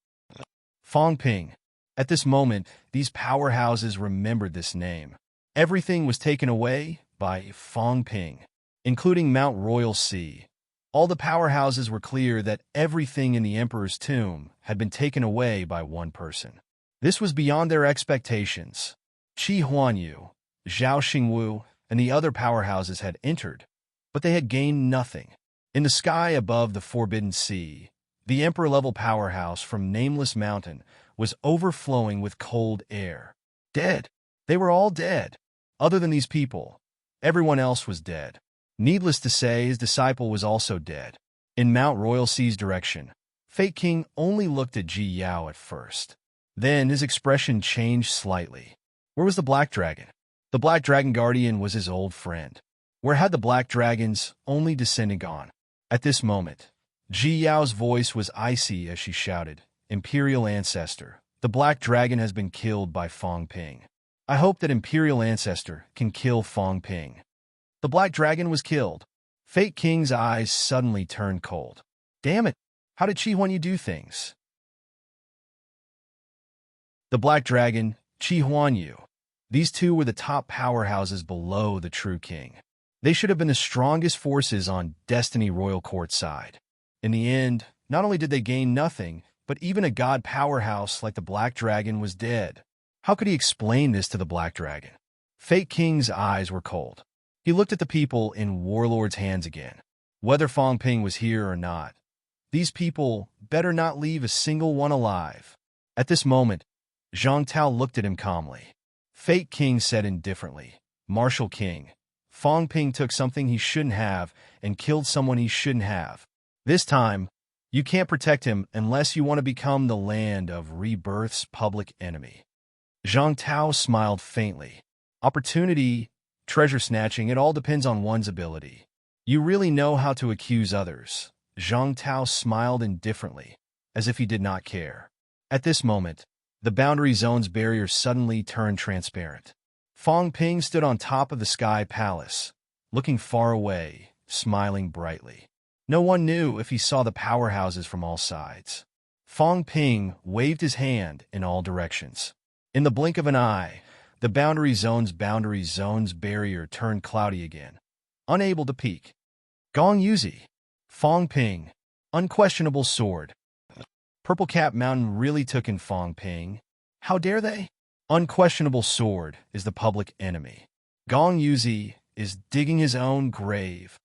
Fong Ping. At this moment, these powerhouses remembered this name. Everything was taken away by Fong Ping, including Mount Royal Sea. All the powerhouses were clear that everything in the Emperor's tomb had been taken away by one person. This was beyond their expectations. Qi Huanyu, Zhao Xingwu, and the other powerhouses had entered, but they had gained nothing. In the sky above the Forbidden Sea, the Emperor-level powerhouse from Nameless Mountain was overflowing with cold air. Dead. They were all dead. Other than these people, everyone else was dead. Needless to say, his disciple was also dead. In Mount Royal Sea's direction, Fate King only looked at Ji Yao at first. Then his expression changed slightly. Where was the Black Dragon? The Black Dragon Guardian was his old friend. Where had the Black Dragon's only descendant gone? At this moment, Ji Yao's voice was icy as she shouted, "Imperial Ancestor, the Black Dragon has been killed by Fong Ping. I hope that Imperial Ancestor can kill Fong Ping." The Black Dragon was killed. Fate King's eyes suddenly turned cold. Damn it, how did Qi Huanyu do things? The Black Dragon, Qi Huanyu. These two were the top powerhouses below the true king. They should have been the strongest forces on Destiny Royal Court side. In the end, not only did they gain nothing, but even a god powerhouse like the Black Dragon was dead. How could he explain this to the Black Dragon? Fate King's eyes were cold. He looked at the people in Warlord's hands again. Whether Fong Ping was here or not, these people better not leave a single one alive. At this moment, Zhang Tao looked at him calmly. Fate King said indifferently, "Martial King, Fong Ping took something he shouldn't have and killed someone he shouldn't have. This time, you can't protect him unless you want to become the land of rebirth's public enemy." Zhang Tao smiled faintly. Opportunity, treasure snatching, it all depends on one's ability. You really know how to accuse others. Zhang Tao smiled indifferently, as if he did not care. At this moment, the boundary zone's barrier suddenly turned transparent. Fong Ping stood on top of the Sky Palace, looking far away, smiling brightly. No one knew if he saw the powerhouses from all sides. Fong Ping waved his hand in all directions. In the blink of an eye, the boundary zone's barrier turned cloudy again, unable to peek. Gong Yuzi. Fong Ping. Unquestionable sword. Purple Cap Mountain really took in Fong Ping. How dare they? Unquestionable sword is the public enemy. Gong Yuzi is digging his own grave.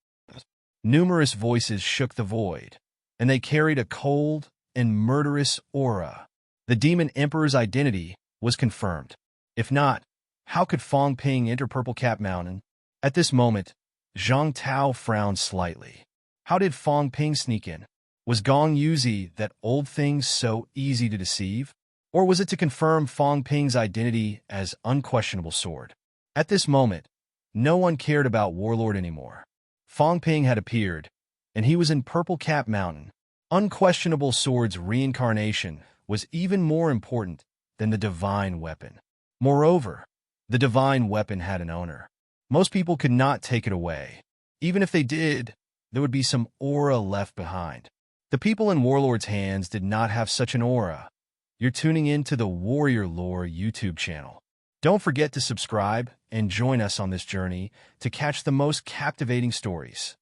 Numerous voices shook the void, and they carried a cold and murderous aura. The Demon Emperor's identity was confirmed. If not, how could Fong Ping enter Purple Cap Mountain? At this moment, Zhang Tao frowned slightly. How did Fong Ping sneak in? Was Gong Yuzi that old thing so easy to deceive? Or was it to confirm Fong Ping's identity as unquestionable sword? At this moment, no one cared about Warlord anymore. Fong Ping had appeared, and he was in Purple Cap Mountain. Unquestionable sword's reincarnation was even more important than the divine weapon. Moreover, the divine weapon had an owner. Most people could not take it away. Even if they did, there would be some aura left behind. The people in Warlord's hands did not have such an aura. You're tuning in to the Warrior Lore YouTube channel. Don't forget to subscribe and join us on this journey to catch the most captivating stories.